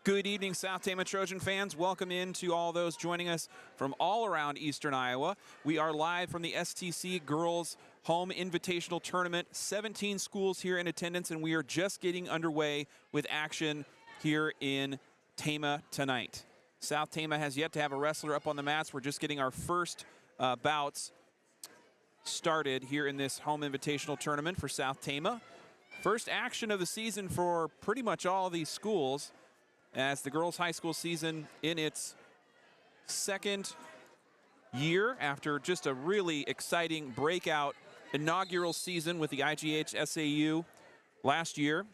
Good evening, South Tama Trojan fans. Welcome in to all those joining us from all around Eastern Iowa. We are live from the STC Girls Home Invitational Tournament. 17 schools here in attendance, and we are just getting underway with action here in Tama tonight. South Tama has yet to have a wrestler up on the mats. We're just getting our first bouts started here in this Home Invitational Tournament for South Tama. First action of the season for pretty much all of these schools, as the girls' high school season in its second year after just a really exciting breakout inaugural season with the AGWSR last year.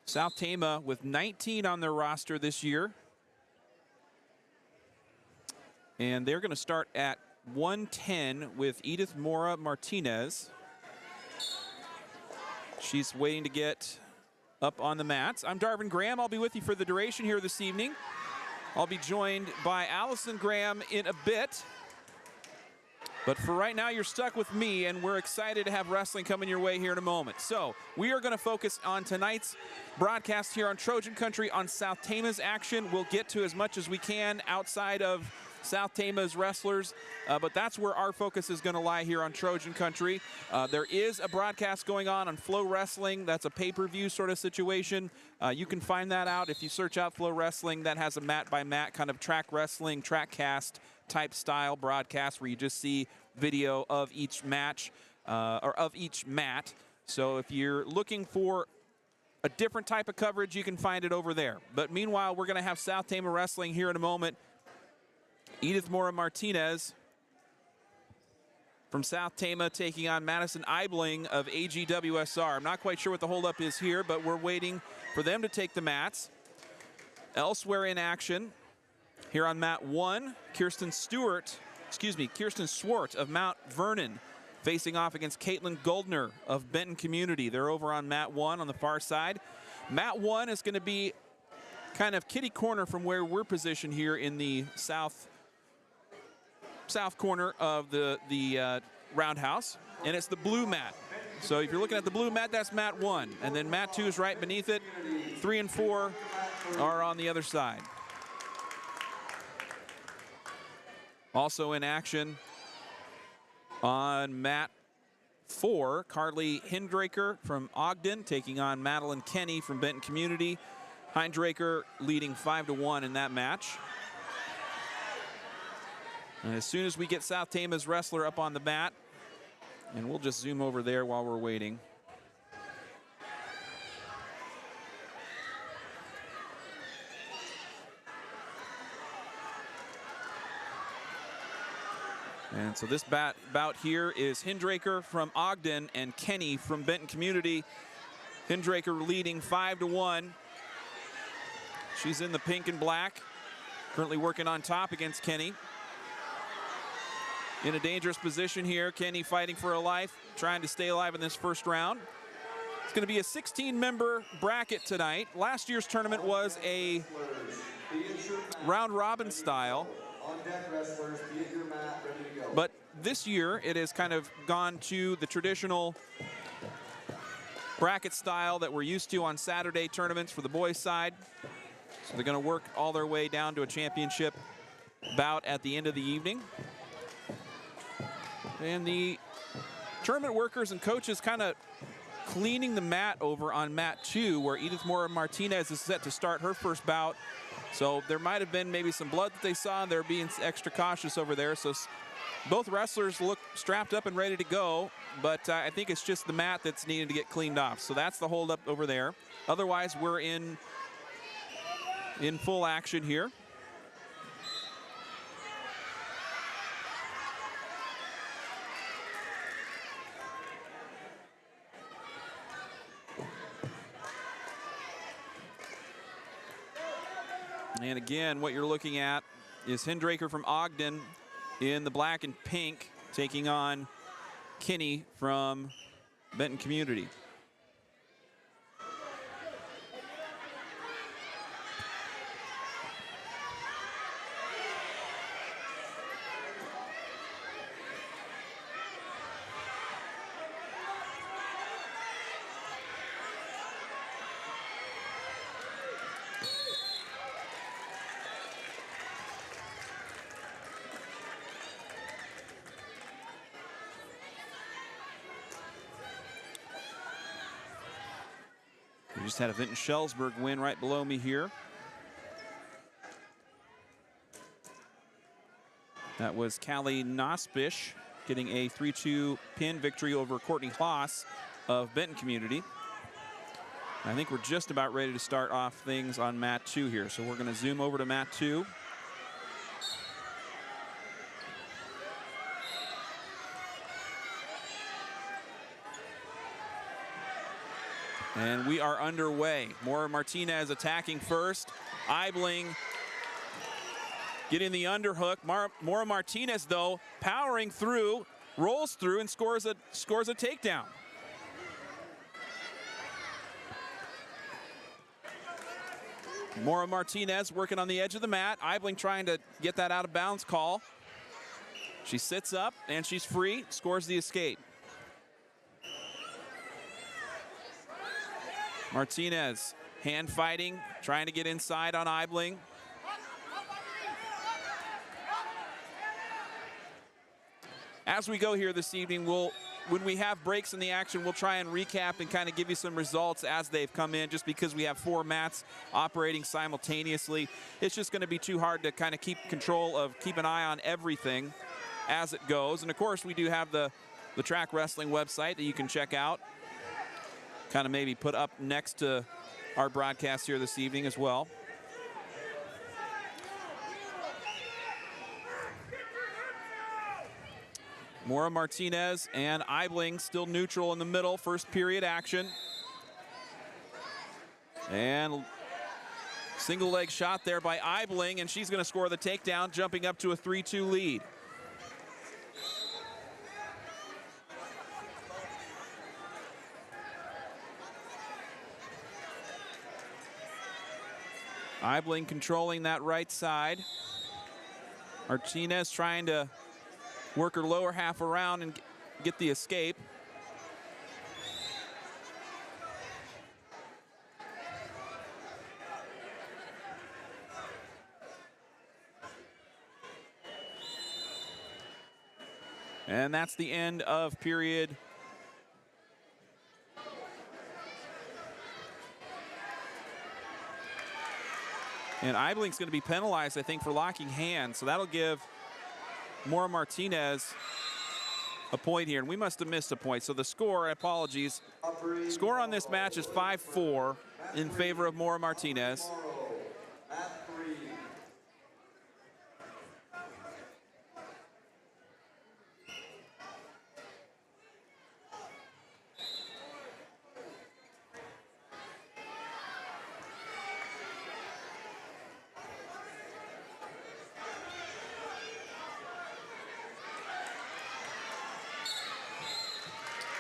South Tama with 19 on their roster this year. And they're going to start at 110 with Edith Mora Martinez. She's waiting to get up on the mats. I'm Darvin Graham. I'll be with you for the duration here this evening. I'll be joined by Allison Graham in a bit. But for right now, you're stuck with me, and we're excited to have wrestling coming your way here in a moment. So we are going to focus on tonight's broadcast here on Trojan Country on South Tama's action. We'll get to as much as we can outside of South Tama's wrestlers, but that's where our focus is going to lie here on Trojan Country. There is a broadcast going on Flow Wrestling. That's a pay-per-view sort of situation. You can find that out if you search out Flow Wrestling. That has a mat-by-mat kind of track wrestling, track cast type style broadcast where you just see video of each match or of each mat. So if you're looking for a different type of coverage, you can find it over there. But meanwhile, we're going to have South Tama wrestling here in a moment. Edith Mora Martinez from South Tama taking on Madison Eibling of AGWSR. I'm not quite sure what the holdup is here, but we're waiting for them to take the mats. Elsewhere in action, here on mat 1, Kirsten Swart of Mount Vernon facing off against Caitlin Goldner of Benton Community. They're over on mat 1 on the far side. Mat 1 is going to be kind of kitty corner from where we're positioned here in the south corner of the roundhouse, and it's the blue mat. So if you're looking at the blue mat, that's mat 1, and then mat 2 is right beneath it. 3 and 4 are on the other side. Also in action on mat 4, Carly Hindraker from Ogden taking on Madeline Kenny from Benton Community. Hindraker leading 5-1 in that match. And as soon as we get South Tama's wrestler up on the mat, and we'll just zoom over there while we're waiting. And so this bout here is Hindraker from Ogden and Kenny from Benton Community. Hindraker leading 5-1. She's in the pink and black, currently working on top against Kenny. In a dangerous position here, Kenny fighting for her life, trying to stay alive in this first round. It's going to be a 16-member bracket tonight. Last year's tournament was a round-robin style. But this year, it has kind of gone to the traditional bracket style that we're used to on Saturday tournaments for the boys' side. So they're going to work all their way down to a championship bout at the end of the evening. And the tournament workers and coaches kind of cleaning the mat over on mat 2, where Edith Mora-Martinez is set to start her first bout. So there might have been maybe some blood that they saw, and they're being extra cautious over there. So both wrestlers look strapped up and ready to go, but I think it's just the mat that's needed to get cleaned off. So that's the holdup over there. Otherwise, we're in full action here. And again, what you're looking at is Hindraker from Ogden in the black and pink, taking on Kinney from Benton Community. We just had a Vinton-Shellsburg win right below me here. That was Callie Nospish getting a 3-2 pin victory over Courtney Haas of Benton Community. I think we're just about ready to start off things on mat 2 here. So we're going to zoom over to mat 2. And we are underway. Mora-Martinez attacking first. Eibling getting the underhook. Mora-Martinez, though, powering through, rolls through, and scores a takedown. Mora-Martinez working on the edge of the mat. Eibling trying to get that out of bounds call. She sits up, and she's free, scores the escape. Martinez, hand fighting, trying to get inside on Eibling. As we go here this evening, when we have breaks in the action, we'll try and recap and kind of give you some results as they've come in, just because we have 4 mats operating simultaneously. It's just going to be too hard to kind of keep an eye on everything as it goes. And of course, we do have the track wrestling website that you can check out. Kind of maybe put up next to our broadcast here this evening as well. Mora-Martinez and Eibling still neutral in the middle, first period action. And single leg shot there by Eibling, and she's going to score the takedown, jumping up to a 3-2 lead. Eibling controlling that right side. Martinez trying to work her lower half around and get the escape. And that's the end of period . And Eibling's going to be penalized, I think, for locking hands. So that'll give Mora-Martinez a point here. And we must have missed a point. So the score, apologies, score on this match is 5-4 in favor of Mora-Martinez.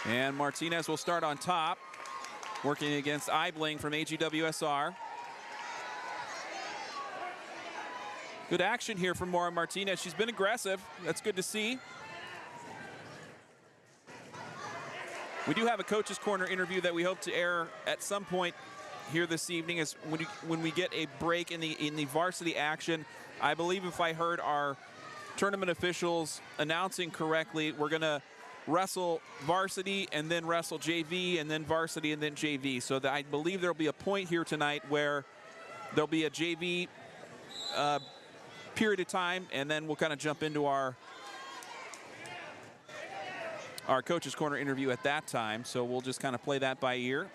And Martinez will start on top, working against Eibling from AGWSR. Good action here from Mora-Martinez. She's been aggressive. That's good to see. We do have a Coach's Corner interview that we hope to air at some point here this evening, is when we get a break in the varsity action. I believe if I heard our tournament officials announcing correctly, we're going to wrestle varsity and then wrestle JV and then varsity and then JV. So that I believe there'll be a point here tonight where there'll be a JV period of time, and then we'll kind of jump into our Coach's Corner interview at that time. So we'll just kind of play that by ear.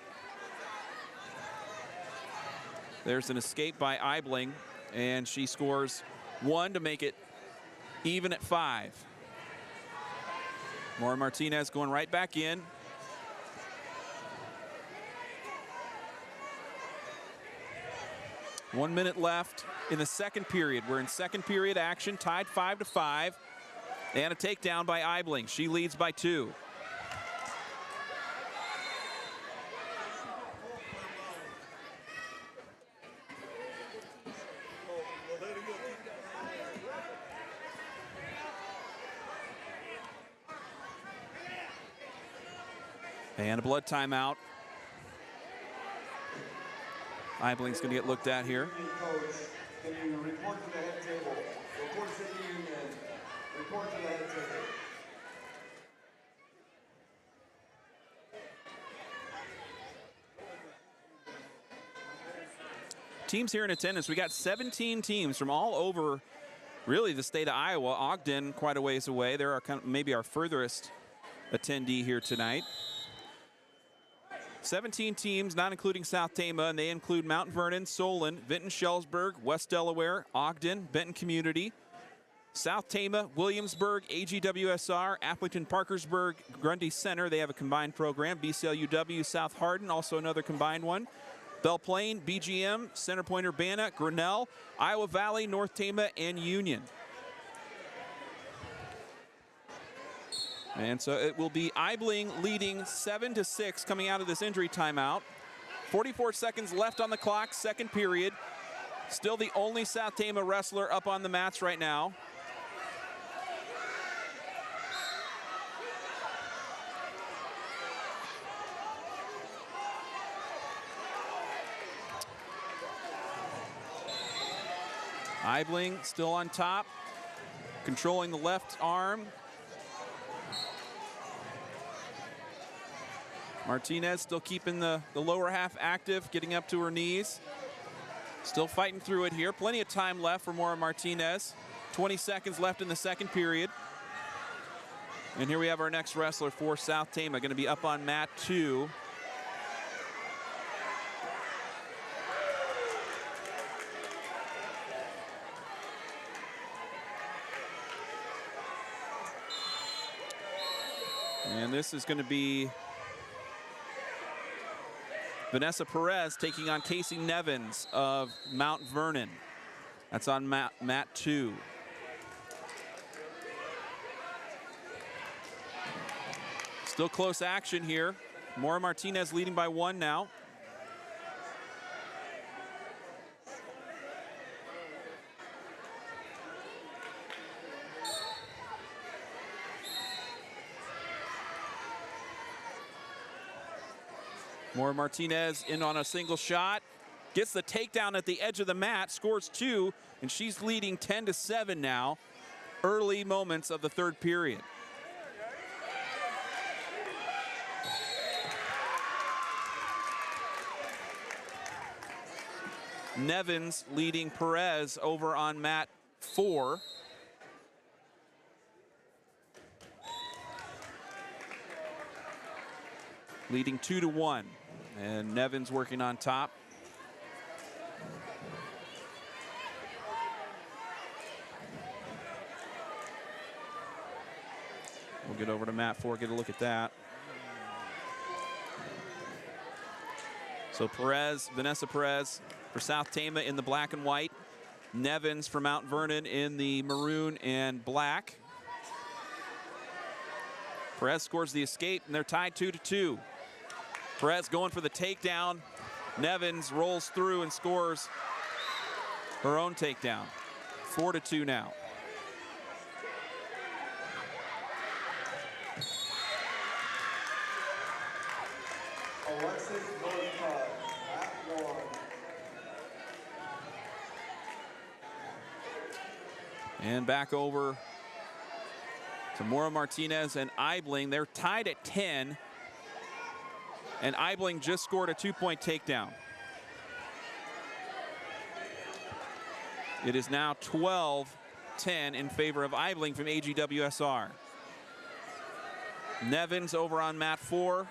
There's an escape by Eibling, and she scores 1 to make it even at 5. Maura Martinez going right back in. One minute left in the second period. We're in second period action, tied 5-5. And a takedown by Eibling. She leads by 2. And a blood timeout. Eibling's going to get looked at here. Coach, can you report to the head table? Report to the union. Report to the head table. Teams here in attendance. We got 17 teams from all over, really, the state of Iowa. Ogden, quite a ways away. They're maybe our furthest attendee here tonight. 17 teams, not including South Tama, and they include Mount Vernon, Solon, Vinton-Shellsburg, West Delaware, Ogden, Benton Community, South Tama, Williamsburg, AGWSR, Aplington-Parkersburg, Grundy Center. They have a combined program. BCLUW, South Hardin, also another combined one. Belle Plaine, BGM, Center Point-Urbana, Grinnell, Iowa Valley, North Tama, and Union. And so it will be Eibling leading 7-6 coming out of this injury timeout. 44 seconds left on the clock, second period. Still the only South Tama wrestler up on the mats right now. Eibling still on top, controlling the left arm. Martinez still keeping the lower half active, getting up to her knees. Still fighting through it here. Plenty of time left for Maura Martinez. 20 seconds left in the second period. And here we have our next wrestler for South Tama, going to be up on mat 2. And this is going to be Vanessa Perez taking on Casey Nevins of Mount Vernon. That's on mat 2. Still close action here. Maura Martinez leading by 1 now. Maura Martinez in on a single shot, gets the takedown at the edge of the mat, scores 2, and she's leading 10-7 now. Early moments of the third period. Nevins leading Perez over on mat 4. Leading 2-1. And Nevins working on top. We'll get over to mat 4, get a look at that. So Perez, Vanessa Perez for South Tama in the black and white. Nevins for Mount Vernon in the maroon and black. Perez scores the escape, and they're tied 2-2. Perez going for the takedown. Nevins rolls through and scores her own takedown. 4-2 now. And back over Tamora Martinez and Eibling, they're tied at 10. And Eibling just scored a 2-point takedown. It is now 12-10 in favor of Eibling from AGWSR. Nevins over on mat 4.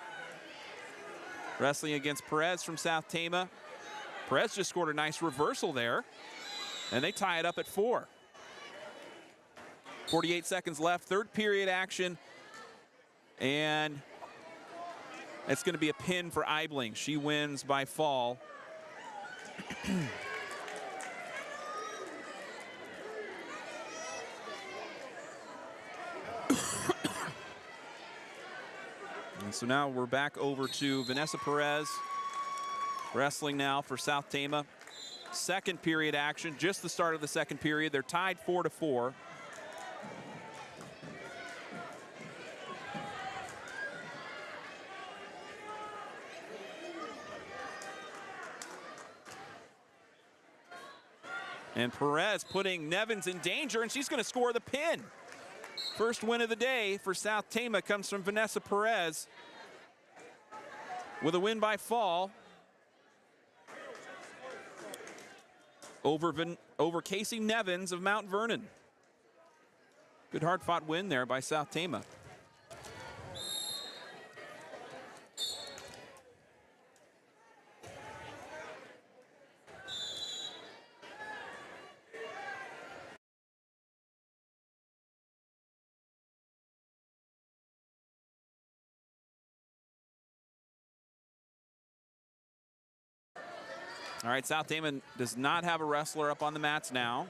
Wrestling against Perez from South Tama. Perez just scored a nice reversal there. And they tie it up at 4. 48 seconds left, third period action. And it's going to be a pin for Eibling. She wins by fall. And so now we're back over to Vanessa Perez, wrestling now for South Tama. Second period action, just the start of the second period. They're tied 4-4. And Perez putting Nevins in danger, and she's going to score the pin. First win of the day for South Tama comes from Vanessa Perez with a win by fall over Casey Nevins of Mount Vernon. Good hard-fought win there by South Tama. All right, South Tama does not have a wrestler up on the mats now.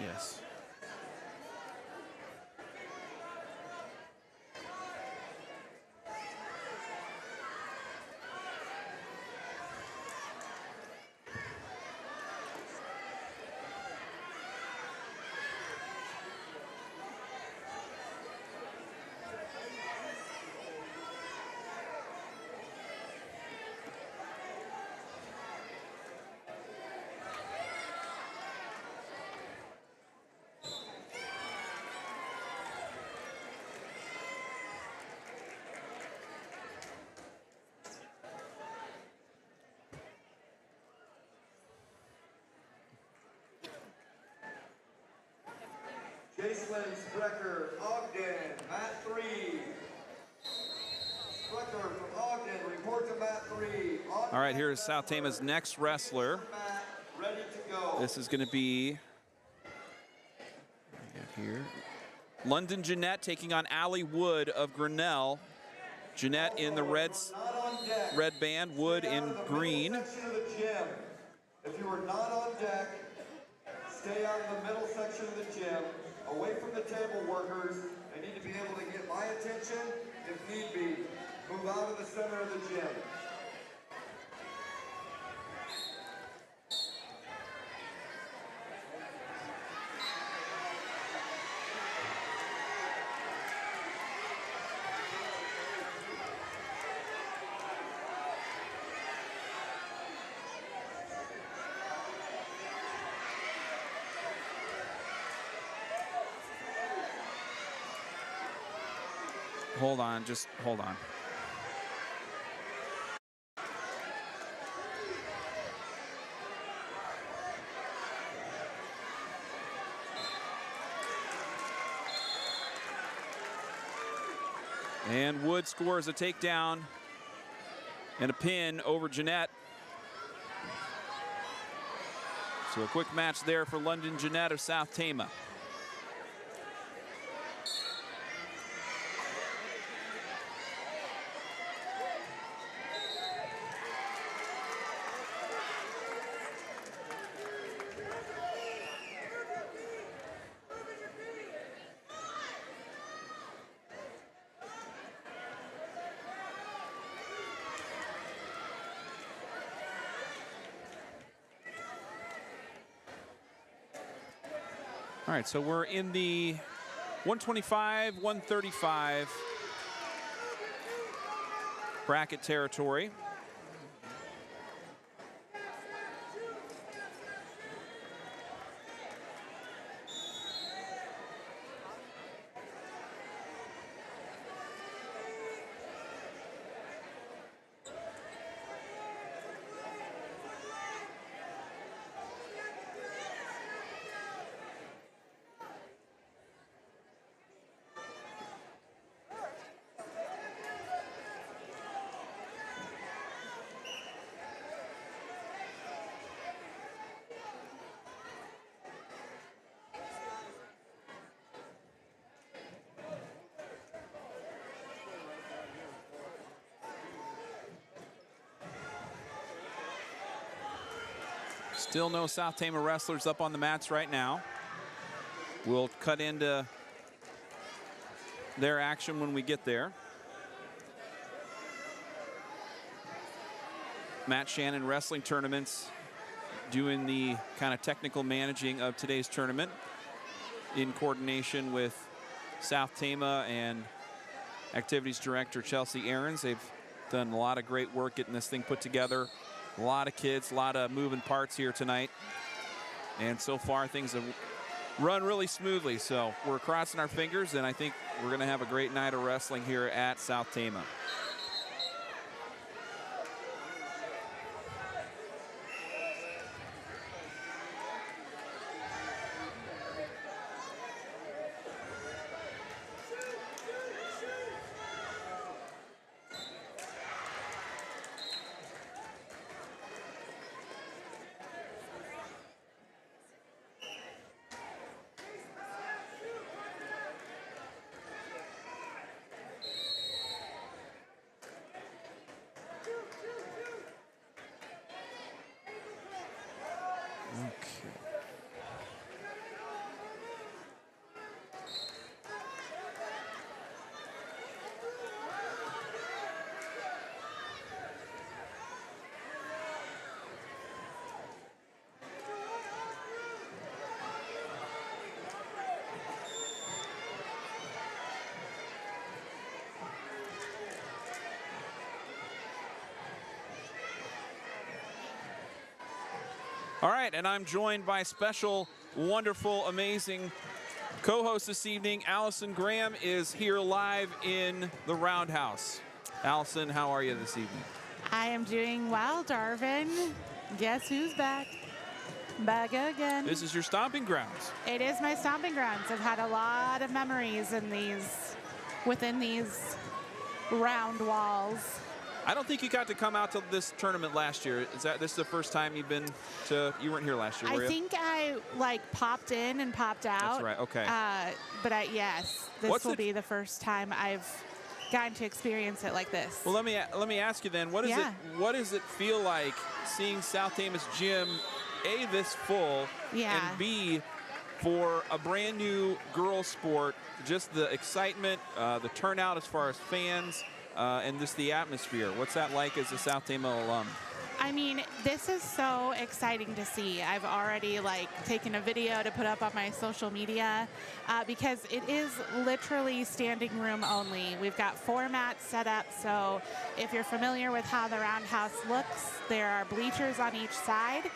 Yes. Jacelyn Sprecher, Ogden, mat 3. Sprecher from Ogden, report to mat 3. All right, here's South Tama's next wrestler. Ready to go. This is going to be here. London Jeanette taking on Allie Wood of Grinnell. Jeanette in the red band, Wood in green. If you are not on deck, stay out in the middle section of the gym, away from the table workers. They need to be able to get my attention. If need be, move out of the center of the gym. Hold on, just hold on. And Wood scores a takedown and a pin over Jeanette. So a quick match there for London Jeanette of South Tama. All right, so we're in the 125, 135 bracket territory. Still no South Tama wrestlers up on the mats right now. We'll cut into their action when we get there. Matt Shannon Wrestling Tournaments doing the kind of technical managing of today's tournament in coordination with South Tama and Activities Director Chelsea Aarons. They've done a lot of great work getting this thing put together. A lot of kids, a lot of moving parts here tonight. And so far, things have run really smoothly. So we're crossing our fingers, and I think we're going to have a great night of wrestling here at South Tama. All right, and I'm joined by special, wonderful, amazing co-host this evening. Allison Graham is here live in the Roundhouse. Allison, how are you this evening? I am doing well, Darvin. Guess who's back? Back again. This is your stomping grounds. It is my stomping grounds. I've had a lot of memories within these round walls. I don't think you got to come out to this tournament last year. This is the first time you've been to? You weren't here last year, were you? I think I popped in and popped out. That's right. Okay. But yes, this will be the first time I've gotten to experience it like this. Well, let me ask you then. What does it feel like seeing South Tama's gym, A, this full, and B, for a brand new girls sport, just the excitement, the turnout as far as fans, and just the atmosphere. What's that like as a South Tama alum? I mean, this is so exciting to see. I've already taken a video to put up on my social media because it is literally standing room only. We've got 4 mats set up, so if you're familiar with how the Roundhouse looks, there are bleachers on each side.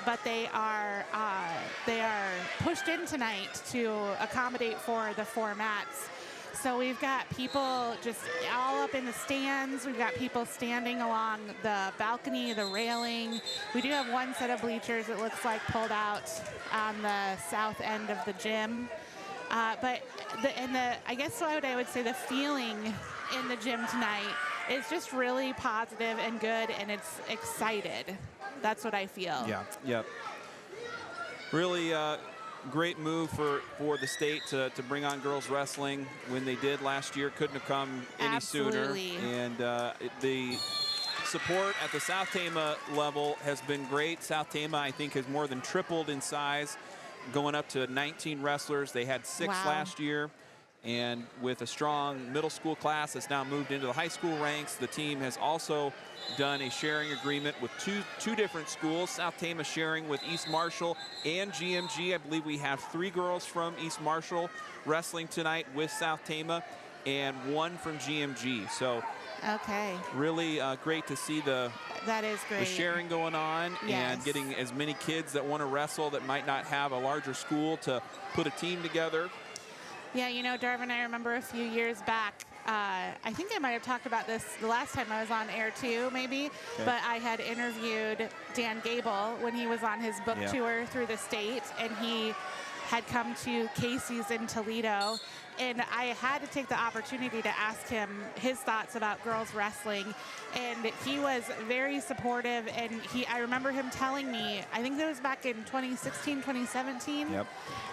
But they are pushed in tonight to accommodate for the 4 mats. So we've got people just all up in the stands. We've got people standing along the balcony, the railing. We do have 1 set of bleachers, it looks like, pulled out on the south end of the gym. But I guess what I would say the feeling in the gym tonight is just really positive and good, and it's excited. That's what I feel. Yeah. Really great move for the state to bring on girls wrestling when they did last year. Couldn't have come any sooner. And the support at the South Tama level has been great. South Tama, I think, has more than tripled in size, going up to 19 wrestlers. They had 6 last year. And with a strong middle school class that's now moved into the high school ranks, the team has also done a sharing agreement with two different schools. South Tama sharing with East Marshall and GMG. I believe we have 3 girls from East Marshall wrestling tonight with South Tama and 1 from GMG. So okay, really great to see that is great. the sharing going on. Yes. And getting as many kids that want to wrestle that might not have a larger school to put a team together. Yeah, you know, Darvin, I remember a few years back, I think I might have talked about this the last time I was on air too, maybe, but I had interviewed Dan Gable when he was on his book tour through the state, and he had come to Casey's in Toledo, and I had to take the opportunity to ask him his thoughts about girls wrestling, and he was very supportive. And I remember him telling me, I think it was back in 2016, 2017. Yep.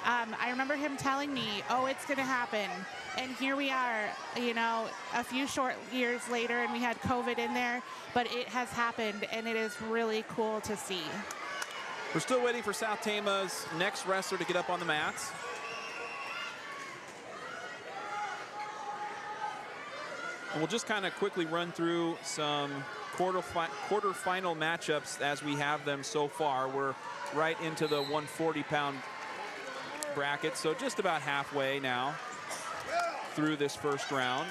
I remember him telling me, oh, it's going to happen. And here we are, you know, a few short years later, and we had COVID in there, but it has happened, and it is really cool to see. We're still waiting for South Tama's next wrestler to get up on the mats. And we'll just kind of quickly run through some quarterfinal matchups as we have them so far. We're right into the 140-pound bracket, so just about halfway now through this first round.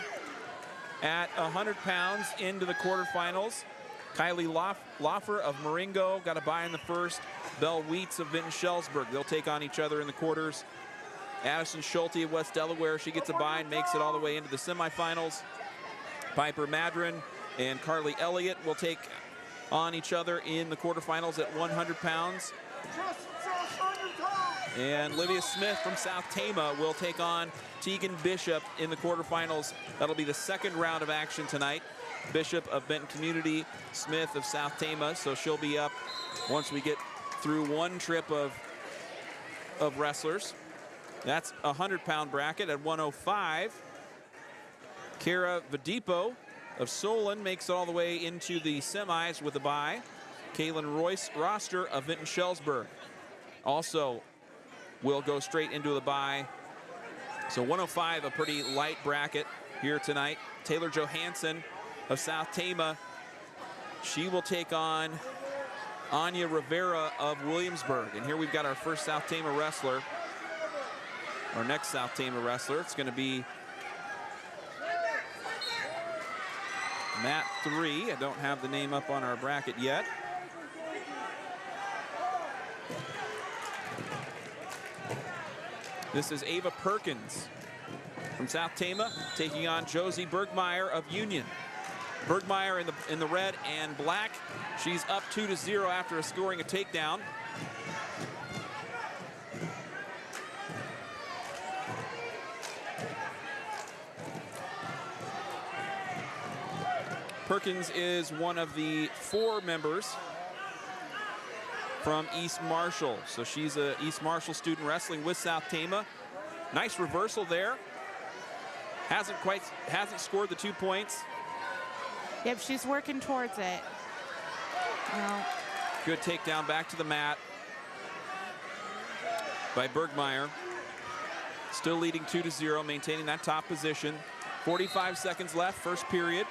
At 100 pounds into the quarterfinals, Kylie Loffer of Marengo got a bye in the first. Belle Wheats of Vinton-Shellsburg, they'll take on each other in the quarters. Addison Schulte of West Delaware, she gets a bye and makes it all the way into the semifinals. Piper Madron and Carly Elliott will take on each other in the quarterfinals at 100 pounds. And Olivia Smith from South Tama will take on Tegan Bishop in the quarterfinals. That'll be the second round of action tonight. Bishop of Benton Community, Smith of South Tama, so she'll be up once we get through one trip of wrestlers. That's a 100-pound bracket at 105. Kara Vadipo of Solon makes it all the way into the semis with a bye. Kaylin Royce Roster of Vinton-Shellsburg also will go straight into the bye. So 105, a pretty light bracket here tonight. Taylor Johansson of South Tama, she will take on Anya Rivera of Williamsburg. And here we've got our first South Tama wrestler, our next South Tama wrestler. It's going to be Mat 3. I don't have the name up on our bracket yet. This is Ava Perkins from South Tama taking on Josie Bergmeyer of Union. Bergmeyer in the red and black. She's up 2-0 after scoring a takedown. Perkins is one of the 4 members from East Marshall. So she's a East Marshall student wrestling with South Tama. Nice reversal there. Hasn't scored the 2 points. Yep, she's working towards it. No. Good takedown back to the mat by Bergmeyer. Still leading 2-0, maintaining that top position. 45 seconds left, first period.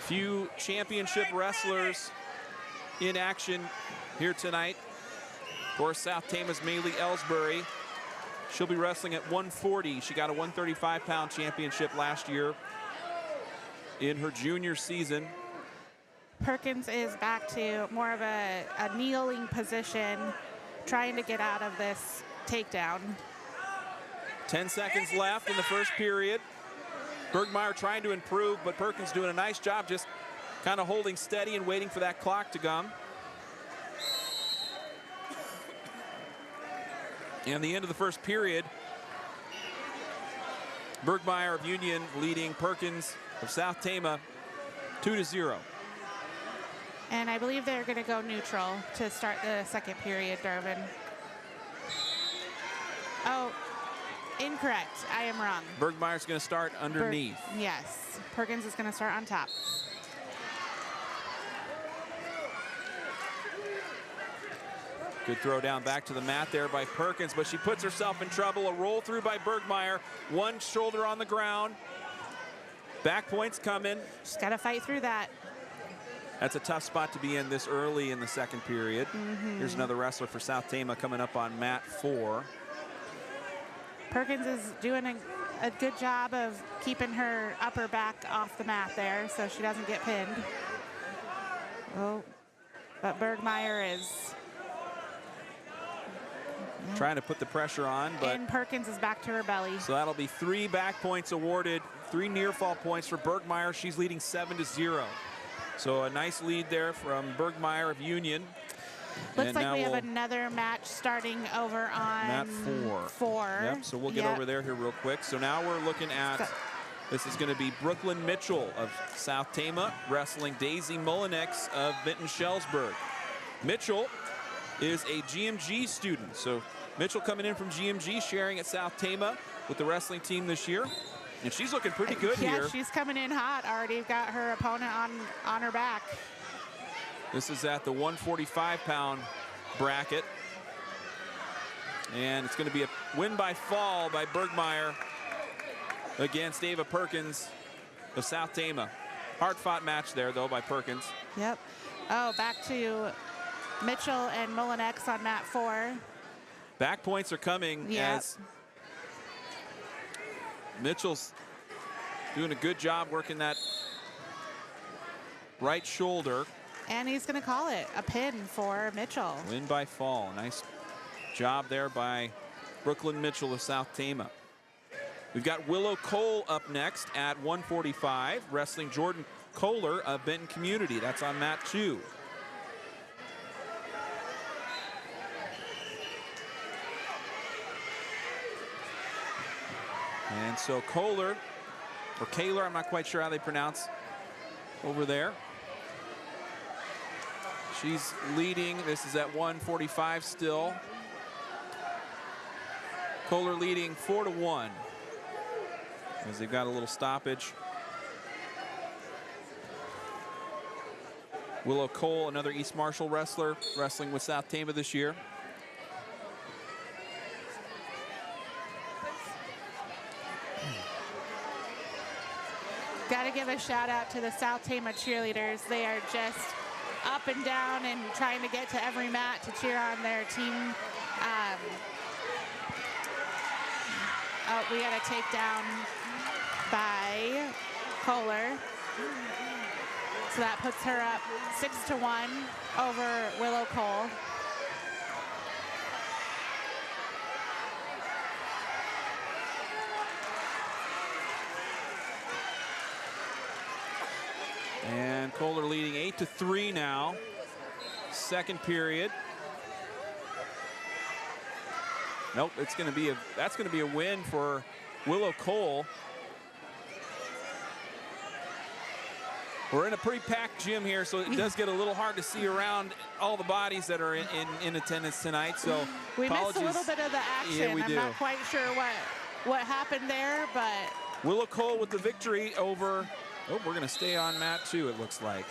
Few championship wrestlers in action here tonight. Of course, South Tama's Maylee Ellsbury. She'll be wrestling at 140. She got a 135-pound championship last year in her junior season. Perkins is back to more of a kneeling position, trying to get out of this takedown. 10 seconds left in the first period. Bergmeyer trying to improve, but Perkins doing a nice job just kind of holding steady and waiting for that clock to come. And the end of the first period, Bergmeyer of Union leading Perkins of South Tama 2-0. And I believe they're going to go neutral to start the second period, Darvin. Oh, incorrect. I am wrong. Bergmeyer's going to start underneath. Yes. Perkins is going to start on top. Good throw down back to the mat there by Perkins, but she puts herself in trouble. A roll through by Bergmeyer. One shoulder on the ground. Back points coming. She's got to fight through that. That's a tough spot to be in this early in the second period. Here's another wrestler for South Tama coming up on mat 4. Perkins is doing a good job of keeping her upper back off the mat there so she doesn't get pinned. Oh, but Bergmeyer is trying to put the pressure on, but and Perkins is back to her belly. So that'll be 3 back points awarded, 3 near fall points for Bergmeyer. She's leading 7-0. So a nice lead there from Bergmeyer of Union. Looks like we have another match starting over on mat 4. Yep, so we'll get over there here real quick. So now we're looking at, this is going to be Brooklyn Mitchell of South Tama wrestling Daisy Mullinex of Vinton-Shellsburg. Mitchell is a GMG student. So Mitchell coming in from GMG, sharing at South Tama with the wrestling team this year. And she's looking pretty good here. Yeah, she's coming in hot. Already got her opponent on her back. This is at the 145-pound bracket. And it's going to be a win by fall by Bergmeyer against Ava Perkins of South Tama. Hard-fought match there, though, by Perkins. Yep. Oh, back to Mitchell and Mullinex on mat 4. Back points are coming as Mitchell's doing a good job working that right shoulder. And he's going to call it a pin for Mitchell. Win by fall. Nice job there by Brooklyn Mitchell of South Tama. We've got Willow Cole up next at 145, wrestling Jordan Kohler of Benton Community. That's on mat 2. And so Kohler, or Kaler, I'm not quite sure how they pronounce over there. She's leading. This is at 145 still. Kohler leading 4-1 as they've got a little stoppage. Willow Cole, another East Marshall wrestler, wrestling with South Tama this year. Got to give a shout out to the South Tama cheerleaders. They are just up and down and trying to get to every mat to cheer on their team. Oh, we got a takedown by Kohler. So that puts her up 6-1 over Willow Cole. And Kohler leading 8-3 now. Second period. Nope, that's going to be a win for Willow Cole. We're in a pretty packed gym here, so it does get a little hard to see around all the bodies that are in attendance tonight. So we apologies. missed a little bit of the action. Yeah, we I'm do. not quite sure what happened there, but Willow Cole with the victory over. Oh, we're going to stay on mat 2, it looks like.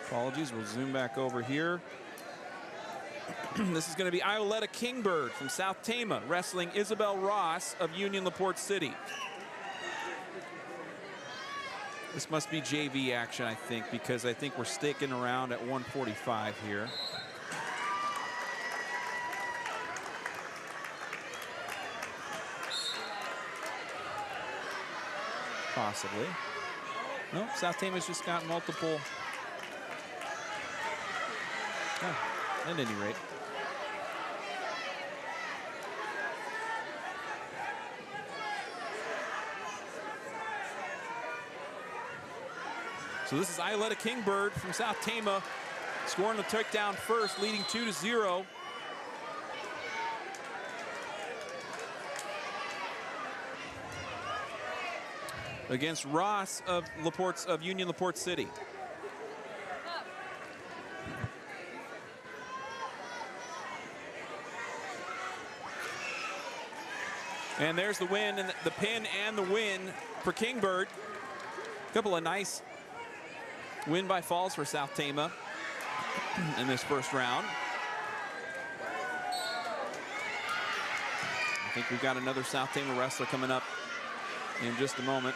Apologies, we'll zoom back over here. This is going to be Ioletta Kingbird from South Tama wrestling Isabel Ross of Union LaPorte City. This must be JV action, I think, because I think we're sticking around at 145 here. Possibly. No, South Tama's just got multiple. Oh, at any rate. So this is Ioletta Kingbird from South Tama scoring the takedown first, leading 2-0. Against Ross of Union LaPorte City. And there's the win, and the pin and the win for Kingbird. A couple of nice win by falls for South Tama. in this first round. I think we've got another South Tama wrestler coming up in just a moment.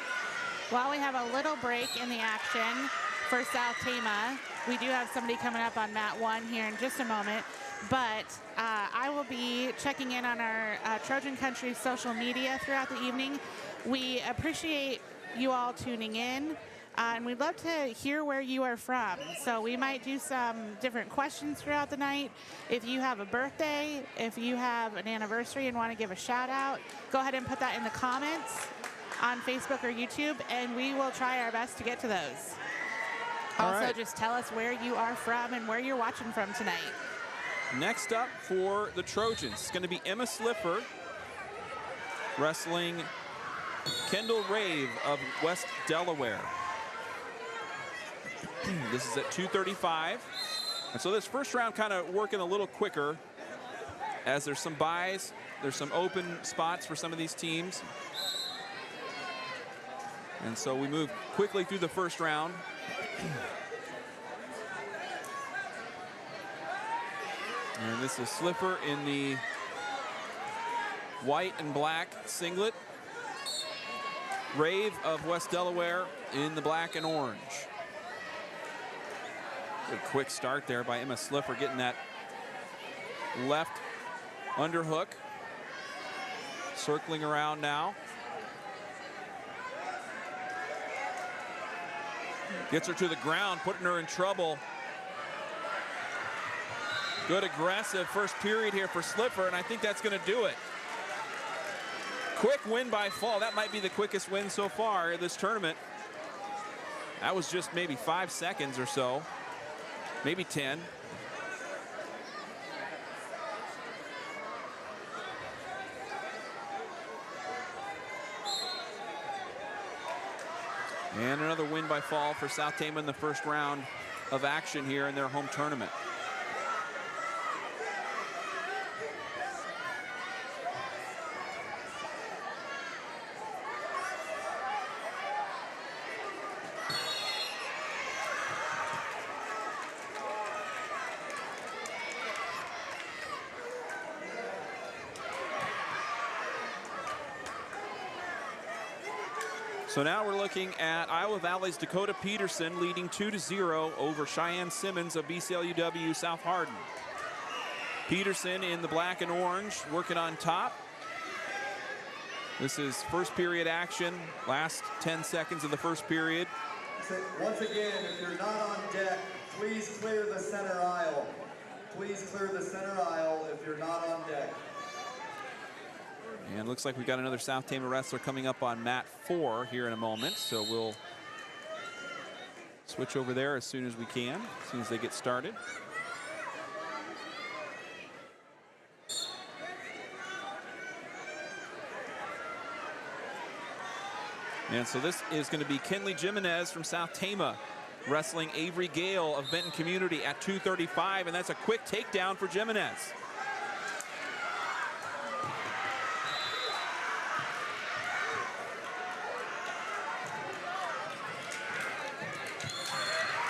While we have a little break in the action for South Tama, we do have somebody coming up on mat 1 here in just a moment. But I will be checking in on our Trojan Country social media throughout the evening. We appreciate you all tuning in, and we'd love to hear where you are from. So we might do some different questions throughout the night. If you have a birthday, if you have an anniversary and want to give a shout out, go ahead and put that in the comments on Facebook or YouTube, and we will try our best to get to those. Also, just tell us where you are from and where you're watching from tonight. Next up for the Trojans, it's going to be Emma Slipher wrestling Kendall Rave of West Delaware. This is at 235. And so this first round kind of working a little quicker as there's some buys, there's some open spots for some of these teams. And so we move quickly through the first round. And this is Slipher in the white and black singlet. Rave of West Delaware in the black and orange. Good quick start there by Emma Slipher, getting that left underhook. Circling around now. Gets her to the ground, putting her in trouble. Good aggressive first period here for Slipher, and I think that's going to do it. Quick win by fall. That might be the quickest win so far in this tournament. That was just maybe 5 seconds or so, maybe 10. And another win by fall for South Tama in the first round of action here in their home tournament. So now we're looking at Iowa Valley's Dakota Peterson leading 2-0 over Cheyenne Simmons of BCLUW South Hardin. Peterson in the black and orange, working on top. This is first period action, last 10 seconds of the first period. Once again, if you're not on deck, please clear the center aisle. Please clear the center aisle if you're not on deck. And looks like we've got another South Tama wrestler coming up on mat 4 here in a moment. So we'll switch over there as soon as we can, as soon as they get started. And so this is going to be Kenley Jimenez from South Tama wrestling Avery Gale of Benton Community at 235, and that's a quick takedown for Jimenez.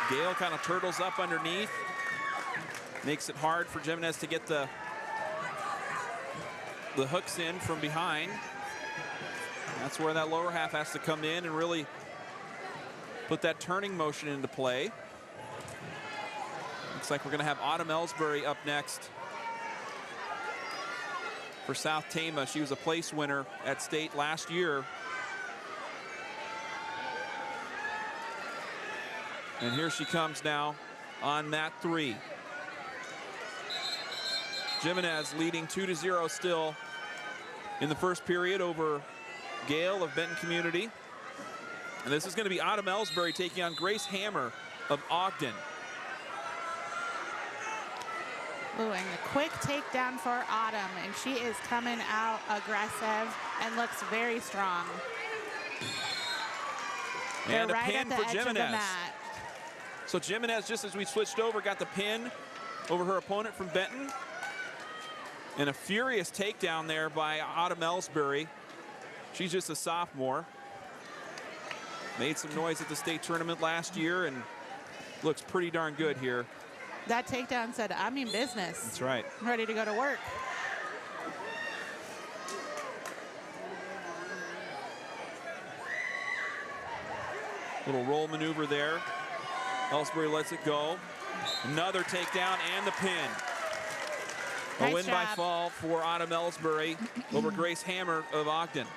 Gale kind of turtles up underneath. Makes it hard for Jimenez to get the hooks in from behind. That's where that lower half has to come in and really put that turning motion into play. Looks like we're going to have Autumn Ellsbury up next for South Tama. She was a place winner at state last year. And here she comes now on mat 3. Jimenez leading 2-0 still in the first period over Gale of Benton Community. And this is going to be Autumn Ellsbury taking on Grace Hammer of Ogden. Ooh, and a quick takedown for Autumn, and she is coming out aggressive and looks very strong. And They're a right pin at the for edge of the Jimenez. mat. So Jimenez, just as we switched over, got the pin over her opponent from Benton. And a furious takedown there by Autumn Ellsbury. She's just a sophomore. Made some noise at the state tournament last year and looks pretty darn good here That takedown said, I mean business. That's right. I'm ready to go to work. Little roll maneuver there. Ellsbury lets it go. Another takedown and the pin. A Nice win by job. fall for Autumn Ellsbury over Grace Hammer of Ogden.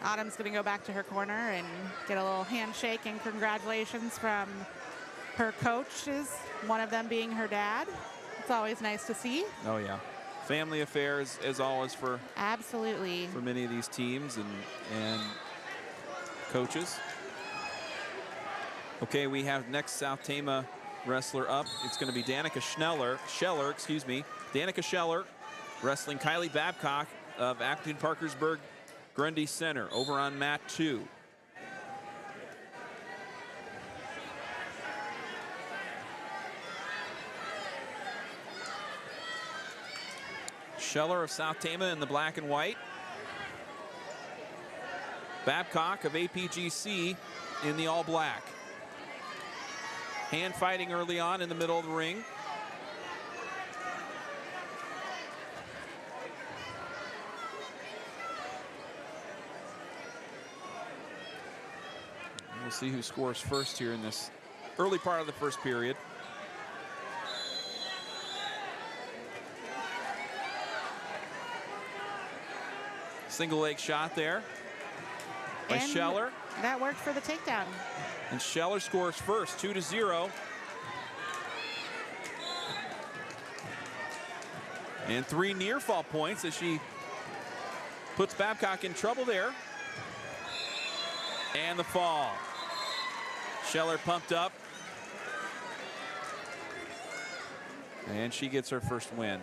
Autumn's going to go back to her corner and get a little handshake and congratulations from her coaches, one of them being her dad. It's always nice to see. Oh, yeah. Family affairs, as always, for Absolutely. many of these teams and coaches. Okay, we have next South Tama wrestler up. It's going to be Danica Scheller, Danica Scheller wrestling Kylie Babcock of Aplington-Parkersburg Grundy Center over on mat 2. Scheller of South Tama in the black and white. Babcock of APGC in the all black. Hand fighting early on in the middle of the ring. We'll see who scores first here in this early part of the first period. Single leg shot there by And Scheller. that worked for the takedown. And Scheller scores first, 2-0. And 3 near fall points as she puts Babcock in trouble there. And the fall. Scheller pumped up. And she gets her first win.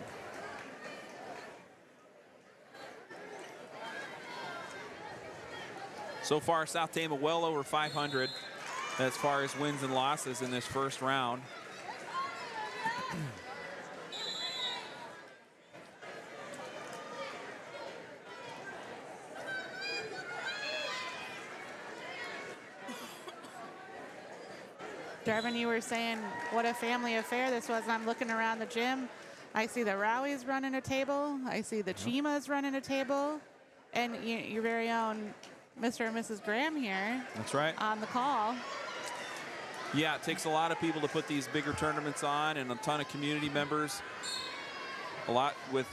So far, South Tama well over 500 as far as wins and losses in this first round. Darvin, you were saying what a family affair this was. I'm looking around the gym. I see the Rowies running a table. I see the Chimas running a table. And your very own Mr. and Mrs. Graham here. That's right. On the call. Yeah, it takes a lot of people to put these bigger tournaments on, and a ton of community members. A lot with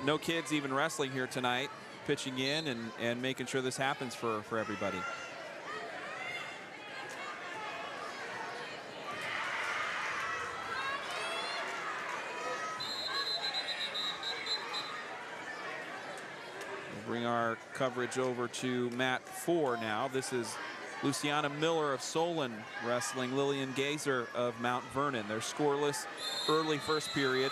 no kids even wrestling here tonight, pitching in and making sure this happens for everybody. Bring our coverage over to mat 4 now. This is Luciana Miller of Solon wrestling Lillian Gazer of Mount Vernon. They're scoreless early first period.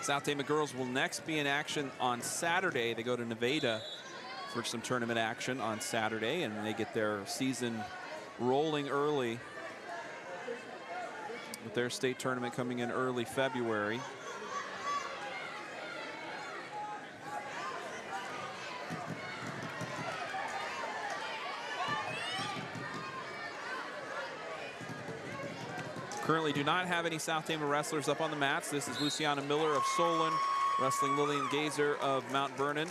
South Tama girls will next be in action on Saturday. They go to Nevada for some tournament action on Saturday, and they get their season rolling early with their state tournament coming in early February. Currently do not have any South Tama wrestlers up on the mats. This is Luciana Miller of Solon wrestling Lillian Gazer of Mount Vernon.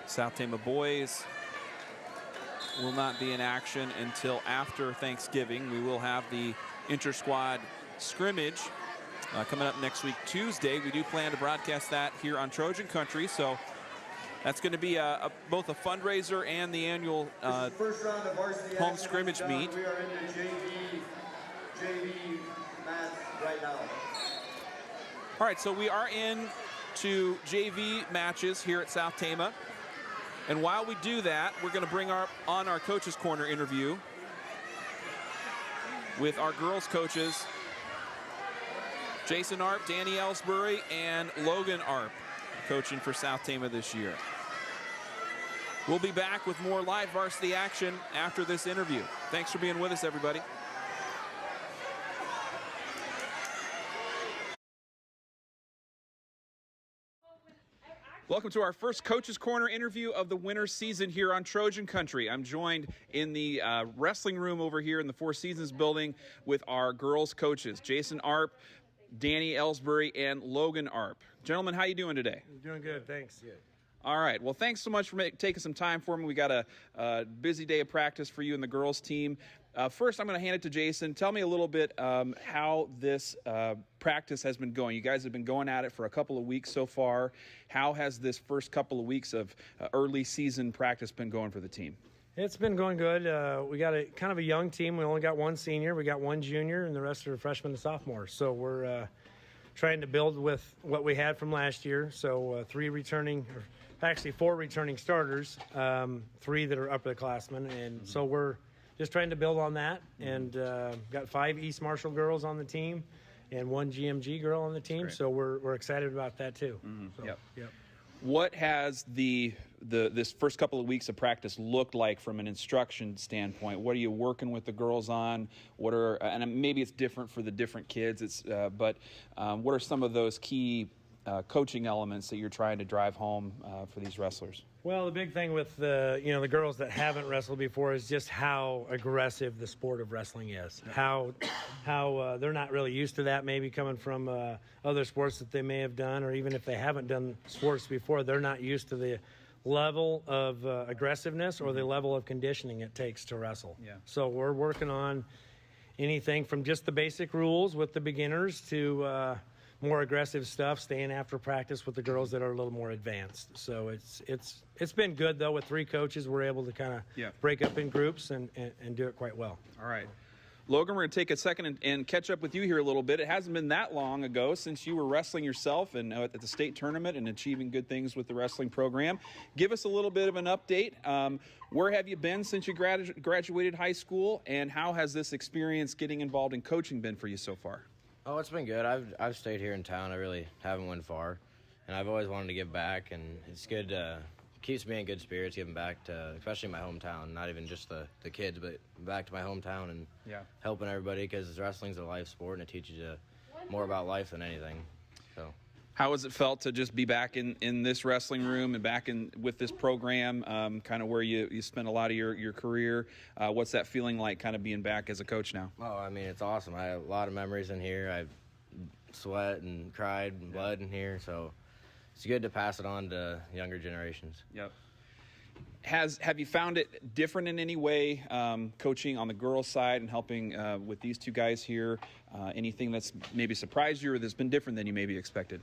South Tama boys will not be in action until after Thanksgiving. We will have the inter-squad scrimmage coming up next week, Tuesday. We do plan to broadcast that here on Trojan Country, so that's going to be both a fundraiser and the annual First round of varsity home action scrimmage is done. meet. We are in the JV match right now. All right, so we are in to JV matches here at South Tama. And while we do that, we're going to bring on our Coaches Corner interview with our girls coaches, Jason Arp, Danny Ellsbury, and Logan Arp, coaching for South Tama this year. We'll be back with more live varsity action after this interview. Thanks for being with us, everybody. Welcome to our first Coaches Corner interview of the winter season here on Trojan Country. I'm joined in the wrestling room over here in the Four Seasons building with our girls coaches, Jason Arp, Danny Ellsbury, and Logan Arp. Gentlemen, how you doing today? Doing good, thanks. Good. All right. Well, thanks so much for taking some time for me. We got a busy day of practice for you and the girls team. First, I'm going to hand it to Jason. Tell me a little bit how this practice has been going. You guys have been going at it for a couple of weeks so far. How has this first couple of weeks of early season practice been going for the team? It's been going good. We got a kind of a young team. We only got one senior, we got one junior, and the rest are freshmen and sophomores. So we're trying to build with what we had from last year. So four returning starters, 3 that are upperclassmen, and so we're just trying to build on that. And got 5 East Marshall girls on the team and 1 GMG girl on the team. So we're excited about that too. Mm-hmm. So, yep. What has this first couple of weeks of practice looked like from an instruction standpoint? What are you working with the girls on? And maybe it's different for the different kids. But what are some of those key coaching elements that you're trying to drive home for these wrestlers? Well, the big thing with the girls that haven't wrestled before is just how aggressive the sport of wrestling is. How they're not really used to that, maybe coming from other sports that they may have done, or even if they haven't done sports before, they're not used to the level of aggressiveness or the level of conditioning it takes to wrestle. Yeah. So we're working on anything from just the basic rules with the beginners to more aggressive stuff, staying after practice with the girls that are a little more advanced. So it's been good, though. With 3 coaches, we're able to kind of break up in groups and do it quite well. All right. Logan, we're going to take a second and catch up with you here a little bit. It hasn't been that long ago since you were wrestling yourself and at the state tournament and achieving good things with the wrestling program. Give us a little bit of an update. Where have you been since you graduated high school, and how has this experience getting involved in coaching been for you so far? Oh, it's been good. I've stayed here in town. I really haven't went far, and I've always wanted to give back, and it's good. Keeps me in good spirits giving back to, especially my hometown, not even just the kids, but back to my hometown and helping everybody, because wrestling's a life sport and it teaches you more about life than anything. So. How has it felt to just be back in this wrestling room and back with this program, kind of where you spent a lot of your career? What's that feeling like, kind of being back as a coach now? Oh, I mean, it's awesome. I have a lot of memories in here. I've sweat and cried and blood in here, so it's good to pass it on to younger generations. Yep. Have you found it different in any way, coaching on the girls' side and helping with these 2 guys here? Anything that's maybe surprised you or that's been different than you maybe expected?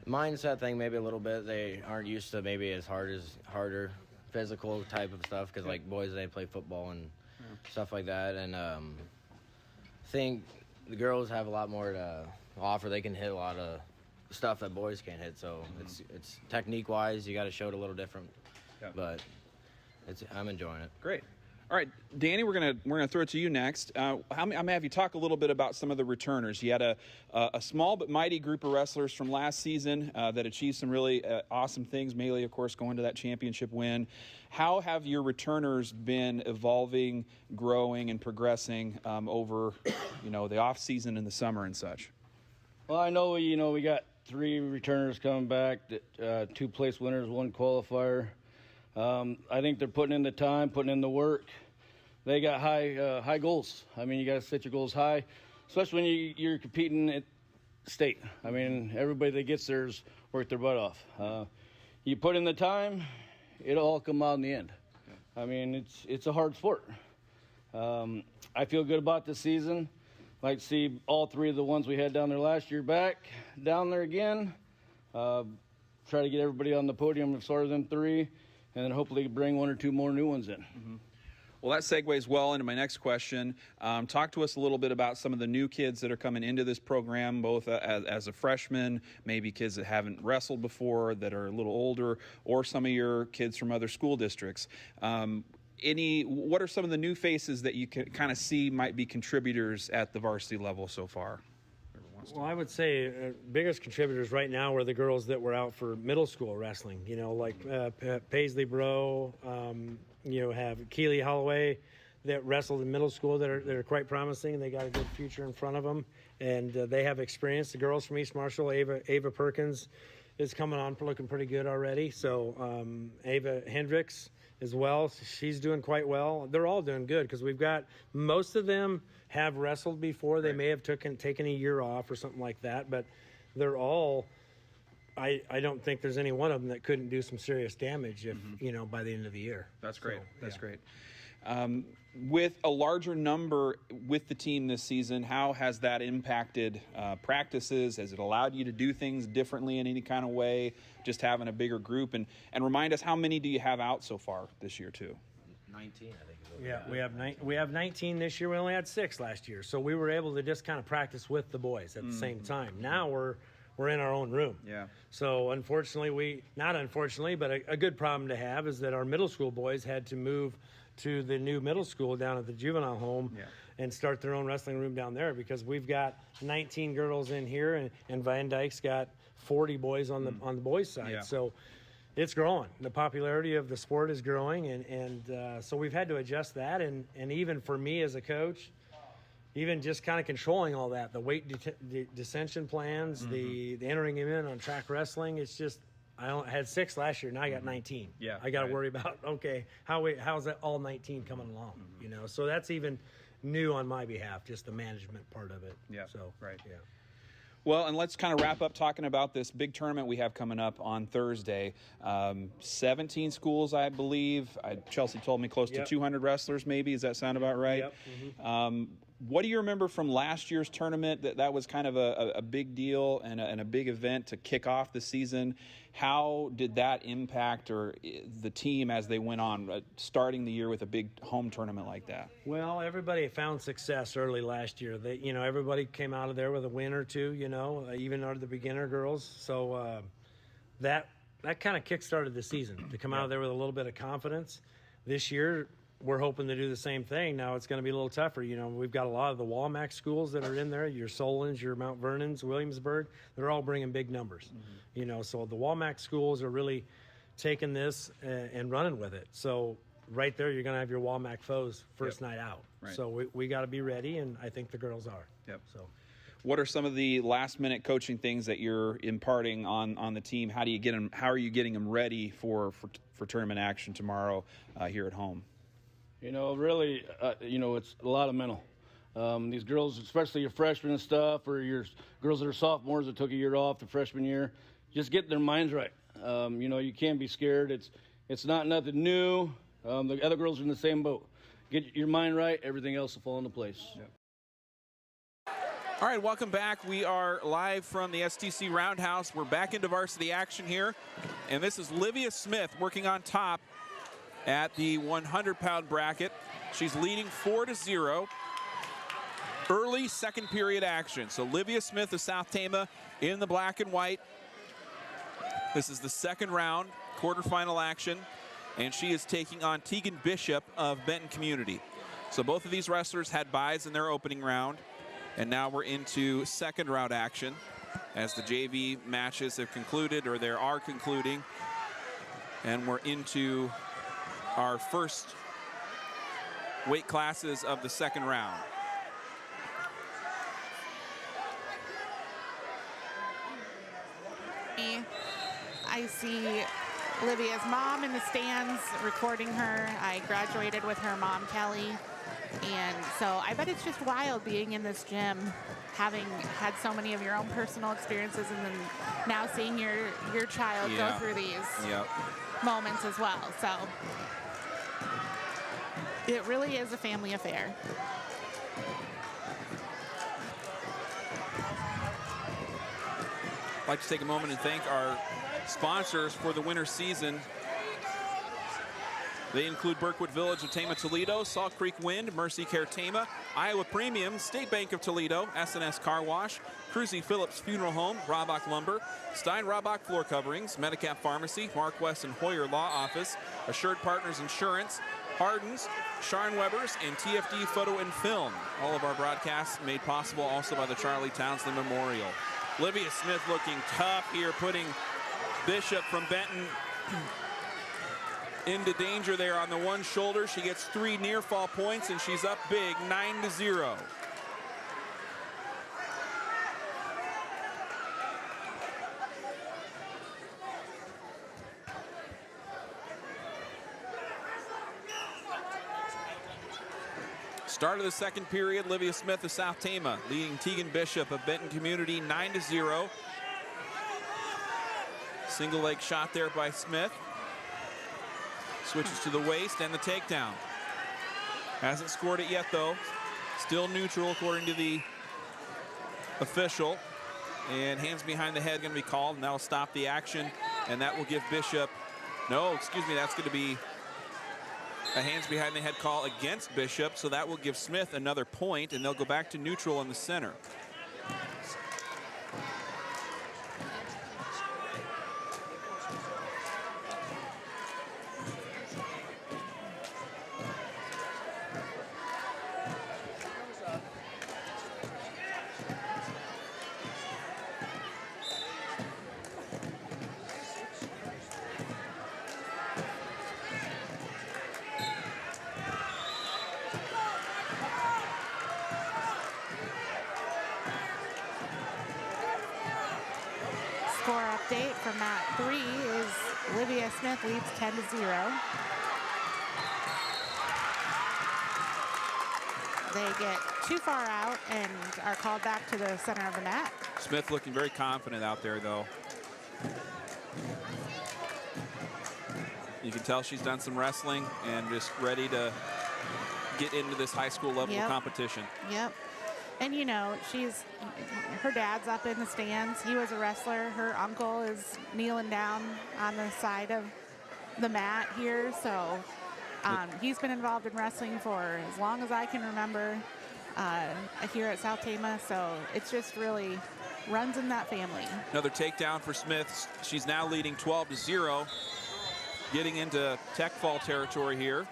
Mindset thing, maybe a little bit. They aren't used to maybe harder physical type of stuff, because like boys, they play football and stuff like that. And I think the girls have a lot more to offer. They can hit a lot of stuff that boys can't hit. So it's technique wise, you got to show it a little different. But I'm enjoying it. Great. All right, Danny, we're gonna throw it to you next. I'm gonna have you talk a little bit about some of the returners. You had a small but mighty group of wrestlers from last season that achieved some really awesome things. Melee, of course, going to that championship win. How have your returners been evolving, growing, and progressing over, the off season and the summer and such? Well, I know we got 3 returners coming back, 2 place winners, 1 qualifier. I think they're putting in the time, putting in the work. They got high goals. I mean, you got to set your goals high, especially when you're competing at state. I mean, everybody that gets there's worked their butt off. You put in the time, it'll all come out in the end. I mean, it's a hard sport. I feel good about this season. Like to see all 3 of the ones we had down there last year back down there again. Try to get everybody on the podium as far as them 3, and then hopefully bring 1 or 2 more new ones in. Well, that segues well into my next question. Talk to us a little bit about some of the new kids that are coming into this program, both as a freshman, maybe kids that haven't wrestled before, that are a little older, or some of your kids from other school districts. What are some of the new faces that you can kind of see might be contributors at the varsity level so far? Well, I would say biggest contributors right now are the girls that were out for middle school wrestling, you know, like Paisley Bro, you know, have Keely Holloway that wrestled in middle school that are quite promising. They got a good future in front of them, and they have experience. The girls from East Marshall, Ava Perkins is coming on looking pretty good already. So Ava Hendricks as well, she's doing quite well. They're all doing good because we've got most of them have wrestled before. They may have taken a year off or something like that, but they're all, I don't think there's any one of them that couldn't do some serious damage if, you know, by the end of the year. That's great. So, That's great. With a larger number with the team this season, how has that impacted practices? Has it allowed you to do things differently in any kind of way, just having a bigger group? And remind us, how many do you have out so far this year, too? 19, I think. Yeah, we have 19 this year. We only had 6 last year, so we were able to just kind of practice with the boys at the same time. Now we're in our own room. Yeah. So unfortunately, not unfortunately, but a good problem to have is that our middle school boys had to move to the new middle school down at the juvenile home and start their own wrestling room down there because we've got 19 girls in here and Van Dyke's got 40 boys on the boys side. Yeah. So it's growing. The popularity of the sport is growing, and so we've had to adjust that. And even for me as a coach, even just kind of controlling all that, the weight dissension plans, the entering him in on track wrestling, it's just, I had 6 last year, now I got 19. Yeah, I got to worry about, okay, how's that all 19 coming along? You know, so that's even new on my behalf, just the management part of it. Yeah, so, right. Yeah. Well, and let's kind of wrap up talking about this big tournament we have coming up on Thursday. 17 schools, I believe. Chelsea told me close to 200 wrestlers, maybe. Does that sound about right? Yep. What do you remember from last year's tournament? That was kind of a big deal and a big event to kick off the season. How did that impact the team as they went on, starting the year with a big home tournament like that? Well, everybody found success early last year. Everybody came out of there with a win or two, even the beginner girls. So that kind of kick-started the season, to come out of there with a little bit of confidence. This year, we're hoping to do the same thing. Now it's going to be a little tougher. We've got a lot of the Walmack schools that are in there, your Solons, your Mount Vernons, Williamsburg. They're all bringing big numbers. So the Walmack schools are really taking this and running with it. So right there, you're going to have your Walmack foes first night out. Right. So we got to be ready, and I think the girls are. Yep. So, what are some of the last-minute coaching things that you're imparting on the team? How do you get them? How are you getting them ready for tournament action tomorrow here at home? Really, it's a lot of mental. These girls, especially your freshmen and stuff, or your girls that are sophomores that took a year off the freshman year, just get their minds right. You can't be scared. It's not nothing new. The other girls are in the same boat. Get your mind right, everything else will fall into place. Yep. All right, welcome back. We are live from the STC Roundhouse. We're back into varsity action here, and this is Livia Smith working on top at the 100-pound bracket. She's leading 4-0. Early second period action. So Livia Smith of South Tama in the black and white. This is the second round, quarterfinal action, and she is taking on Tegan Bishop of Benton Community. So both of these wrestlers had byes in their opening round, and now we're into second round action as the JV matches have concluded, or they are concluding, and we're into our first weight classes of the second round. I see Livia's mom in the stands recording her. I graduated with her mom, Kelly. And so I bet it's just wild being in this gym, having had so many of your own personal experiences, and then now seeing your child go through these moments as well. So It really is a family affair. I'd like to take a moment and thank our sponsors for the winter season. They include Berkwood Village of Tama, Toledo, Salt Creek Wind, Mercy Care Tama, Iowa Premium, State Bank of Toledo, S&S Car Wash, Cruzy Phillips Funeral Home, Robach Lumber, Stein Robach Floor Coverings, Medicap Pharmacy, Mark West and Hoyer Law Office, Assured Partners Insurance, Hardens, Sharn Webbers, and TFD Photo and Film. All of our broadcasts made possible also by the Charlie Townsend Memorial. Olivia Smith looking tough here, putting Bishop from Benton into danger there on the one shoulder. She gets 3 near fall points and she's up big, 9-0. Start of the second period, Olivia Smith of South Tama leading Tegan Bishop of Benton Community 9-0. Single leg shot there by Smith. Switches to the waist and the takedown. Hasn't scored it yet though. Still neutral according to the official. And hands behind the head going to be called, and that'll stop the action. And that will give Bishop, no, excuse me, that's going to be a hands behind the head call against Bishop. So that will give Smith another point, and they'll go back to neutral in the center. Score update from Mat 3 is Olivia Smith leads 10-0. They get too far out and are called back to the center of the mat. Smith looking very confident out there though. You can tell she's done some wrestling and just ready to get into this high school level of competition. Yep. And you know, her dad's up in the stands. He was a wrestler. Her uncle is kneeling down on the side of the mat here. So he's been involved in wrestling for as long as I can remember here at South Tama. So it's just really runs in that family. Another takedown for Smith. She's now leading 12-0, getting into tech fall territory here.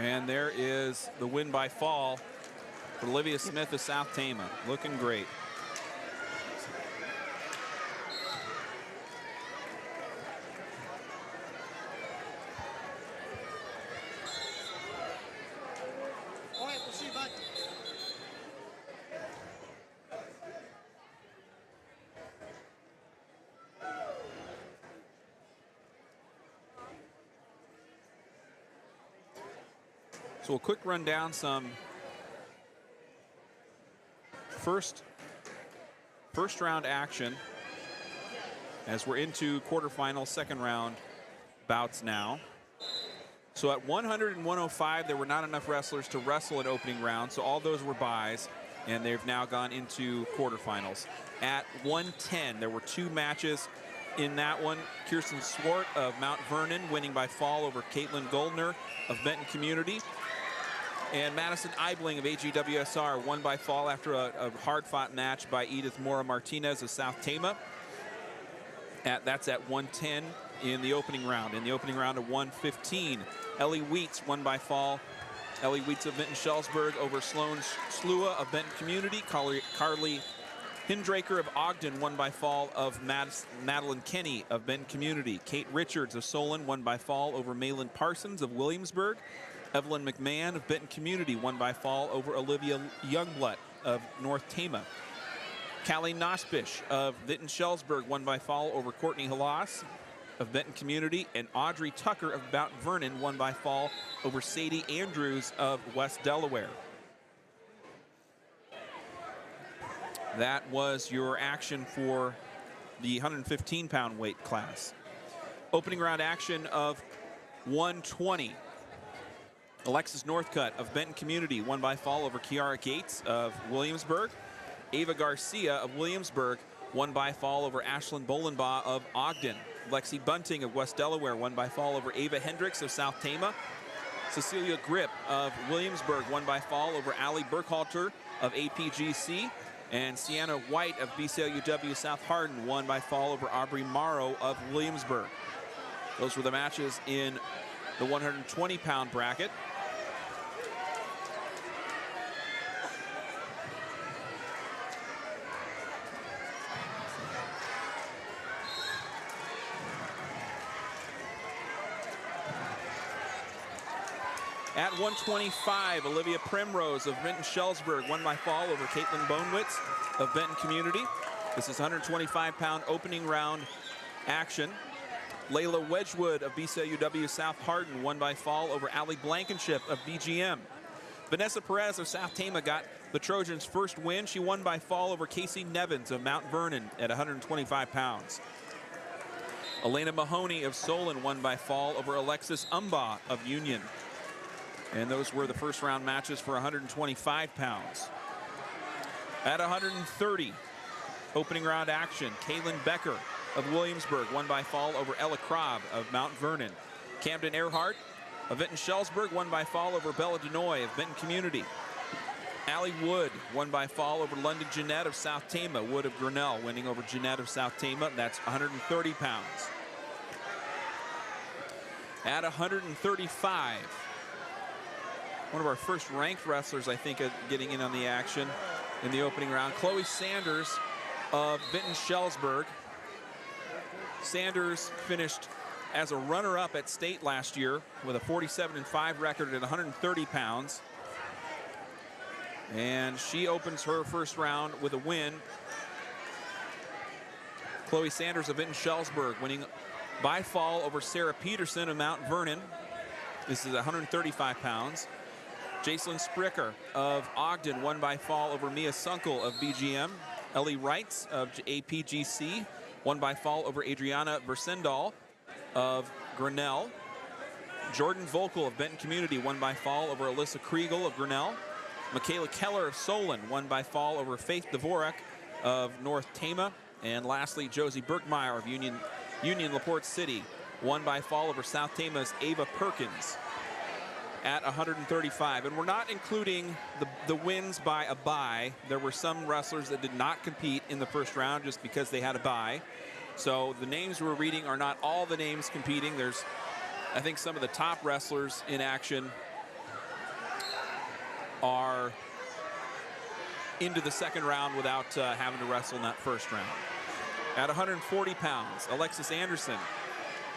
And there is the win by fall for Olivia Smith of South Tama. Looking great. All right, we'll see you, bud. So a quick run down some first round action as we're into quarterfinal second round bouts now. So at 100 and 105, there were not enough wrestlers to wrestle an opening round, so all those were buys, and they've now gone into quarterfinals. At 110, there were 2 matches in that one. Kirsten Swart of Mount Vernon winning by fall over Caitlin Goldner of Benton Community. And Madison Eibling of AGWSR won by fall after a hard-fought match by Edith Mora Martinez of South Tama. That's at 110 in the opening round. In the opening round of 115, Ellie Wheats won by fall. Ellie Wheats of Vinton-Shellsburg over Sloan Slua of Benton Community. Carly Hindraker of Ogden won by fall of Madeline Kenny of Benton Community. Kate Richards of Solon won by fall over Malin Parsons of Williamsburg. Evelyn McMahon of Benton Community won by fall over Olivia Youngblood of North Tama. Callie Nospish of Vinton-Shellsburg won by fall over Courtney Halas of Benton Community, and Audrey Tucker of Mount Vernon won by fall over Sadie Andrews of West Delaware. That was your action for the 115-pound weight class. Opening round action of 120. Alexis Northcutt of Benton Community won by fall over Kiara Gates of Williamsburg. Ava Garcia of Williamsburg won by fall over Ashlyn Bolenbaugh of Ogden. Lexi Bunting of West Delaware won by fall over Ava Hendricks of South Tama. Cecilia Grip of Williamsburg won by fall over Allie Burkhalter of APGC. And Sienna White of BCLUW South Hardin won by fall over Aubrey Morrow of Williamsburg. Those were the matches in the 120-pound bracket. At 125, Olivia Primrose of Vinton-Shellsburg won by fall over Caitlin Bonewitz of Benton Community. This is 125-pound opening round action. Layla Wedgwood of BCLUW South Hardin won by fall over Allie Blankenship of BGM. Vanessa Perez of South Tama got the Trojans' first win. She won by fall over Casey Nevins of Mount Vernon at 125 pounds. Elena Mahoney of Solon won by fall over Alexis Umbaugh of Union. And those were the first round matches for 125 pounds. At 130, opening round action, Kaylin Becker of Williamsburg won by fall over Ella Krob of Mount Vernon. Camden Earhart of Vinton-Shellsburg won by fall over Bella Denoy of Benton Community. Allie Wood won by fall over London Jeanette of South Tama. Wood of Grinnell winning over Jeanette of South Tama. That's 130 pounds. At 135, one of our first ranked wrestlers, I think, getting in on the action in the opening round. Chloe Sanders of Vinton-Shellsburg. Sanders finished as a runner-up at state last year with a 47-5 record at 130 pounds. And she opens her first round with a win. Chloe Sanders of Vinton-Shellsburg winning by fall over Sarah Peterson of Mount Vernon. This is 135 pounds. Jacelyn Spricker of Ogden won by fall over Mia Sunkel of BGM. Ellie Wrights of APGC won by fall over Adriana Versendal of Grinnell. Jordan Volkel of Benton Community won by fall over Alyssa Kriegel of Grinnell. Michaela Keller of Solon won by fall over Faith Dvorak of North Tama. And lastly, Josie Berkmeyer of Union LaPorte City won by fall over South Tama's Ava Perkins at 135. And we're not including the wins by a bye. There were some wrestlers that did not compete in the first round just because they had a bye. So the names we're reading are not all the names competing. There's, I think, some of the top wrestlers in action are into the second round without having to wrestle in that first round. At 140 pounds, Alexis Anderson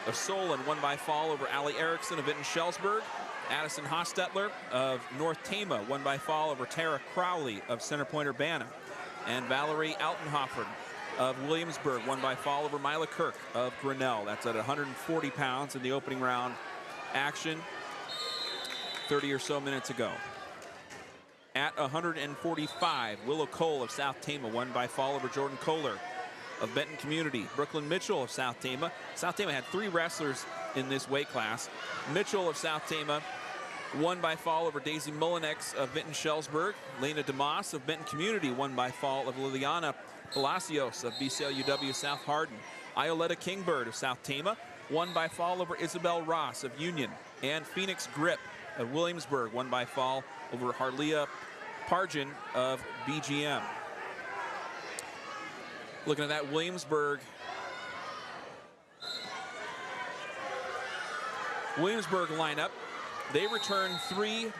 of Solon won by fall over Allie Erickson of Vinton-Shellsburg. Addison Hostetler of North Tama won by fall over Tara Crowley of Center Point-Urbana. And Valerie Altenhofer of Williamsburg won by fall over Mila Kirk of Grinnell. That's at 140 pounds in the opening round action 30 or so minutes ago. At 145, Willow Cole of South Tama won by fall over Jordan Kohler of Benton Community. Brooklyn Mitchell of South Tama. South Tama had 3 wrestlers in this weight class. Mitchell of South Tama won by fall over Daisy Mullinex of Vinton-Shellsburg. Lena DeMoss of Benton Community won by fall of Liliana Palacios of BCLUW South Hardin. Ioletta Kingbird of South Tama won by fall over Isabel Ross of Union. And Phoenix Grip of Williamsburg won by fall over Harlia Pargin of BGM. Looking at that Williamsburg lineup, they return 3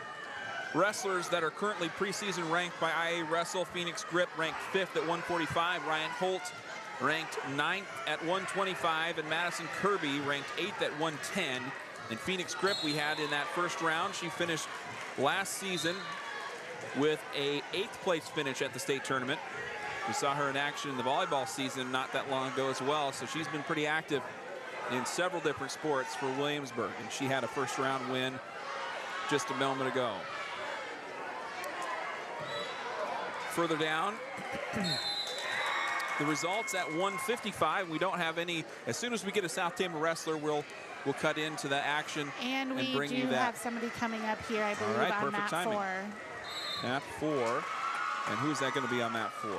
wrestlers that are currently preseason ranked by IA Wrestle. Phoenix Grip ranked 5th at 145. Ryan Holt ranked 9th at 125. And Madison Kirby ranked 8th at 110. And Phoenix Grip we had in that first round. She finished last season with a 8th place finish at the state tournament. We saw her in action in the volleyball season not that long ago as well. So she's been pretty active in several different sports for Williamsburg. And she had a first round win just a moment ago. Further down, the results at 155. We don't have any. As soon as we get a South Tama wrestler, we'll cut into the action and we bring do you that. have somebody coming up here, I believe, right, on perfect mat timing. 4. Mat 4. And who's that going to be on mat 4?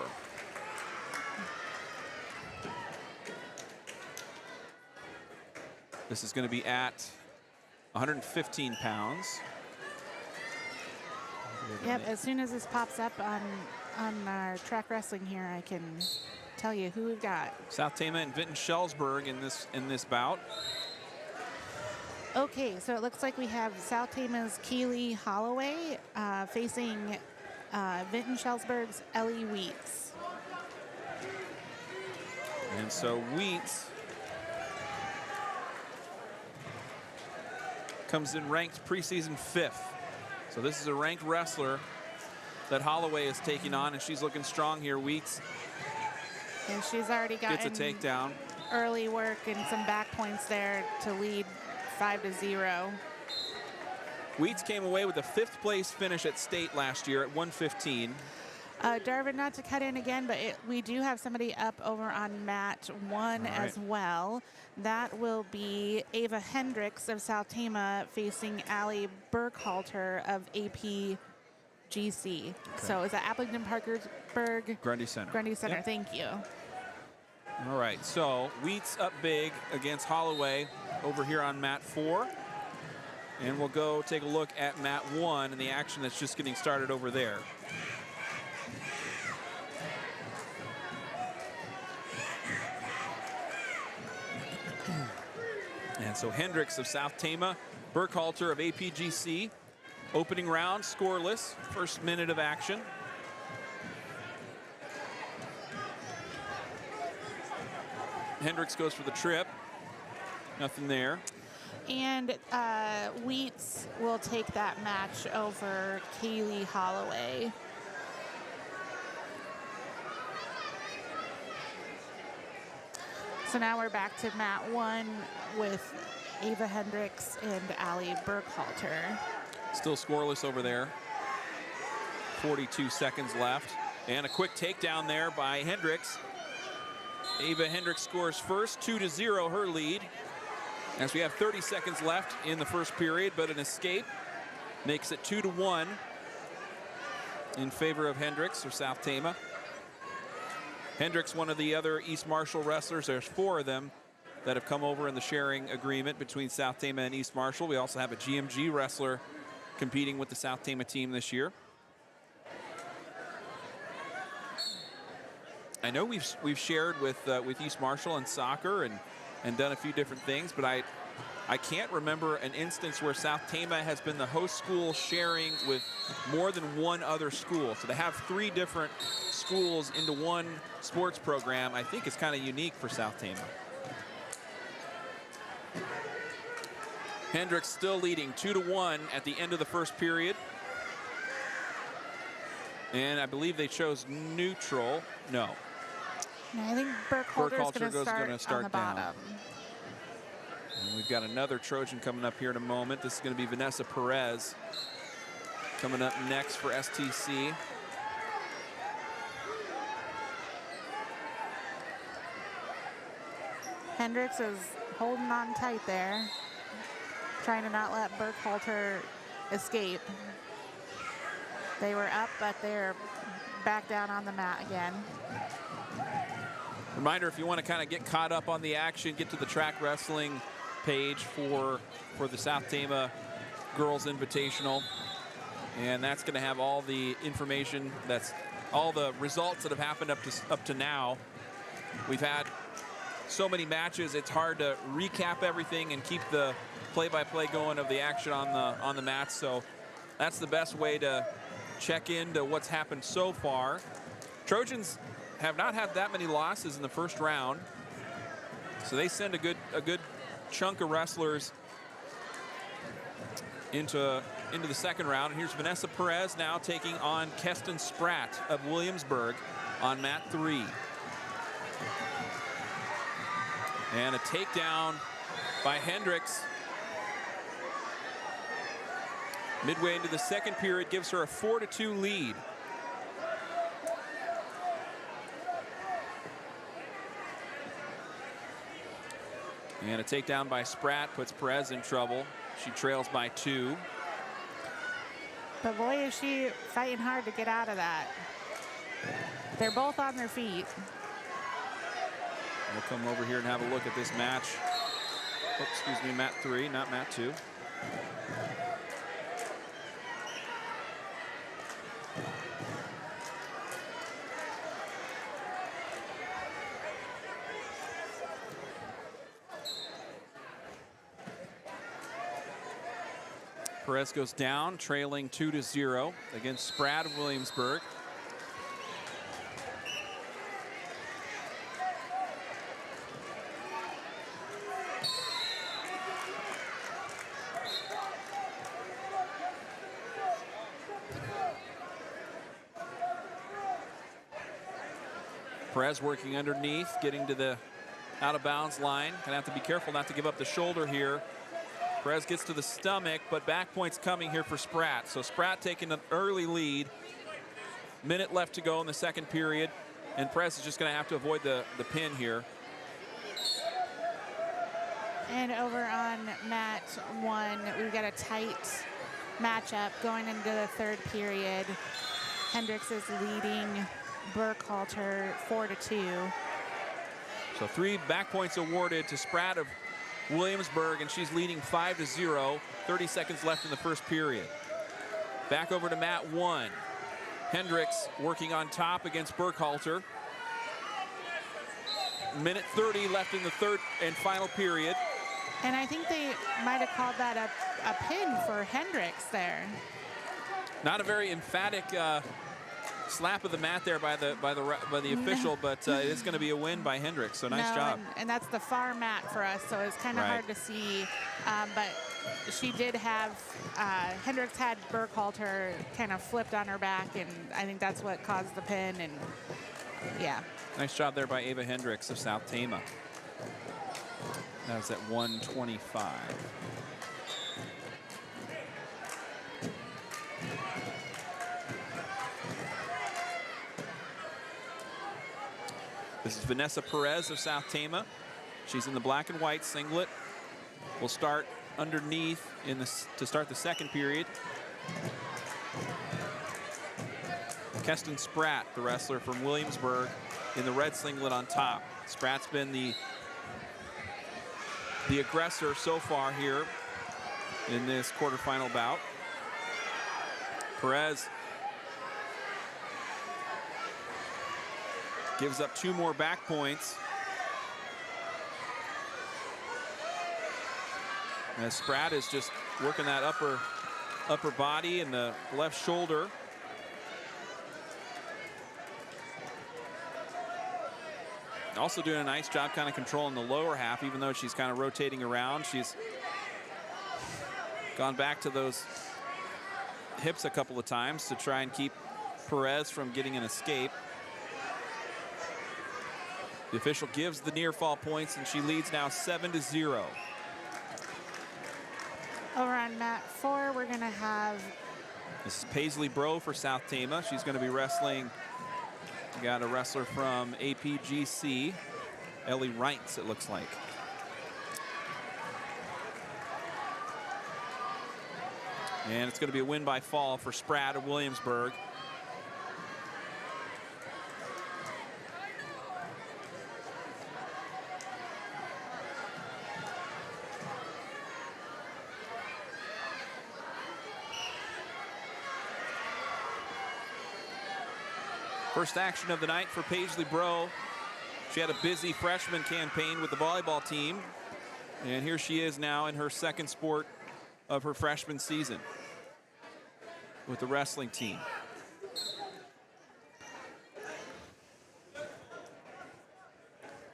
This is going to be at 115 pounds. Yep, as soon as this pops up on our track wrestling here, I can tell you who we've got. South Tama and Vinton-Shellsburg in this bout. Okay, so it looks like we have South Tama's Keely Holloway facing Vinton-Shellsburg's Ellie Wheats. And so Wheats comes in ranked preseason 5th. So this is a ranked wrestler that Holloway is taking on, and she's looking strong here. Wheats And she's already gotten gets a takedown. early work and some back points there to lead 5-0. Wheats came away with a 5th place finish at state last year at 115. Darvin, not to cut in again, but we do have somebody up over on mat 1 as well. That will be Ava Hendricks of South Tama facing Allie Burkhalter of APGC. Okay. So is that Aplington-Parkersburg? Grundy Center. Grundy Center, Yep. thank you. All right, so Wheats up big against Holloway over here on mat 4. And we'll go take a look at mat 1 and the action that's just getting started over there. And so Hendricks of South Tama, Burkhalter of APGC. Opening round, scoreless, first minute of action. Hendricks goes for the trip. Nothing there. And Wheats will take that match over Kaylee Holloway. So now we're back to mat 1 with Ava Hendricks and Allie Burkhalter. Still scoreless over there. 42 seconds left. And a quick takedown there by Hendricks. Ava Hendricks scores first, 2-0 her lead. As we have 30 seconds left in the first period, but an escape makes it 2-1 in favor of Hendricks or South Tama. Hendricks, one of the other East Marshall wrestlers. There's 4 of them that have come over in the sharing agreement between South Tama and East Marshall. We also have a GMG wrestler competing with the South Tama team this year. I know we've shared with East Marshall in soccer and done a few different things, but I can't remember an instance where South Tama has been the host school sharing with more than one other school. So to have 3 different schools into one sports program, I think is kind of unique for South Tama. Hendricks still leading 2-1 at the end of the first period. And I believe they chose neutral. No. No, I think Burkhalter is going to start on the down. bottom. And we've got another Trojan coming up here in a moment. This is going to be Vanessa Perez coming up next for STC. Hendricks is holding on tight there, trying to not let Burkhalter escape. They were up, but they're back down on the mat again. Reminder, if you want to kind of get caught up on the action, get to the track wrestling page for the South Tama Girls Invitational. And that's going to have all the information, that's all the results that have happened up to now. We've had so many matches, it's hard to recap everything and keep the play-by-play going of the action on the mats. So that's the best way to check into what's happened so far. Trojans have not had that many losses in the first round, so they send a good chunk of wrestlers into the second round. And here's Vanessa Perez now taking on Keston Spratt of Williamsburg on mat 3. And a takedown by Hendricks. Midway into the second period gives her a 4-2 lead. And a takedown by Spratt puts Perez in trouble. She trails by 2. But boy, is she fighting hard to get out of that. They're both on their feet. We'll come over here and have a look at this match. Oh, excuse me, mat 3, not mat 2. Perez goes down, trailing 2-0 against Spratt of Williamsburg. Perez working underneath, getting to the out of bounds line. Gonna have to be careful not to give up the shoulder here. Perez gets to the stomach, but back point's coming here for Spratt. So Spratt taking an early lead. Minute left to go in the second period, and Perez is just gonna have to avoid the pin here. And over on mat 1, we've got a tight matchup going into the third period. Hendricks is leading Burkhalter 4-2. So 3 back points awarded to Spratt of Williamsburg, and she's leading 5-0. 30 seconds left in the first period. Back over to mat 1. Hendricks working on top against Burkhalter. Minute 30 left in the third and final period. And I think they might have called that a pin for Hendricks there. Not a very emphatic slap of the mat there by the official, but it is going to be a win by Hendricks. So nice job. And that's the far mat for us, so it's kind of hard to see. But she did have Hendricks had Burkhalter kind of flipped on her back, and I think that's what caused the pin. And yeah, nice job there by Ava Hendricks of South Tama. That was at 125. This is Vanessa Perez of South Tama. She's in the black and white singlet. We'll start underneath to start the second period. Keston Spratt, the wrestler from Williamsburg, in the red singlet on top. Spratt's been the aggressor so far here in this quarterfinal bout. Perez gives up 2 more back points. As Spratt is just working that upper body and the left shoulder. Also doing a nice job kind of controlling the lower half, even though she's kind of rotating around. She's gone back to those hips a couple of times to try and keep Perez from getting an escape. The official gives the near fall points, and she leads now 7-0. Over on mat 4, we're going to have... This is Paisley Bro for South Tama. She's going to be wrestling. We got a wrestler from APGC, Ellie Reitz, it looks like. And it's going to be a win by fall for Spratt of Williamsburg. First action of the night for Paisley Bro. She had a busy freshman campaign with the volleyball team, and here she is now in her second sport of her freshman season. with the wrestling team.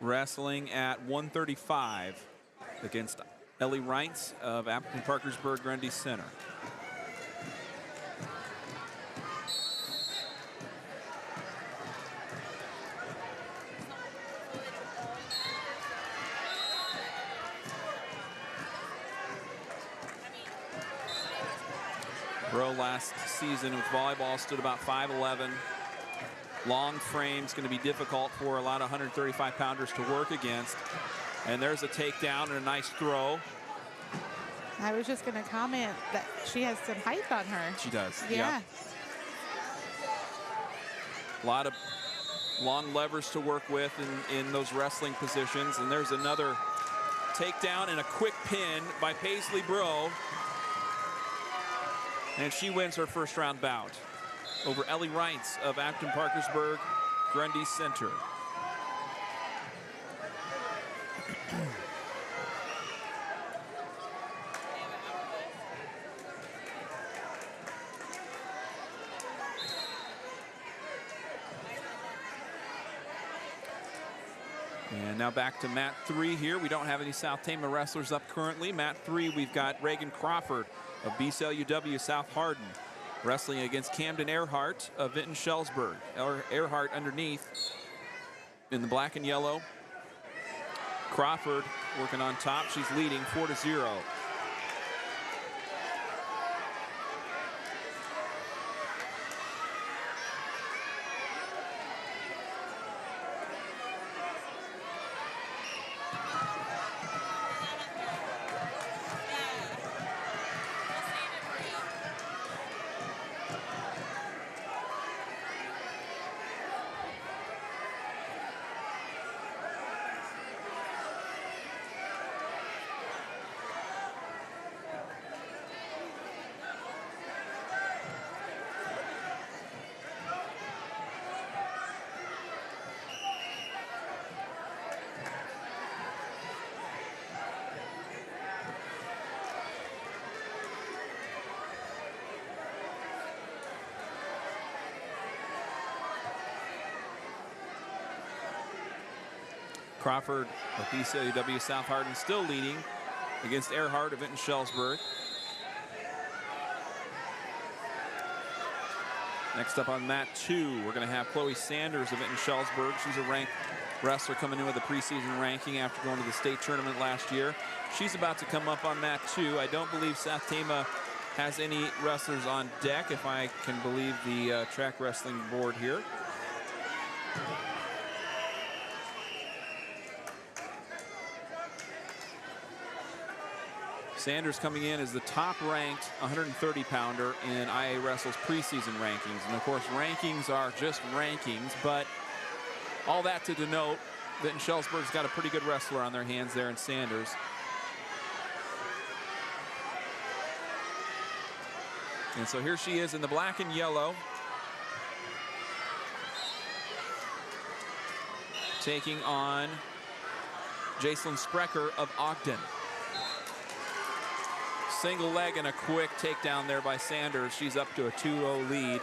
Wrestling at 135 against Ellie Reintz of Aplington-Parkersburg Grundy Center. Bro last season with volleyball stood about 5'11". Long frame's going to be difficult for a lot of 135-pounders to work against. And there's a takedown and a nice throw. I was just going to comment that she has some height on her. She does. Yeah. Yep. A lot of long levers to work with in those wrestling positions. And there's another takedown and a quick pin by Paisley Bro. And she wins her first round bout over Ellie Reintz of Aplington-Parkersburg Grundy Center. And now back to mat 3 here. We don't have any South Tama wrestlers up currently. Mat 3, we've got Reagan Crawford of BCLUW South Hardin wrestling against Camden Earhart of Vinton-Shellsburg. Earhart underneath in the black and yellow. Crawford working on top. She's leading 4-0. Crawford of BCLUW South Hardin still leading against Earhart of Vinton-Shellsburg. Next up on mat 2, we're going to have Chloe Sanders of Vinton-Shellsburg. She's a ranked wrestler coming in with a preseason ranking after going to the state tournament last year. She's about to come up on mat 2. I don't believe South Tama has any wrestlers on deck, if I can believe the track wrestling board here. Sanders coming in as the top-ranked 130-pounder in IA Wrestle's preseason rankings. And, of course, rankings are just rankings, but all that to denote Vinton-Shellsburg's got a pretty good wrestler on their hands there in Sanders. And so here she is in the black and yellow, taking on Jacelyn Sprecher of Ogden. Single leg and a quick takedown there by Sanders. She's up to a 2-0 lead.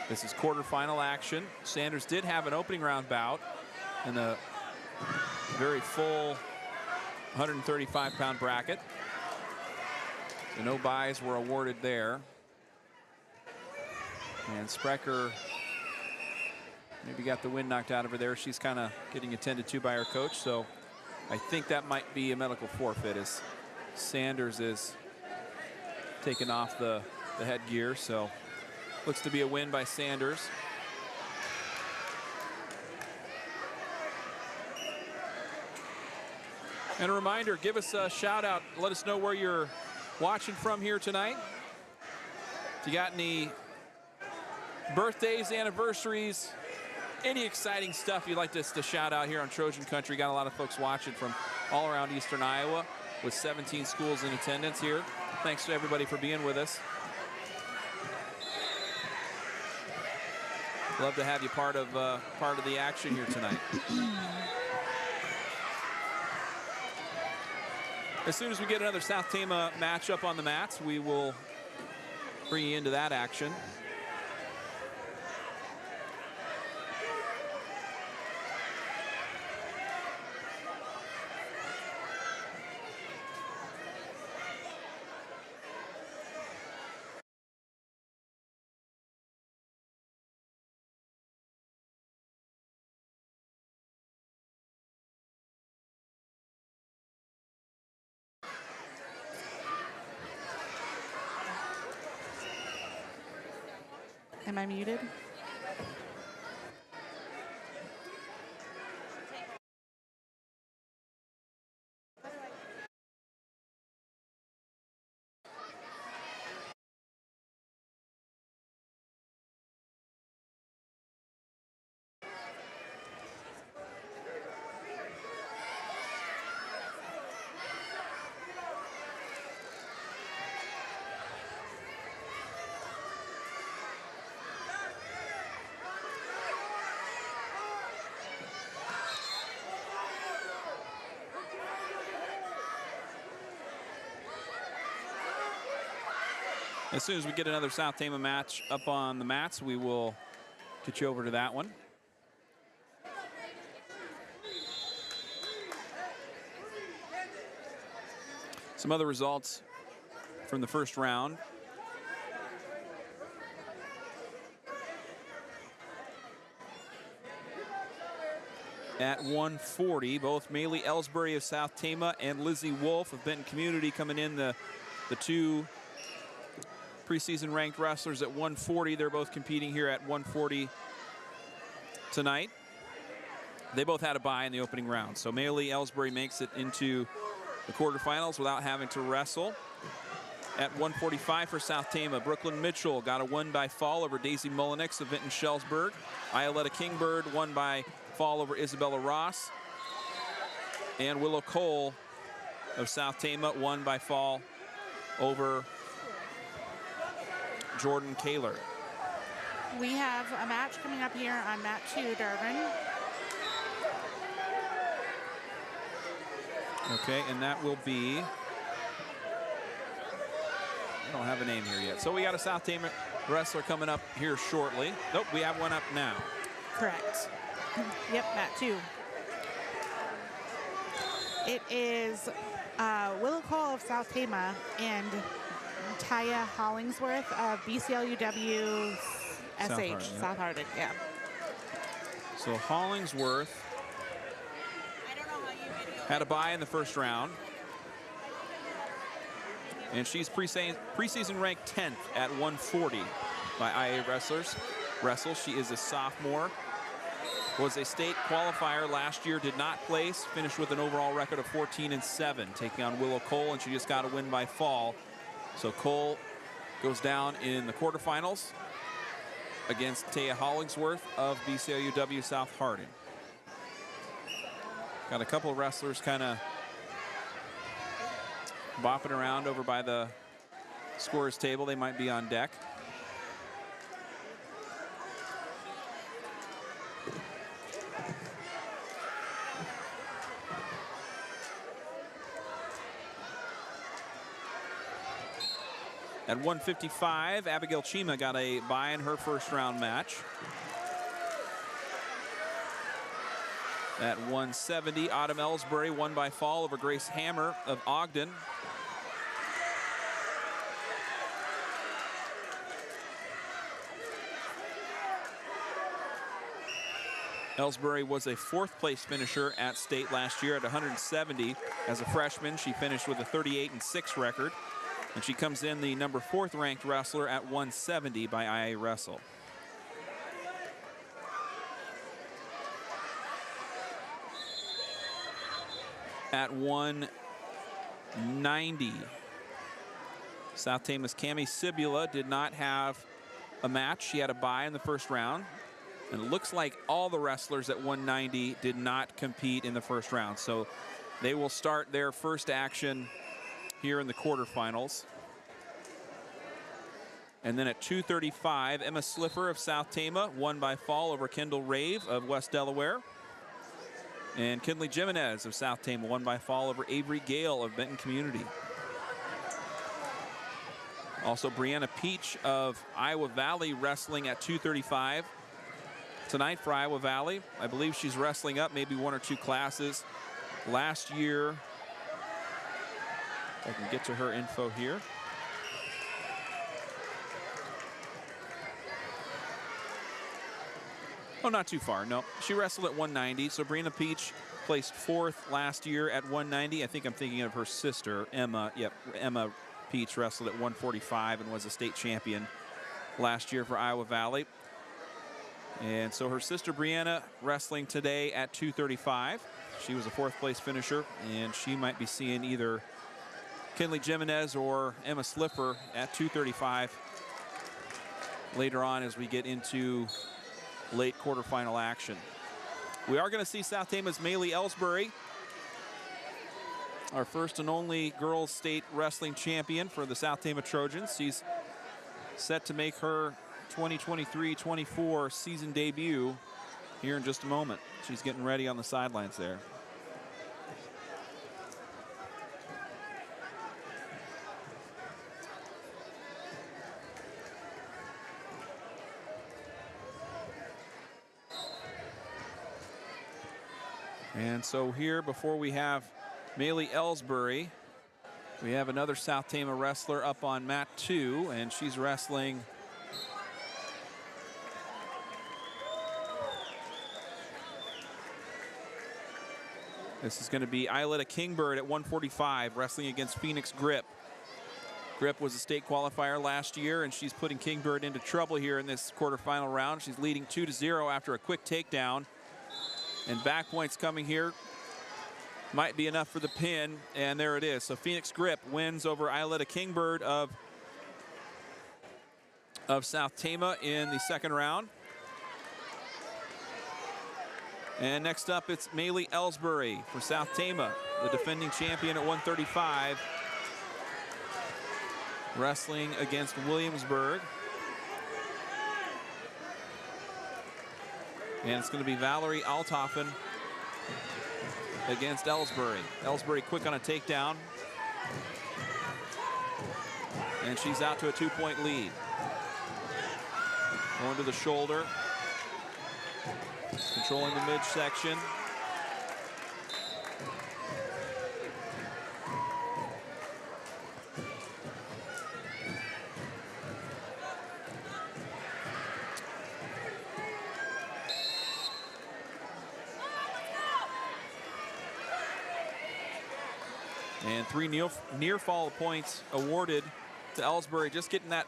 This is quarterfinal action. Sanders did have an opening round bout in a very full 135-pound bracket. So no buys were awarded there. And Sprecher maybe got the wind knocked out of her there. She's kind of getting attended to by her coach. So I think that might be a medical forfeit as Sanders is taking off the headgear. So looks to be a win by Sanders. And a reminder, give us a shout out. Let us know where you're watching from here tonight. If you got any birthdays, anniversaries, any exciting stuff you'd like us to shout out here on Trojan Country. Got a lot of folks watching from all around Eastern Iowa with 17 schools in attendance here. Thanks to everybody for being with us. Love to have you part of the action here tonight. As soon as we get another South Tama match up on the mats, we will bring you into that action. Am I muted? As soon as we get another South Tama match up on the mats, we will get you over to that one. Some other results from the first round. At 140, both Maylee Ellsbury of South Tama and Lizzie Wolf of Benton Community coming in, the two preseason ranked wrestlers at 140. They're both competing here at 140 tonight. They both had a bye in the opening round. So Maylee Ellsbury makes it into the quarterfinals without having to wrestle. At 145 for South Tama, Brooklyn Mitchell got a win by fall over Daisy Mullenix of Vinton-Shellsburg. Ioletta Kingbird won by fall over Isabella Ross. And Willow Cole of South Tama won by fall over Jordan Kaler. We have a match coming up here on mat 2, Darvin. Okay, and that will be, I don't have a name here yet. So we got a South Tama wrestler coming up here shortly. Nope, we have one up now. Correct. Yep, mat 2. It is Willow Cole of South Tama and Taya Hollingsworth of BCLUW SH, South Hardin, yeah. So Hollingsworth had a bye in the first round. And she's preseason ranked 10th at 140 by IA Wrestlers. She is a sophomore. Was a state qualifier last year, did not place, finished with an overall record of 14-7, taking on Willow Cole, and she just got a win by fall. So Cole goes down in the quarterfinals against Taya Hollingsworth of BCLUW South Hardin. Got a couple of wrestlers kind of bopping around over by the scorer's table. They might be on deck. At 155, Abigail Chima got a bye in her first round match. At 170, Autumn Ellsbury won by fall over Grace Hammer of Ogden. Ellsbury was a 4th place finisher at state last year at 170. As a freshman, she finished with a 38-6 record. And she comes in the number 4th ranked wrestler at 170 by IA Wrestle. At 190, South Tama's Cami Sibula did not have a match. She had a bye in the first round. And it looks like all the wrestlers at 190 did not compete in the first round. So they will start their first action here in the quarterfinals. And then at 235, Emma Slipher of South Tama won by fall over Kendall Rave of West Delaware. And Kinley Jimenez of South Tama won by fall over Avery Gale of Benton Community. Also, Brianna Peach of Iowa Valley wrestling at 235 tonight for Iowa Valley. I believe she's wrestling up maybe 1 or 2 classes. Last year, if I can get to her info here. Oh, not too far, no. She wrestled at 190, so Brianna Peach placed 4th last year at 190. I think I'm thinking of her sister, Emma. Yep, Emma Peach wrestled at 145 and was a state champion last year for Iowa Valley. And so her sister Brianna wrestling today at 235. She was a 4th place finisher, and she might be seeing either Kinley Jimenez or Emma Slipper at 235 later on as we get into late quarterfinal action. We are going to see South Tama's Maylee Ellsbury, our first and only girls state wrestling champion for the South Tama Trojans. She's set to make her 2023-24 season debut here in just a moment. She's getting ready on the sidelines there. And so here, before we have Maylee Ellsbury, we have another South Tama wrestler up on mat 2, and she's wrestling this is going to be Isleta Kingbird at 145, wrestling against Phoenix Grip. Grip was a state qualifier last year, and she's putting Kingbird into trouble here in this quarterfinal round. She's leading 2-0 after a quick takedown. And back points coming here. Might be enough for the pin, and there it is. So Phoenix Grip wins over Isleta Kingbird of South Tama in the 2nd round. And next up, it's Maylee Ellsbury for South Tama, the defending champion at 135, wrestling against Williamsburg. And it's going to be Valerie Althoffen against Ellsbury. Ellsbury quick on a takedown. And she's out to a 2-point lead. Going to the shoulder. Controlling the midsection. And 3 near fall points awarded to Ellsbury, just getting that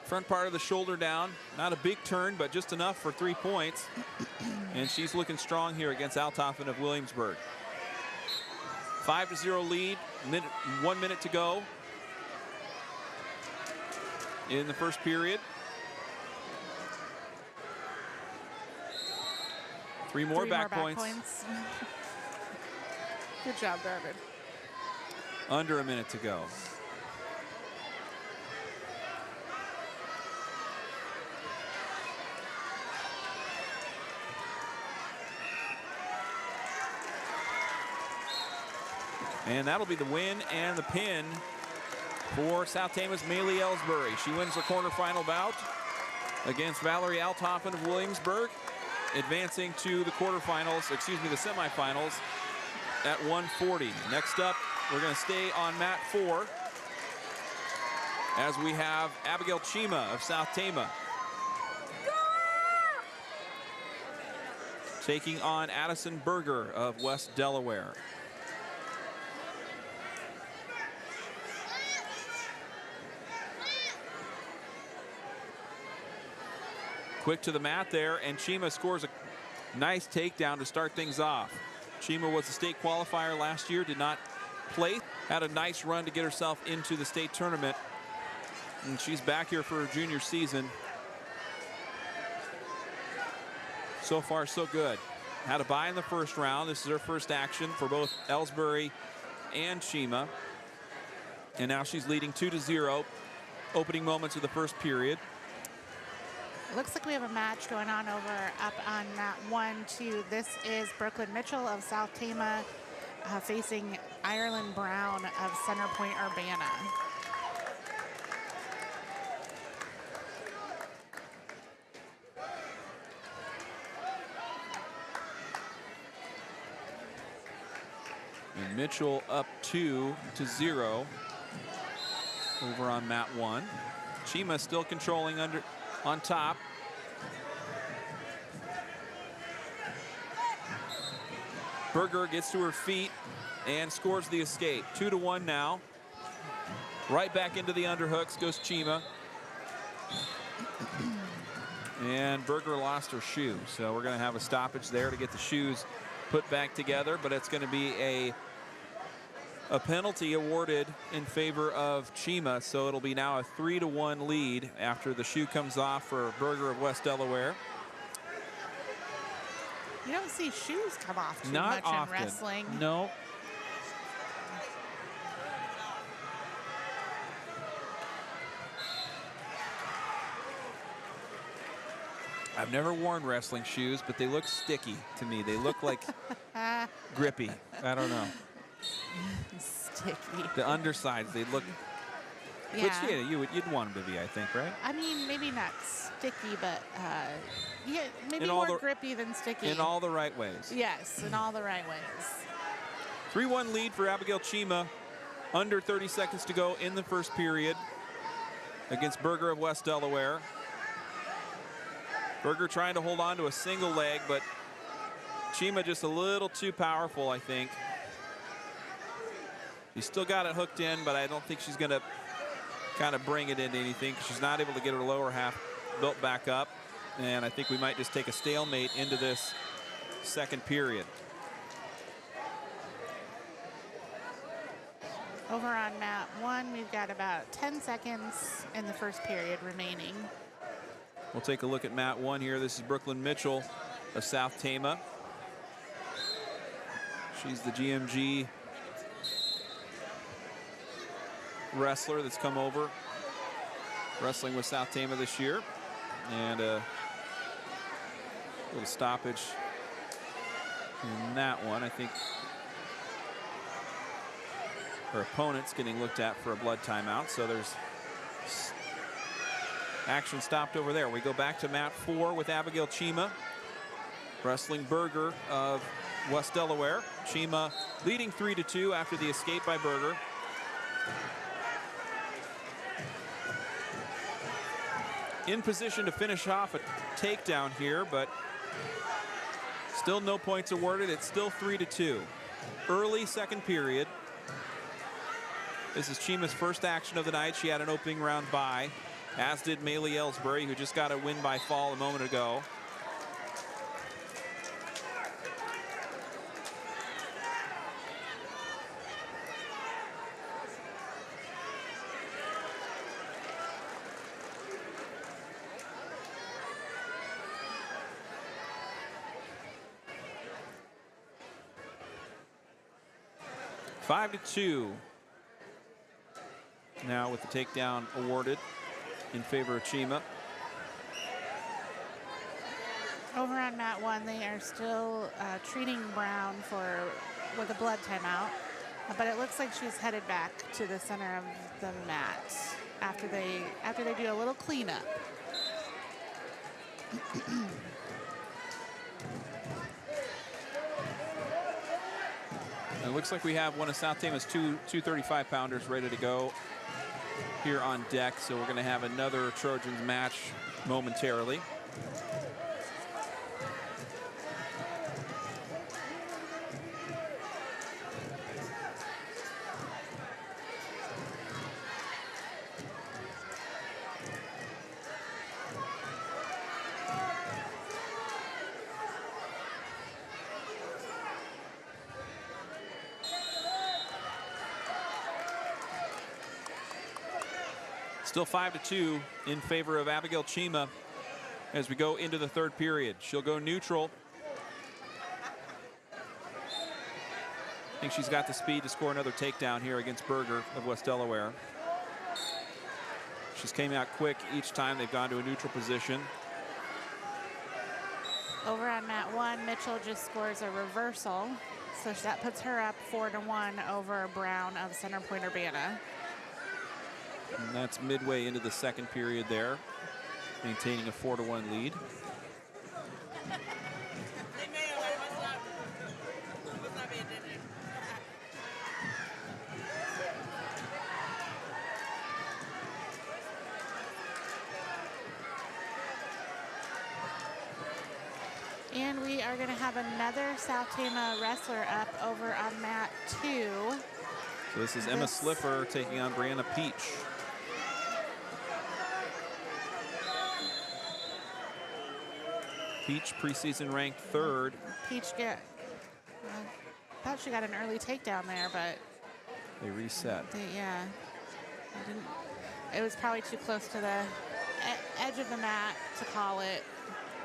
front part of the shoulder down. Not a big turn, but just enough for 3 points. And she's looking strong here against Althoffen of Williamsburg. 5-0 lead, 1 minute to go in the first period. 3 more back points. Good job, Darvin. Under a minute to go. And that'll be the win and the pin for South Tama's Maylee Ellsbury. She wins the quarterfinal bout against Valerie Althoffen of Williamsburg, advancing to the quarterfinals, excuse me, the semifinals at 140. Next up, we're going to stay on mat 4 as we have Abigail Chima of South Tama taking on Addison Berger of West Delaware. Quick to the mat there, and Chima scores a nice takedown to start things off. Chima was a state qualifier last year, did not play, had a nice run to get herself into the state tournament, and she's back here for her junior season. So far, so good. Had a bye in the first round. This is her first action for both Ellsbury and Chima. And now she's leading 2-0, opening moments of the first period. Looks like we have a match going on over up on mat 1-2. This is Brooklyn Mitchell of South Tama facing Ireland Brown of Center Point-Urbana. And Mitchell up 2-0 over on mat 1. Chima still controlling on top. Berger gets to her feet and scores the escape. 2-1 now. Right back into the underhooks goes Chima. And Berger lost her shoe, so we're going to have a stoppage there to get the shoes put back together, but it's going to be a penalty awarded in favor of Chima, so it'll be now a 3-1 lead after the shoe comes off for Berger of West Delaware. You don't see shoes come off too Not much often. in wrestling. No. I've never worn wrestling shoes, but they look sticky to me. They look like grippy. I don't know. Sticky. The undersides, they look. Yeah. Which you'd want them to be, I think, right? I mean, maybe not sticky, but yeah, maybe In all more the- grippy than sticky. In all the right ways. Yes, in all the right ways. 3-1 lead for Abigail Chima. Under 30 seconds to go in the first period against Berger of West Delaware. Berger trying to hold on to a single leg, but Chima just a little too powerful, I think. She's still got it hooked in, but I don't think she's going to kind of bring it into anything. She's not able to get her lower half built back up, and I think we might just take a stalemate into this second period. Over on mat 1, we've got about 10 seconds in the first period remaining. We'll take a look at mat 1 here. This is Brooklyn Mitchell of South Tama. She's the GMG wrestler that's come over wrestling with South Tama this year. And a little stoppage in that one. I think her opponent's getting looked at for a blood timeout, so there's action stopped over there. We go back to mat 4 with Abigail Chima wrestling Berger of West Delaware. Chima leading 3-2 after the escape by Berger. In position to finish off a takedown here, but still no points awarded. It's still 3-2. Early second period. This is Chima's first action of the night. She had an opening round bye, as did Maylee Ellsbury, who just got a win by fall a moment ago. Five to 2. Now with the takedown awarded in favor of Chima. Over on mat 1, they are still treating Brown with a blood timeout, but it looks like she's headed back to the center of the mat after they do a little cleanup. It looks like we have one of South Tama's 235-pounders ready to go here on deck, so we're going to have another Trojans match momentarily. Still 5-2 in favor of Abigail Chima as we go into the third period. She'll go neutral. I think she's got the speed to score another takedown here against Berger of West Delaware. She's came out quick each time they've gone to a neutral position. Over on mat 1, Mitchell just scores a reversal. So that puts her up 4-1 over Brown of Center Point-Urbana. And that's midway into the second period there, maintaining a 4-1 lead. And we are going to have another South Tama wrestler up over on mat 2. So this is Emma Slipher taking on Brianna Peach. Peach preseason ranked 3rd. Peach thought she got an early takedown there, but They reset. yeah, it was probably too close to the edge of the mat to call it.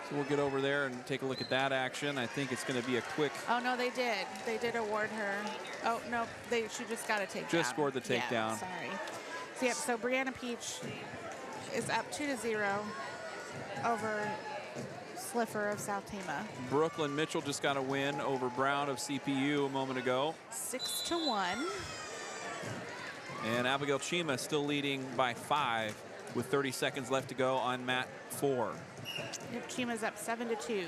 So we'll get over there and take a look at that action. I think it's going to be a quick. Oh no, they did. They did award her. Oh no, she just got a takedown. Just scored the takedown. Yeah, sorry. So yep. So Brianna Peach is up 2-0 over Slipher of South Tama. Brooklyn Mitchell just got a win over Brown of CPU a moment ago. 6-1. And Abigail Chima still leading by 5 with 30 seconds left to go on mat 4. Yep, Chima's up 7-2.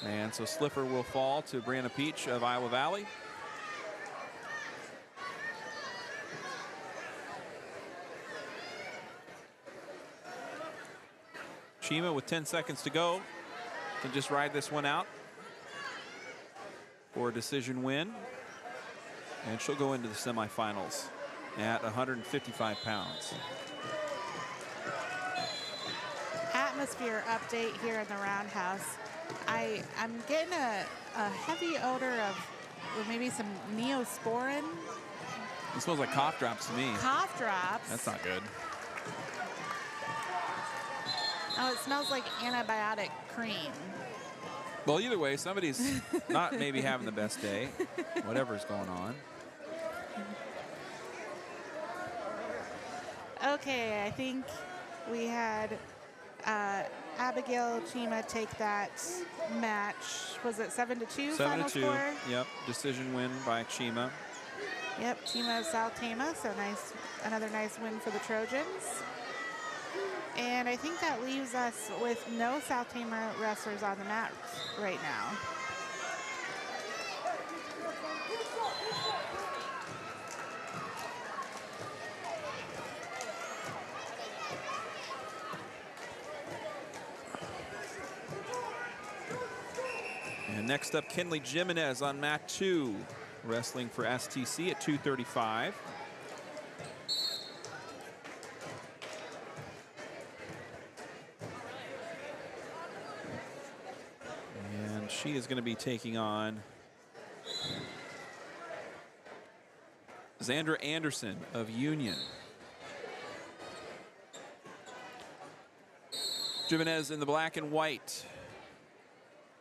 And so Slipher will fall to Brianna Peach of Iowa Valley. Chima with 10 seconds to go can just ride this one out for a decision win. And she'll go into the semifinals at 155 pounds. Atmosphere update here in the Roundhouse. I'm getting a heavy odor of maybe some Neosporin. It smells like cough drops to me. Cough drops. That's not good. Oh, it smells like antibiotic cream. Well, either way, somebody's not maybe having the best day, whatever's going on. Okay, I think we had Abigail Chima take that match. Was it 7-2 final 7-2. score? Yep, decision win by Chima. Yep, Chima of South Tama, so nice, another nice win for the Trojans. And I think that leaves us with no South Tama wrestlers on the mat right now. And next up, Kinley Jimenez on mat 2, wrestling for STC at 235. And she is going to be taking on Xandra Anderson of Union. Jimenez in the black and white.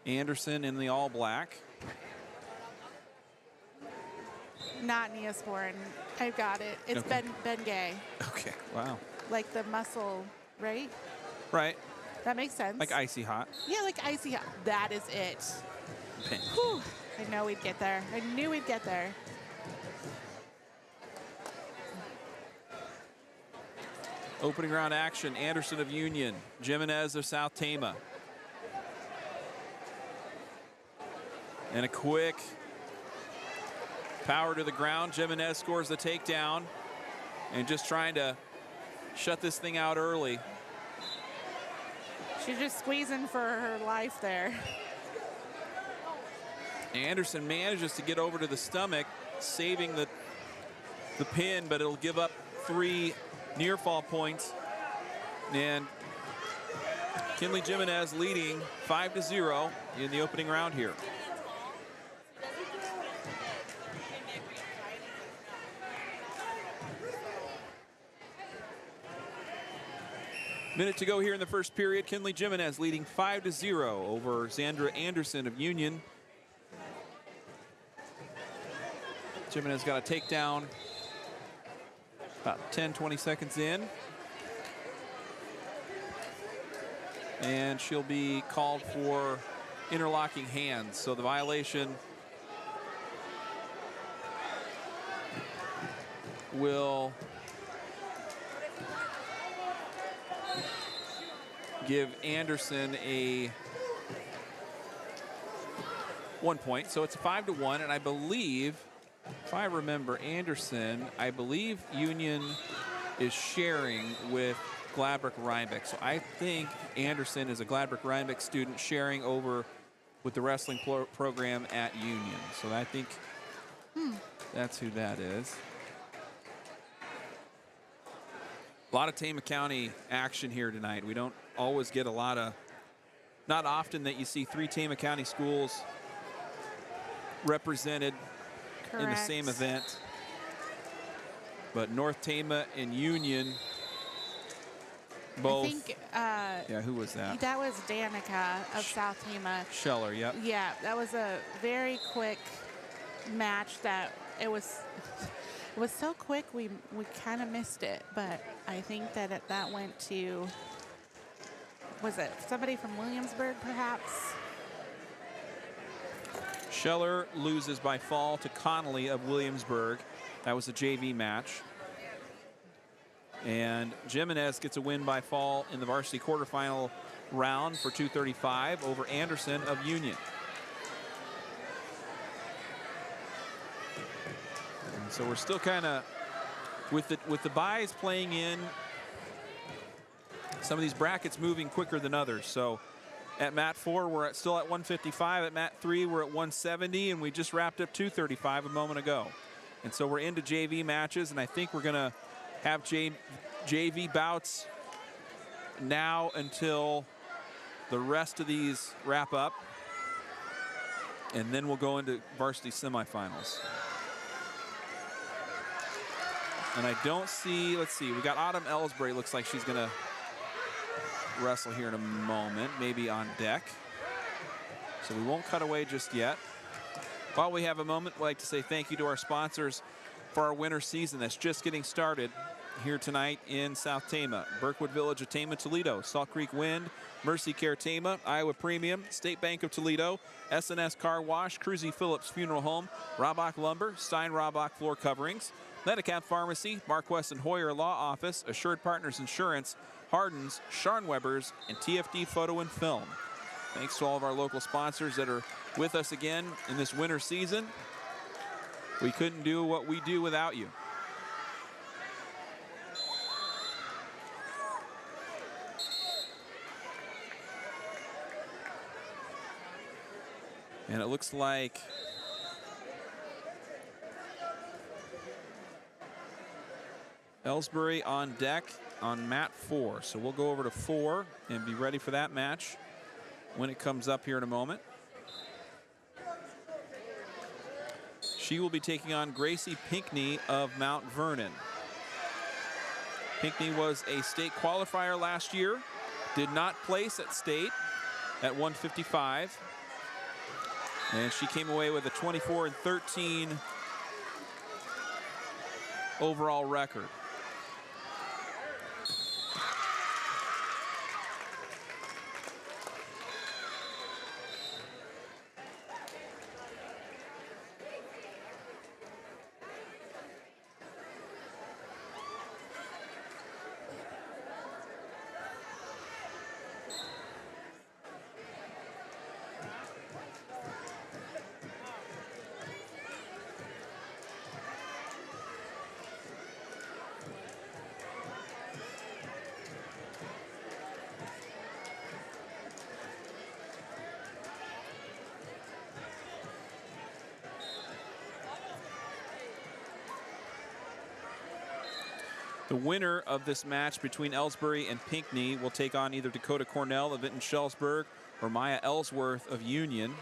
Anderson in the all black. Not Neosporin. I got it. It's Okay. Ben Gay. Okay, wow. Like the muscle, right? Right, That makes sense. like icy hot. Yeah, like icy hot. That is it. Ben. Whew. I know we'd get there. I knew we'd get there. Opening round action, Anderson of Union, Jimenez of South Tama. And a quick power to the ground. Jimenez scores the takedown and just trying to shut this thing out early. She's just squeezing for her life there. Anderson manages to get over to the stomach, saving the pin, but it'll give up 3 near fall points. And Kinley Jimenez leading 5-0 in the opening round here. Minute to go here in the first period. Kinley Jimenez leading 5-0 over Xandra Anderson of Union. Jimenez got a takedown about 10, 20 seconds in. And she'll be called for interlocking hands. So the violation will give Anderson a 1 point. So it's 5-1, and I believe, if I remember Anderson, I believe Union is sharing with Gladbrook-Rhinebeck. So I think Anderson is a Gladbrook-Rhinebeck student sharing over with the wrestling program at Union. So I think that's who that is. A lot of Tama County action here tonight. We don't always get a lot of, not often that you see 3 Tama County schools represented in the same event. But North Tama and Union both. I think, yeah, who was that? That was Danica of South Tama. Scheller, yep. Yeah, that was a very quick match that it was so quick we kind of missed it, but I think that that went to, was it somebody from Williamsburg perhaps? Scheller loses by fall to Connolly of Williamsburg. That was a JV match. And Jimenez gets a win by fall in the varsity quarterfinal round for 235 over Anderson of Union. And so we're still kind of, with the buys playing in, some of these brackets moving quicker than others. So at mat 4, we're still at 155. At mat 3, we're at 170, and we just wrapped up 235 a moment ago. And so we're into JV matches, and I think we're going to have JV bouts now until the rest of these wrap up, and then we'll go into varsity semifinals. And I don't see, let's see, we got Autumn Ellsbury. Looks like she's going to wrestle here in a moment, maybe on deck. So we won't cut away just yet. While we have a moment, we'd like to say thank you to our sponsors for our winter season that's just getting started here tonight in South Tama. Berkwood Village of Tama, Toledo, Salt Creek Wind, Mercy Care Tama, Iowa Premium, State Bank of Toledo, SNS Car Wash, Cruzy Phillips Funeral Home, Robach Lumber, Stein Robach Floor Coverings, Medicap Pharmacy, Mark West and Hoyer Law Office, Assured Partners Insurance, Hardens, Scharnwebers, and TFD Photo and Film. Thanks to all of our local sponsors that are with us again in this winter season. We couldn't do what we do without you. And it looks like Ellsbury on deck on mat 4. So we'll go over to 4 and be ready for that match when it comes up here in a moment. She will be taking on Gracie Pinkney of Mount Vernon. Pinkney was a state qualifier last year, did not place at state at 155. And she came away with a 24-13 overall record. The winner of this match between Ellsbury and Pinkney will take on either Dakota Cornell of Vinton-Shellsburg or Maya Ellsworth of Union.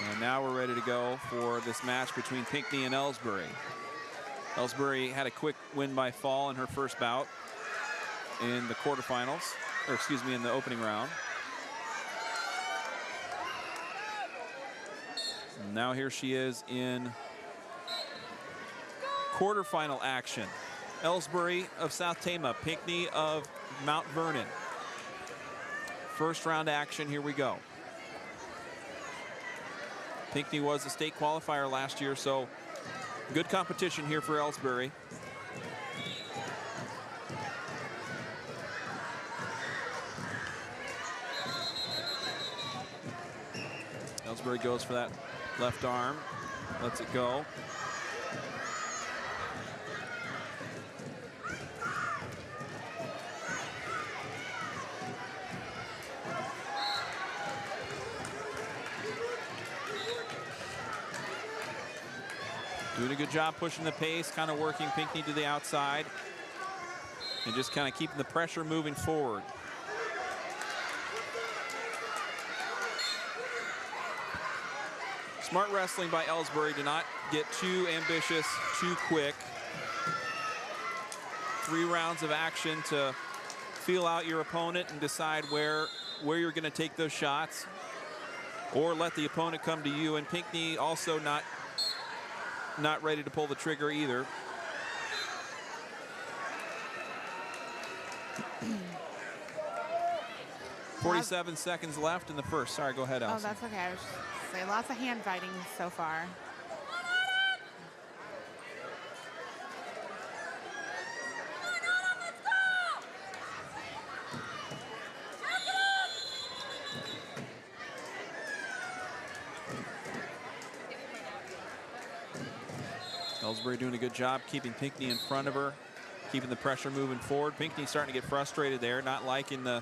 And now we're ready to go for this match between Pinkney and Ellsbury. Ellsbury had a quick win by fall in her first bout in the quarterfinals, or excuse me, in the opening round. And now here she is in quarterfinal action. Ellsbury of South Tama, Pinckney of Mount Vernon. First round action, here we go. Pinckney was a state qualifier last year, so good competition here for Ellsbury. Ellsbury goes for that left arm, lets it go. Doing a good job pushing the pace, kind of working Pinckney to the outside, and just kind of keeping the pressure moving forward. Smart wrestling by Ellsbury to not get too ambitious too quick. 3 rounds of action to feel out your opponent and decide where you're going to take those shots, or let the opponent come to you. And Pinckney also not ready to pull the trigger either. .47 seconds left in the first. Sorry, go ahead, Allison. Oh, that's okay. I was just saying, lots of hand fighting so far. Ellsbury doing a good job keeping Pinckney in front of her, keeping the pressure moving forward. Pinckney starting to get frustrated there, not liking the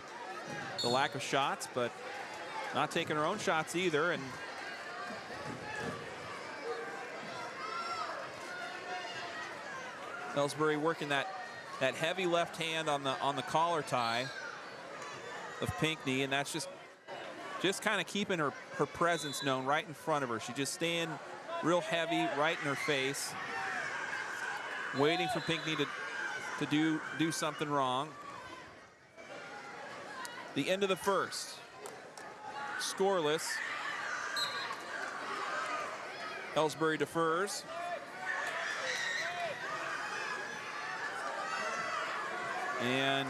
lack of shots, but not taking her own shots either. And Ellsbury working that heavy left hand on the collar tie of Pinckney, and that's just kind of keeping her presence known right in front of her. She just staying real heavy right in her face, waiting for Pinckney to do something wrong. The end of the first. Scoreless. Ellsbury defers. And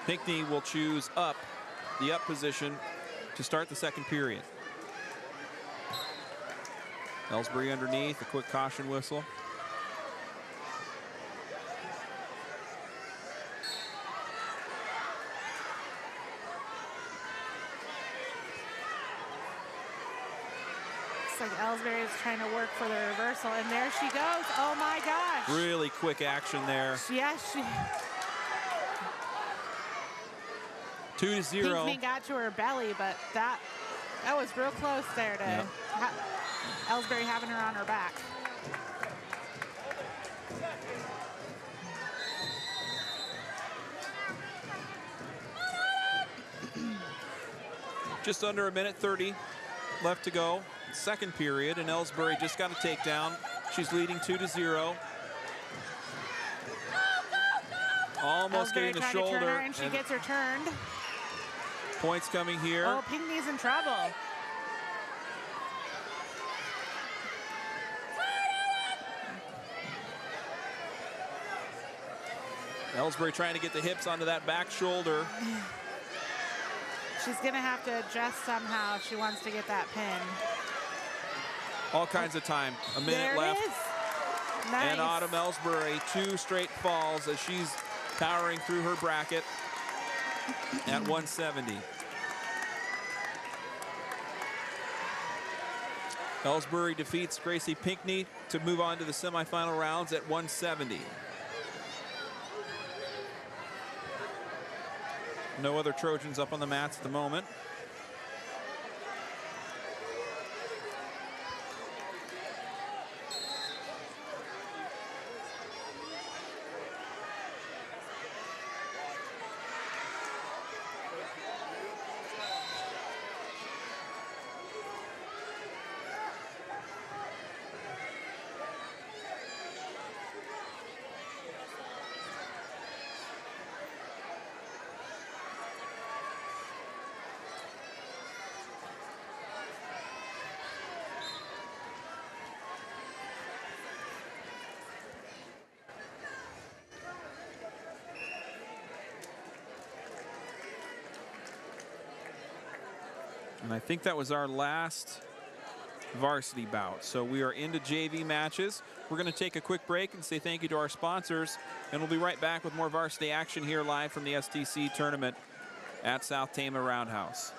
Pinckney will choose the up position to start the second period. Ellsbury underneath, a quick caution whistle. Looks like Ellsbury is trying to work for the reversal, and there she goes. Oh my gosh. Really quick action there. Yes, 2-0. Pinckney got to her belly, but that was real close there to Ellsbury having her on her back. Just under a minute 30 left to go. Second period, and Ellsbury just got a takedown. She's leading 2-0. Almost Ellsbury getting the trying to turn shoulder. her, and she gets her turned. Points coming here. Oh, Pinckney's in trouble. Ellsbury trying to get the hips onto that back shoulder. She's going to have to adjust somehow if she wants to get that pin. All kinds of time. A minute There left. it is. Nice. And Autumn Ellsbury, 2 straight falls as she's powering through her bracket at 170. Ellsbury defeats Gracie Pinckney to move on to the semifinal rounds at 170. No other Trojans up on the mats at the moment. And I think that was our last varsity bout. So we are into JV matches. We're going to take a quick break and say thank you to our sponsors, and we'll be right back with more varsity action here live from the STC tournament at South Tama Roundhouse.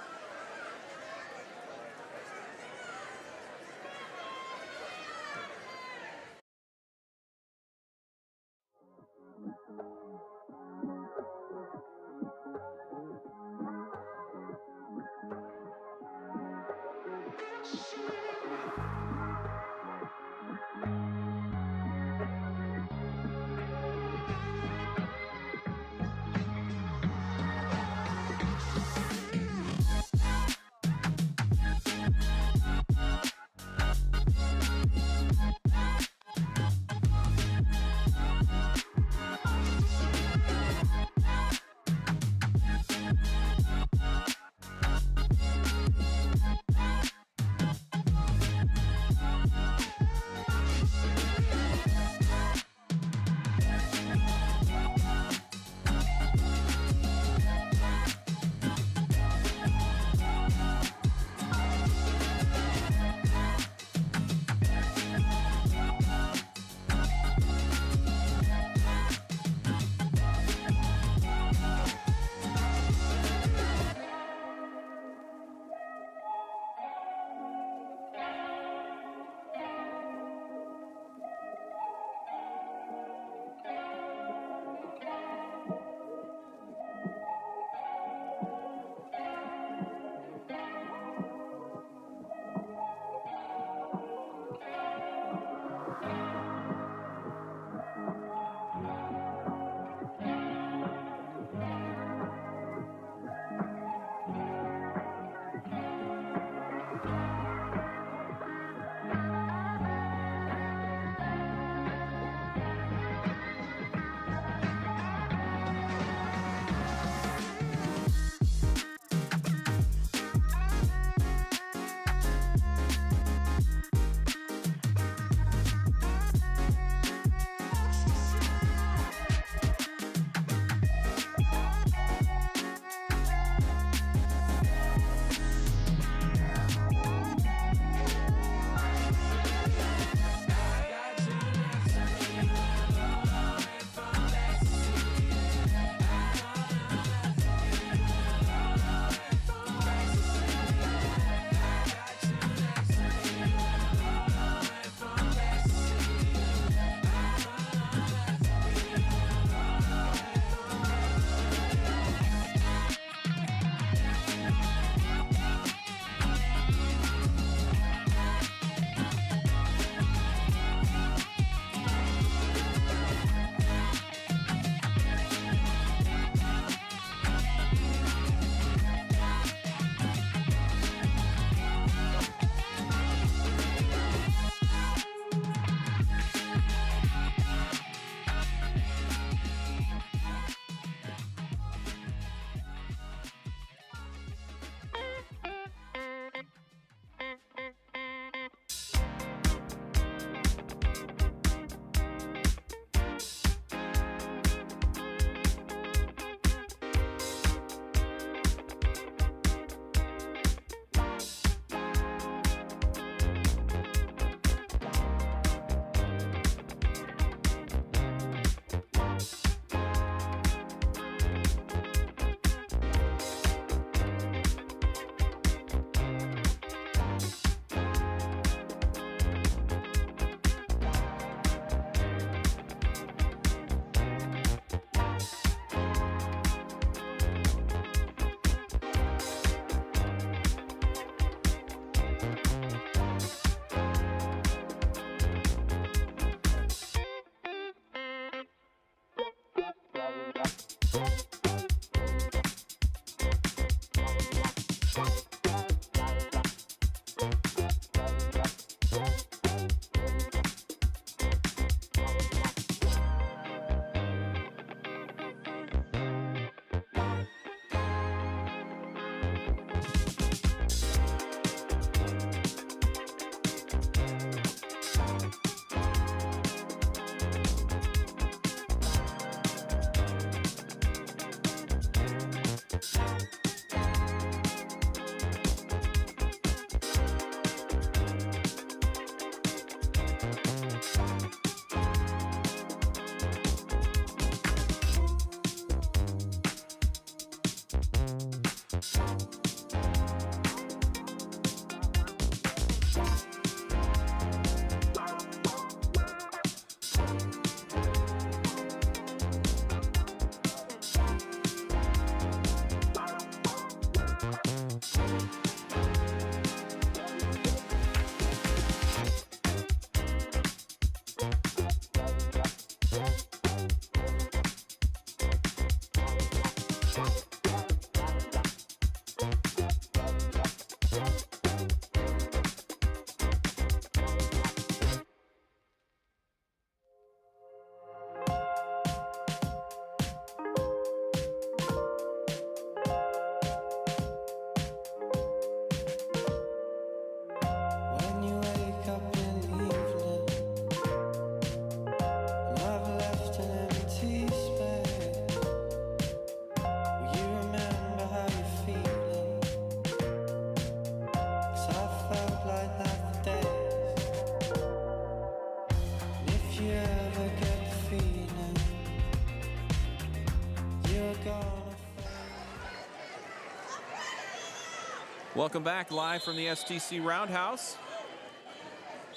Welcome back live from the STC Roundhouse.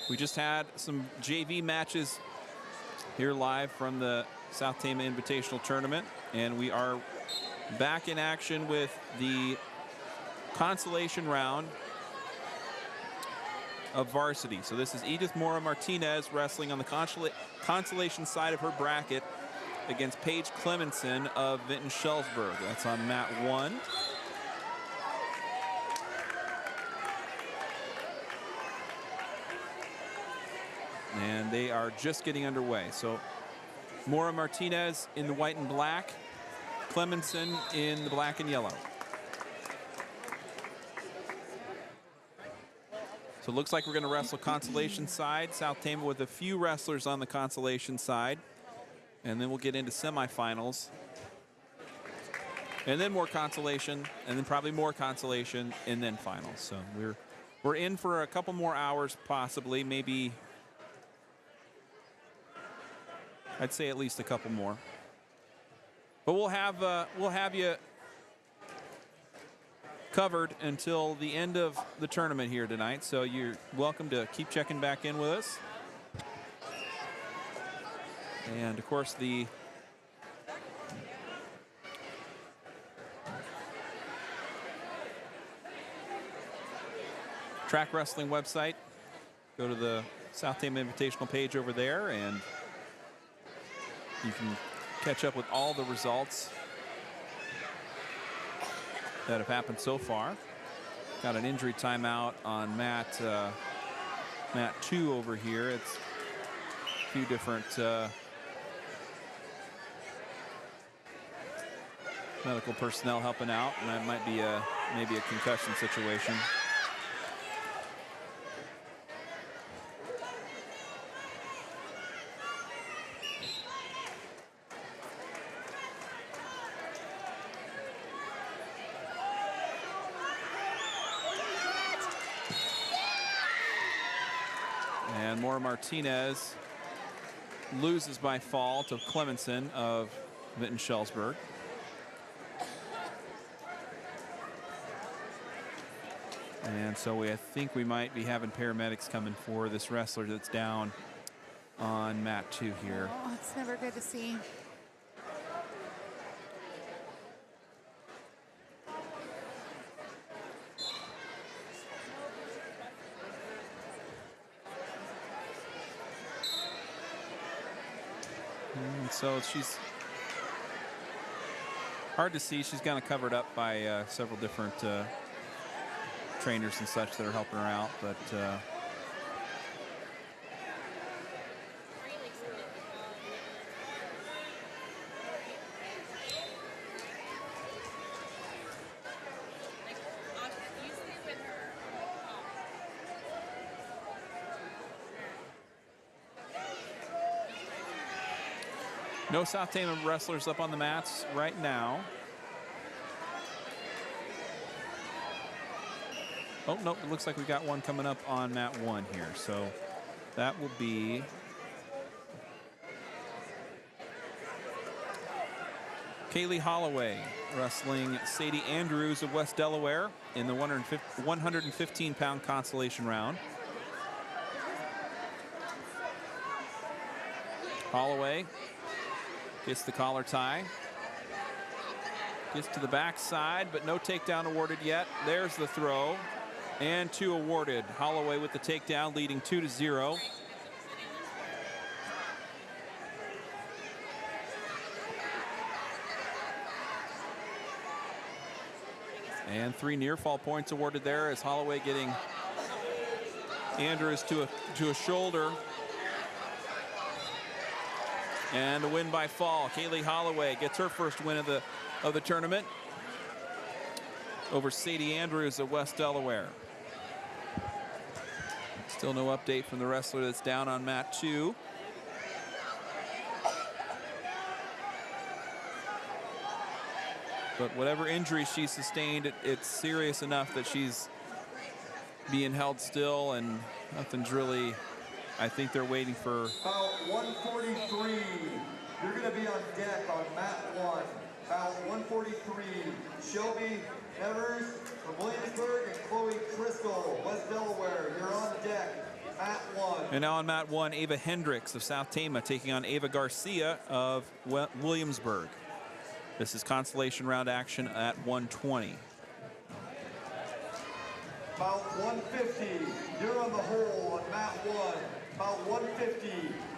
We just had some JV matches here live from the South Tama Invitational Tournament, and we are back in action with the consolation round of varsity. So this is Edith Mora Martinez wrestling on the consolation side of her bracket against Paige Clemenson of Vinton-Shellsburg. That's on mat 1. And they are just getting underway. So Mora Martinez in the white and black, Clemenson in the black and yellow. So it looks like we're going to wrestle consolation side. South Tama with a few wrestlers on the consolation side. And then we'll get into semifinals. And then more consolation, and then probably more consolation, and then finals. So we're in for a couple more hours possibly, maybe I'd say at least a couple more. But we'll have you covered until the end of the tournament here tonight. So you're welcome to keep checking back in with us. And of course the track wrestling website, go to the South Tama Invitational page over there, and you can catch up with all the results that have happened so far. Got an injury timeout on mat 2 over here. It's a few different medical personnel helping out, and that might be maybe a concussion situation. And Mora Martinez loses by fall to Clemenson of Vinton-Shellsburg. And so I think we might be having paramedics coming for this wrestler that's down on mat 2 here. Oh, it's never good to see. And so she's hard to see. She's kind of covered up by several different trainers and such that are helping her out, but no South Tama wrestlers up on the mats right now. Oh, no, it looks like we got one coming up on mat 1 here. So that will be Kaylee Holloway wrestling Sadie Andrews of West Delaware in the 115-pound consolation round. Holloway gets the collar tie. Gets to the backside, but no takedown awarded yet. There's the throw. And 2 awarded. Holloway with the takedown, leading 2-0. And 3 near fall points awarded there as Holloway getting Andrews to a shoulder. And a win by fall. Kaylee Holloway gets her first win of the tournament over Sadie Andrews of West Delaware. Still no update from the wrestler that's down on mat 2. But whatever injury she sustained, it's serious enough that she's being held still, and nothing's really, I think they're waiting for. About 143, you're going to be on deck on mat 1. About 143, Shelby Evers from Williamsburg and Chloe Crystal, West Delaware. You're on deck, mat 1. And now on mat 1, Ava Hendricks of South Tama taking on Ava Garcia of Williamsburg. This is consolation round action at 120. About 150, you're on the hole on mat 1. About 150,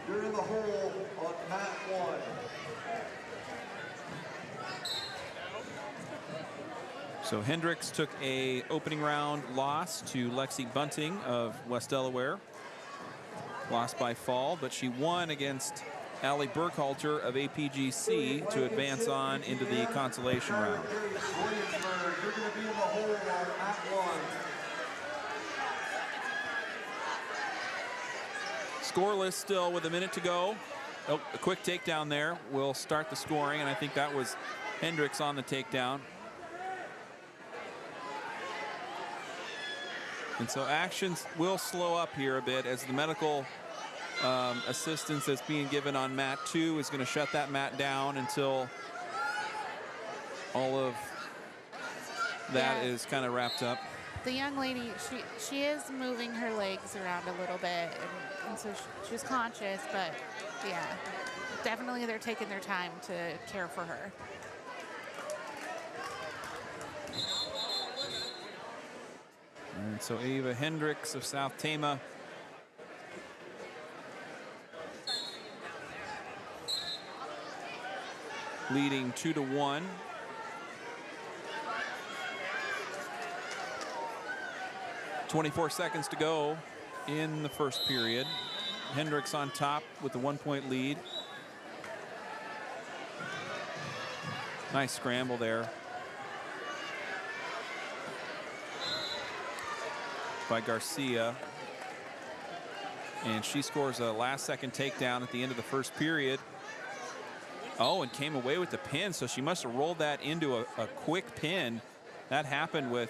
you're in the hole on mat 1. So Hendricks took a opening round loss to Lexi Bunting of West Delaware. Lost by fall, but she won against Allie Burkhalter of APGC to advance on into the consolation round. Williamsburg, you're going to be in the hole on mat 1. Scoreless still with a minute to go. Oh, a quick takedown there will start the scoring, and I think that was Hendricks on the takedown. And so actions will slow up here a bit as the medical assistance that's being given on mat 2 is going to shut that mat down until all of that is kind of wrapped up. The young lady, she is moving her legs around a little bit, and so she's conscious, but yeah, definitely they're taking their time to care for her. And so Ava Hendricks of South Tama leading 2-1. .24 seconds to go in the first period. Hendricks on top with a 1-point lead. Nice scramble there by Garcia. And she scores a last-second takedown at the end of the first period. Oh, and came away with the pin, so she must have rolled that into a quick pin. That happened with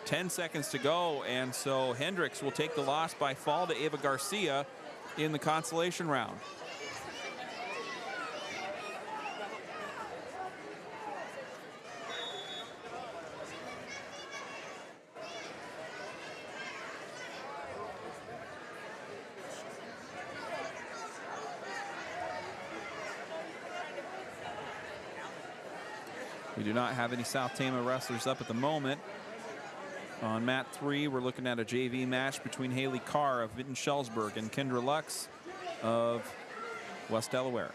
10 seconds to go, and so Hendricks will take the loss by fall to Ava Garcia in the consolation round. We do not have any South Tama wrestlers up at the moment. On mat 3, we're looking at a JV match between Haley Carr of Vinton-Shellsburg and Kendra Lux of West Delaware.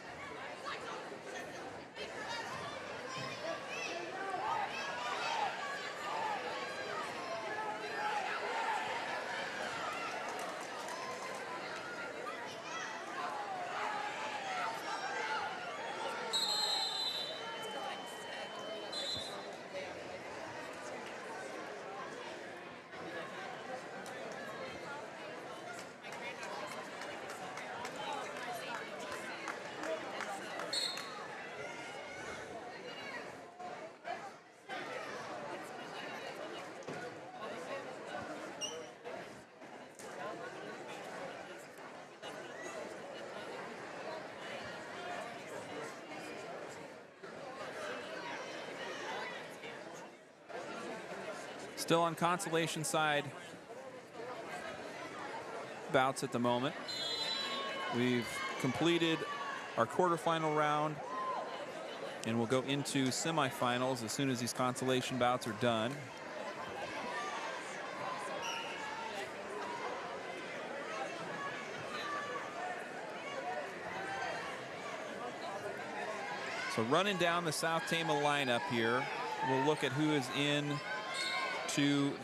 Still on consolation side bouts at the moment. We've completed our quarterfinal round and we'll go into semifinals as soon as these consolation bouts are done. So running down the South Tama lineup here, we'll look at who is in into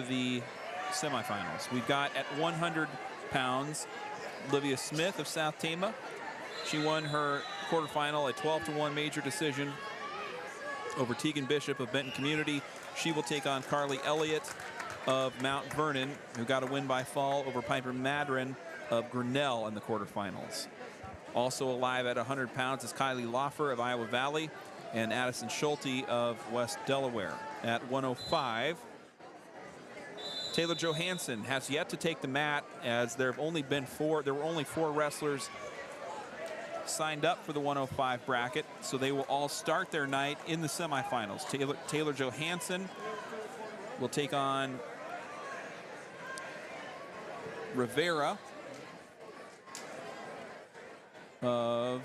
the semifinals. We've got at 100 pounds, Olivia Smith of South Tama. She won her quarterfinal, a 12-1 major decision over Tegan Bishop of Benton Community. She will take on Carly Elliott of Mount Vernon, who got a win by fall over Piper Madron of Grinnell in the quarterfinals. Also alive at 100 pounds is Kylie Loffer of Iowa Valley and Addison Schulte of West Delaware. At 105, Taylor Johansson has yet to take the mat, as there were only 4 wrestlers folks signed up for the 105 bracket, so they will all start their night in the semifinals. Taylor Johansson will take on Rivera of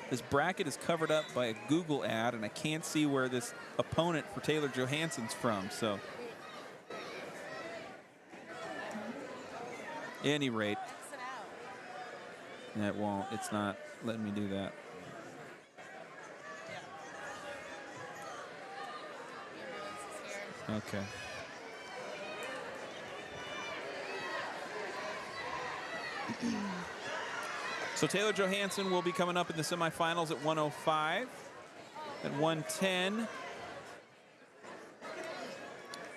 this bracket is covered up by a Google ad, and I can't see where this opponent for Taylor Johansson's from. So, at any rate, that won't. It's not letting me do that. Okay. So Taylor Johansson will be coming up in the semifinals at 105. At 110,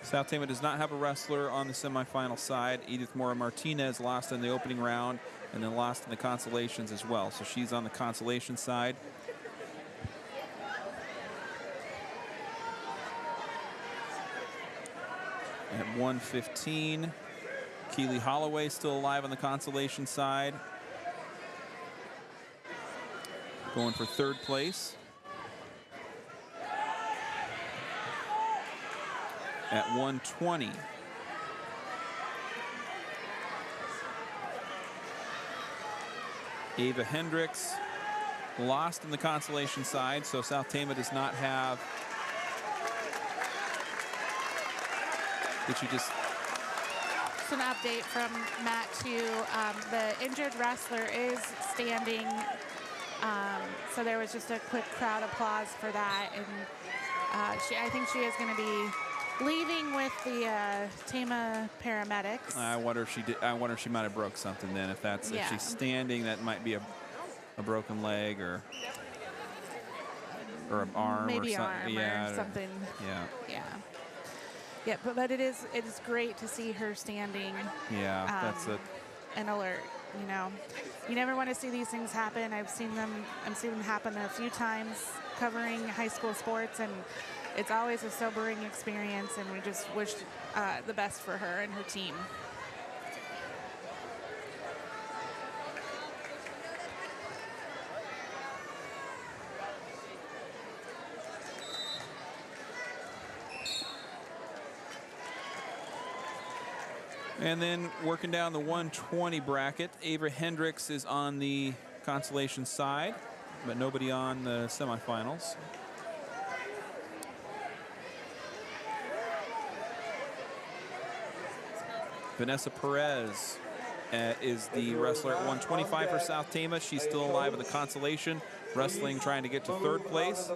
South Tama does not have a wrestler on the semifinal side. Edith Mora Martinez lost in the opening round and then lost in the consolations as well. So she's on the consolation side. At 115, Keely Holloway still alive on the consolation side. Going for third place. At 120, Ava Hendricks lost in the consolation side, so South Tama does not have. Did you just? Just an update from Matt too. The injured wrestler is standing. So there was just a quick crowd applause for that, and I think she is going to be leaving with the Tama paramedics. I wonder if she did. I wonder if she might have broke something then. If that's if she's standing, that might be a broken leg or an arm maybe or something. Arm or something. Yeah, but it is great to see her standing. Yeah, that's it. And alert. You know, you never want to see these things happen. I've seen them happen a few times covering high school sports, and it's always a sobering experience, and we just wish the best for her and her team. And then working down the 120 bracket, Ava Hendricks is on the consolation side, but nobody on the semifinals. Vanessa Perez is the wrestler at 125 for South Tama. She's still alive in the consolation, wrestling, trying to get to third place.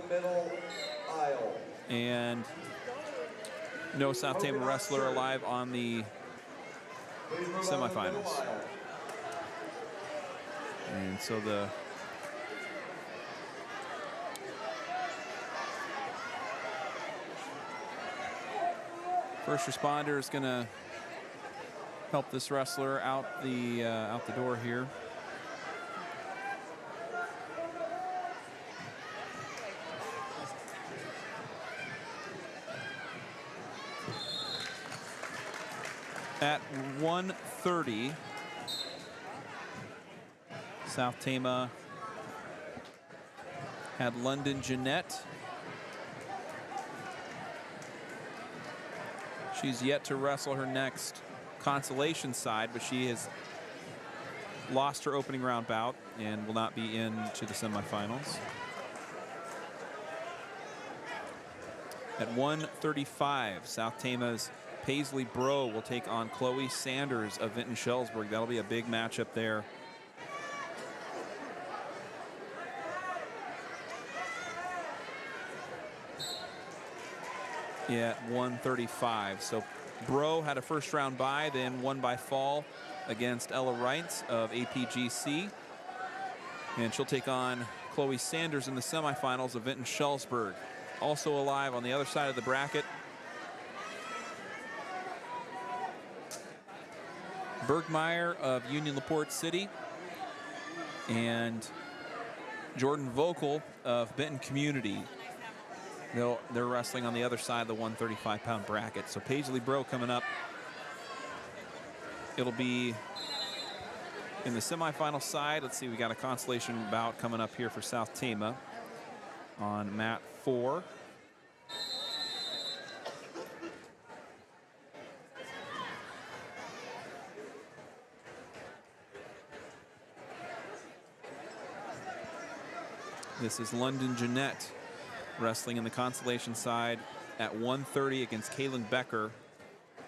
And no South Tama wrestler alive on the semifinals. And so the first responder is going to help this wrestler out the door here. At 130, South Tama had London Jeanette. She's yet to wrestle her next consolation side, but she has lost her opening round bout and will not be into the semifinals. At 135, South Tama's Paisley Bro will take on Chloe Sanders of Vinton-Shellsburg. That'll be a big matchup there. Yeah, at 135. So Bro had a first round bye, then won by fall against Ella Reitz of APGC. And she'll take on Chloe Sanders in the semifinals of Vinton-Shellsburg. Also alive on the other side of the bracket, Bergmeyer of Union LaPorte City and Jordan Vocal of Benton Community. They're wrestling on the other side of the 135-pound bracket. So Paisley Bro coming up. It'll be In the semifinal side, let's see, we got a consolation bout coming up here for South Tama on mat 4. This is London Jeanette wrestling in the consolation side at 130 against Kaylin Becker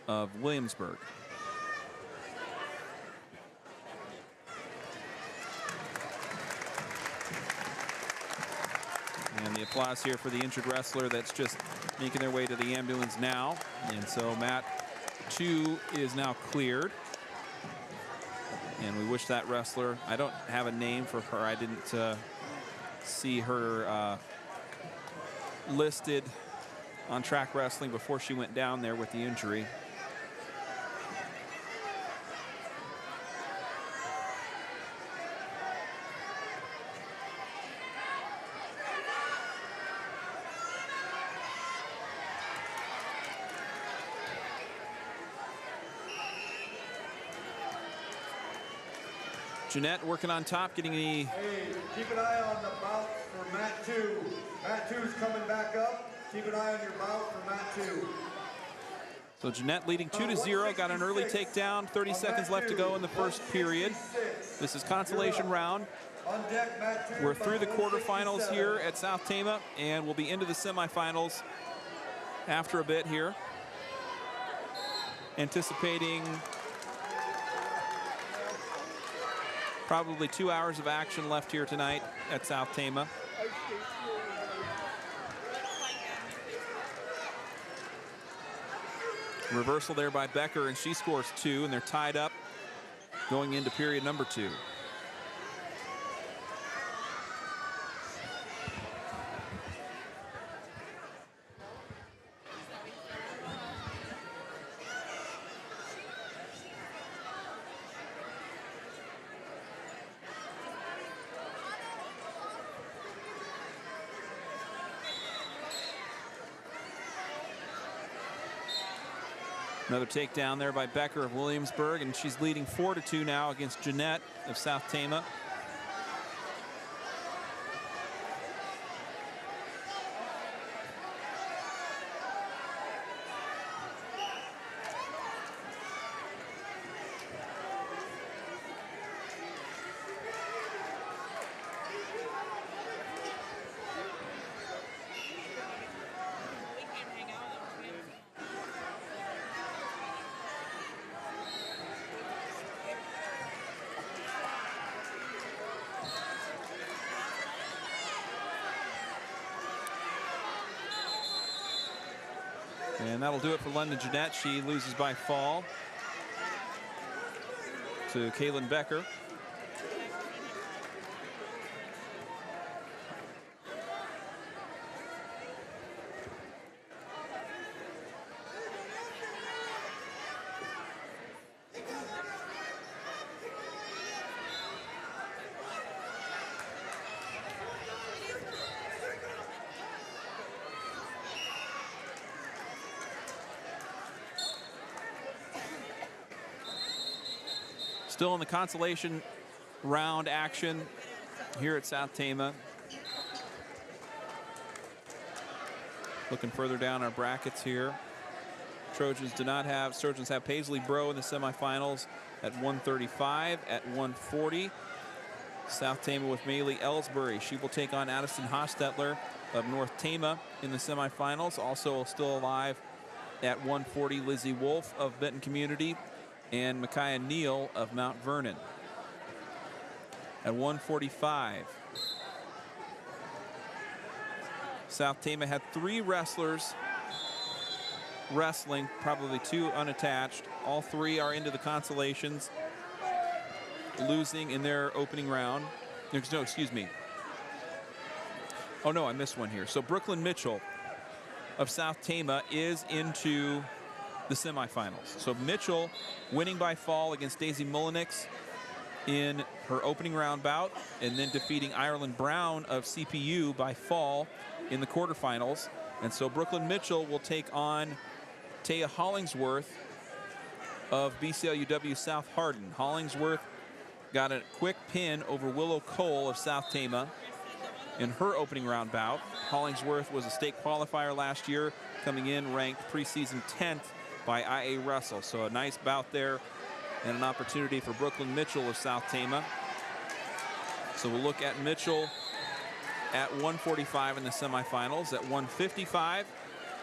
of Williamsburg. And the applause here for the injured wrestler that's just making their way to the ambulance now. And so mat 2 is now cleared. And we wish that wrestler, I don't have a name for her. I didn't see her listed on track wrestling before she went down there with the injury. Jeanette working on top, getting the... Hey, keep an eye on the bout for mat 2. Mat 2's coming back up. Keep an eye on your bout for mat 2. So Jeanette leading 2-0, got an early takedown, 30 seconds left to go in the first period. This is consolation round. On deck, mat 2. We're through the quarterfinals here at South Tama, and we'll be into the semifinals after a bit here. Anticipating probably 2 hours of action left here tonight at South Tama. Reversal there by Becker, and she scores 2, and they're tied up going into period number 2. Another takedown there by Becker of Williamsburg, and she's leading 4-2 now against Jeanette of South Tama. And that'll do it for London Jeanette. She loses by fall to Kaylin Becker. Still in the consolation round action here at South Tama. Looking further down our brackets here. Trojans have Paisley Bro in the semifinals at 135. At 140, South Tama with Maylee Ellsbury. She will take on Addison Hostetler of North Tama in the semifinals. Also still alive at 140, Lizzie Wolf of Benton Community and Micaiah Neal of Mount Vernon. At 145, South Tama had 3 wrestlers wrestling, probably 2 unattached. All 3 are into the consolations, losing in their opening round. No, excuse me. Oh no, I missed one here. So Brooklyn Mitchell of South Tama is into the semifinals. So Mitchell winning by fall against Daisy Mullenix in her opening round bout, and then defeating Ireland Brown of CPU by fall in the quarterfinals. And so Brooklyn Mitchell will take on Taya Hollingsworth of BCLUW South Hardin. Hollingsworth got a quick pin over Willow Cole of South Tama in her opening round bout. Hollingsworth was a state qualifier last year, coming in ranked preseason 10th by IA Russell. So a nice bout there and an opportunity for Brooklyn Mitchell of South Tama. So we'll look at Mitchell at 145 in the semifinals. At 155,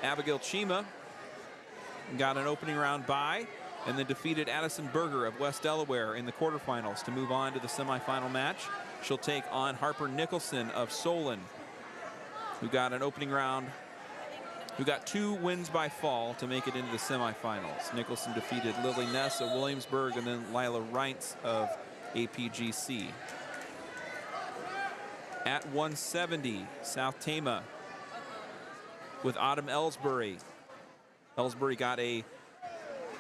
Abigail Chima got an opening round bye and then defeated Addison Berger of West Delaware in the quarterfinals to move on to the semifinal match. She'll take on Harper Nicholson of Solon, who got an opening round, who got 2 wins by fall to make it into the semifinals. Nicholson defeated Lily Ness of Williamsburg and then Lila Reintz of APGC. At 170, South Tama with Autumn Ellsbury. Ellsbury got a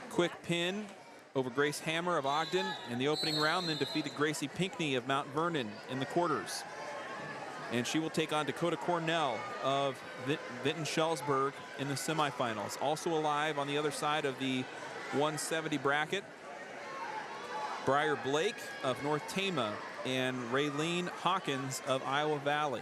quick pin over Grace Hammer of Ogden in the opening round, then defeated Gracie Pinckney of Mount Vernon in the quarters. And she will take on Dakota Cornell of Vinton-Shellsburg in the semifinals. Also alive on the other side of the 170 bracket, Briar Blake of North Tama and Raylene Hawkins of Iowa Valley.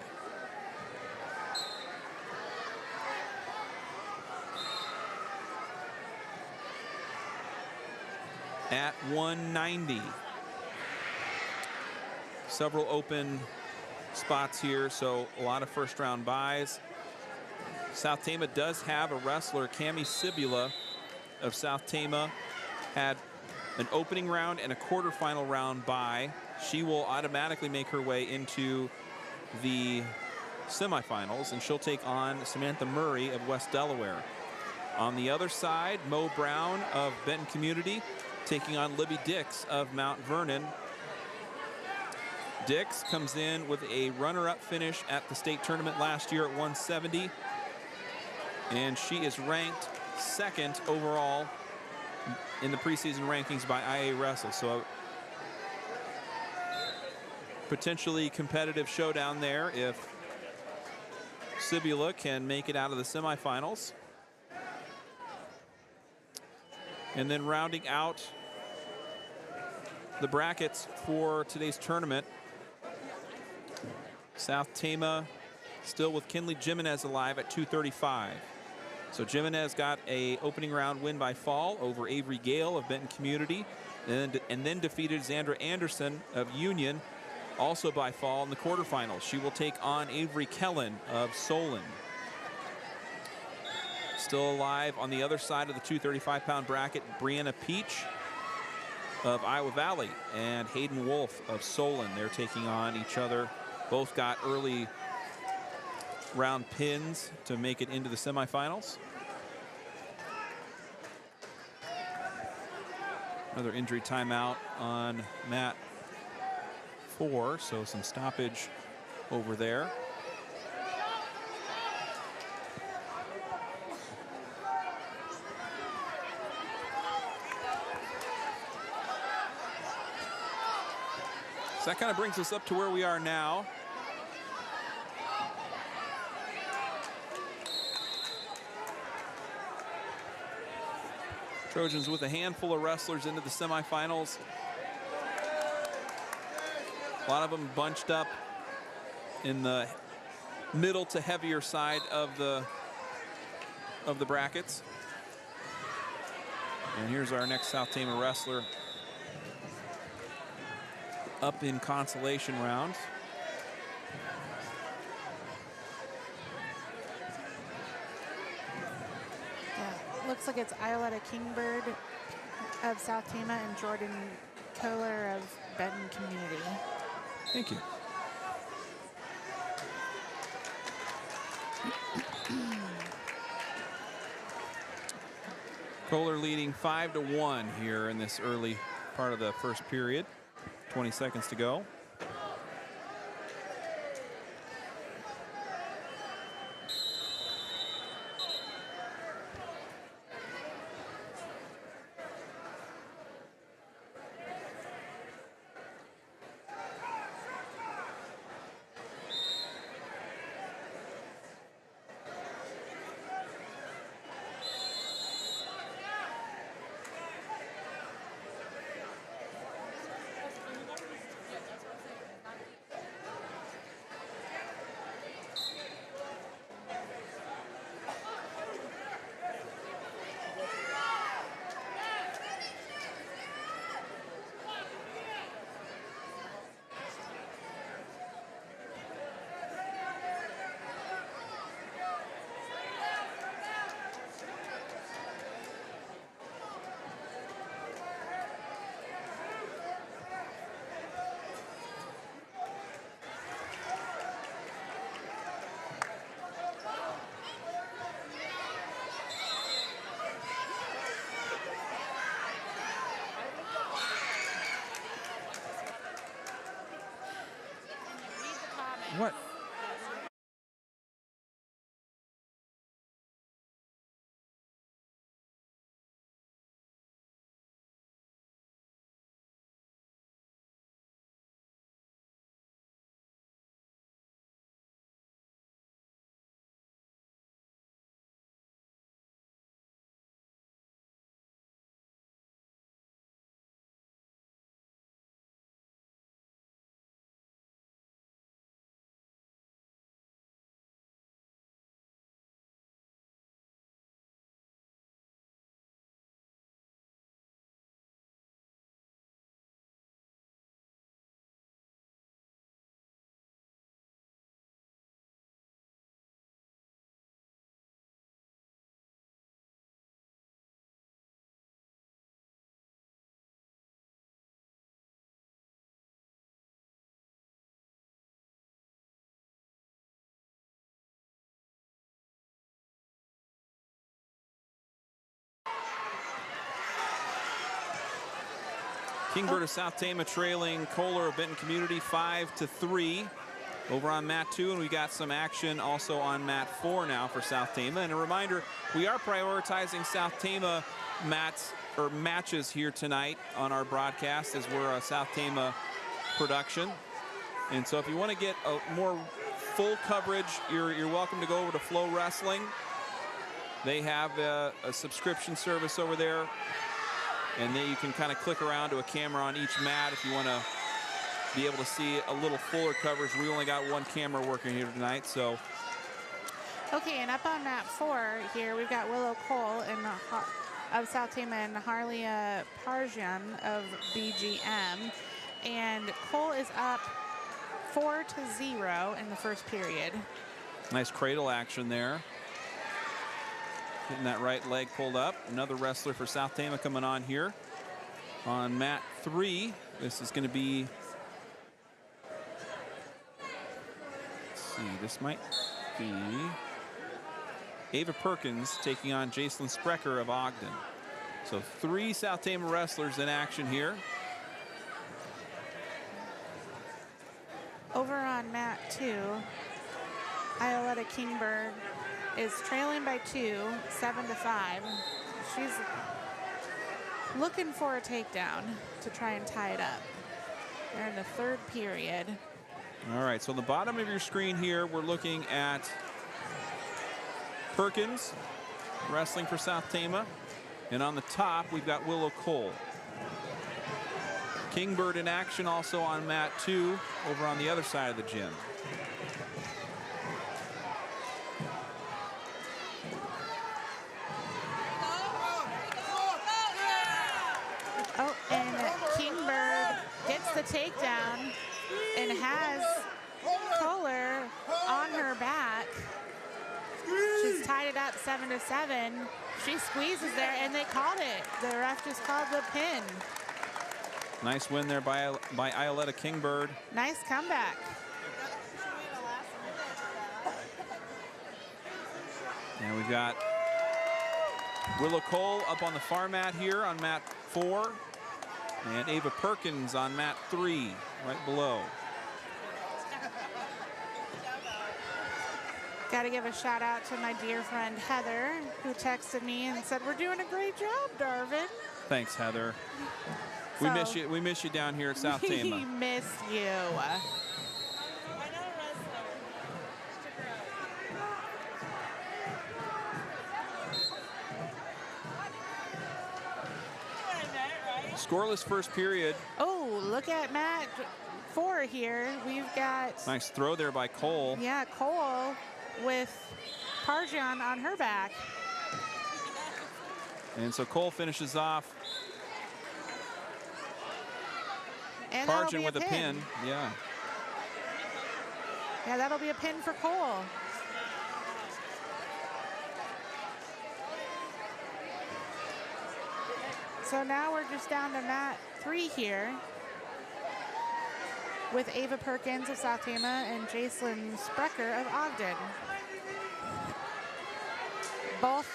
At 190, several open spots here, so a lot of first round buys. South Tama does have a wrestler, Cami Sibula of South Tama, had an opening round and a quarterfinal round bye. She will automatically make her way into the semifinals, and she'll take on Samantha Murray of West Delaware. On the other side, Mo Brown of Benton Community taking on Libby Dix of Mount Vernon. Dix comes in with a runner-up finish at the state tournament last year at 170, and she is ranked 2nd overall in the preseason rankings by IA Wrestle. So a potentially competitive showdown there if Sibula can make it out of the semifinals. And then rounding out the brackets for today's tournament, South Tama still with Kinley Jimenez alive at 235. So Jimenez got a opening round win by fall over Avery Gale of Benton Community, and then defeated Xandra Anderson of Union, also by fall in the quarterfinals. She will take on Avery Kellen of Solon. Still alive on the other side of the 235-pound bracket, Brianna Peach of Iowa Valley and Hayden Wolf of Solon. They're taking on each other. Both got early round pins to make it into the semifinals. Another injury timeout on mat 4, so some stoppage over there. So that kind of brings us up to where we are now. Trojans with a handful of wrestlers into the semifinals. A lot of them bunched up in the middle to heavier side of the brackets. And here's our next South Tama wrestler up in consolation rounds. Looks like it's Ioletta Kingbird of South Tama and Jordan Kohler of Benton Community. Thank you. Kohler leading 5-1 here in this early part of the first period. 20 seconds to go. What? Kingbird of South Tama trailing Kohler of Benton Community 5-3 over on mat 2, and we got some action also on mat 4 now for South Tama. And a reminder, we are prioritizing South Tama matches here tonight on our broadcast, as we're a South Tama production. And so if you want to get a more full coverage, you're welcome to go over to Flow Wrestling. They have a subscription service over there. And then you can kind of click around to a camera on each mat if you want to be able to see a little fuller coverage. We only got one camera working here tonight, so. Okay, and up on mat 4 here, we've got Willow Cole of South Tama and Harlia Parjan of BGM. And Cole is up 4-0 in the first period. Nice cradle action there. Getting that right leg pulled up. Another wrestler for South Tama coming on here. On mat 3, this is going to be, let's see, this might be Ava Perkins taking on Jacelyn Sprecher of Ogden. So 3 South Tama wrestlers in action here. Over on mat 2, Ioletta Kingberg is trailing by 2, 7-5. She's looking for a takedown to try and tie it up. They're in the third period. All right, so on the bottom of your screen here, we're looking at Perkins wrestling for South Tama. And on the top, we've got Willow Cole. Kingbird in action also on mat 2 over on the other side of the gym. Oh, and Kingberg gets the takedown and has Kohler on her back. She's tied it up 7-7. She squeezes there, and they called it. The ref just called the pin. Nice win there by Ioletta Kingbird. Nice comeback. And we've got Willow Cole up on the far mat here on mat 4. And Ava Perkins on mat 3, right below. Got to give a shout out to my dear friend Heather, who texted me and said, "We're doing a great job, Darvin." Thanks, Heather. So, We miss you down here at South we Tama. miss you. Scoreless first period. Oh, look at mat 4 here. We've got, Nice throw there by Cole. yeah, Cole with Parjan on her back. And so Cole finishes off And that'll Parjan be with a pin. Yeah. Yeah, that'll be a pin for Cole. So now we're just down to mat 3 here with Ava Perkins of South Tama and Jacelyn Sprecher of Ogden. Both,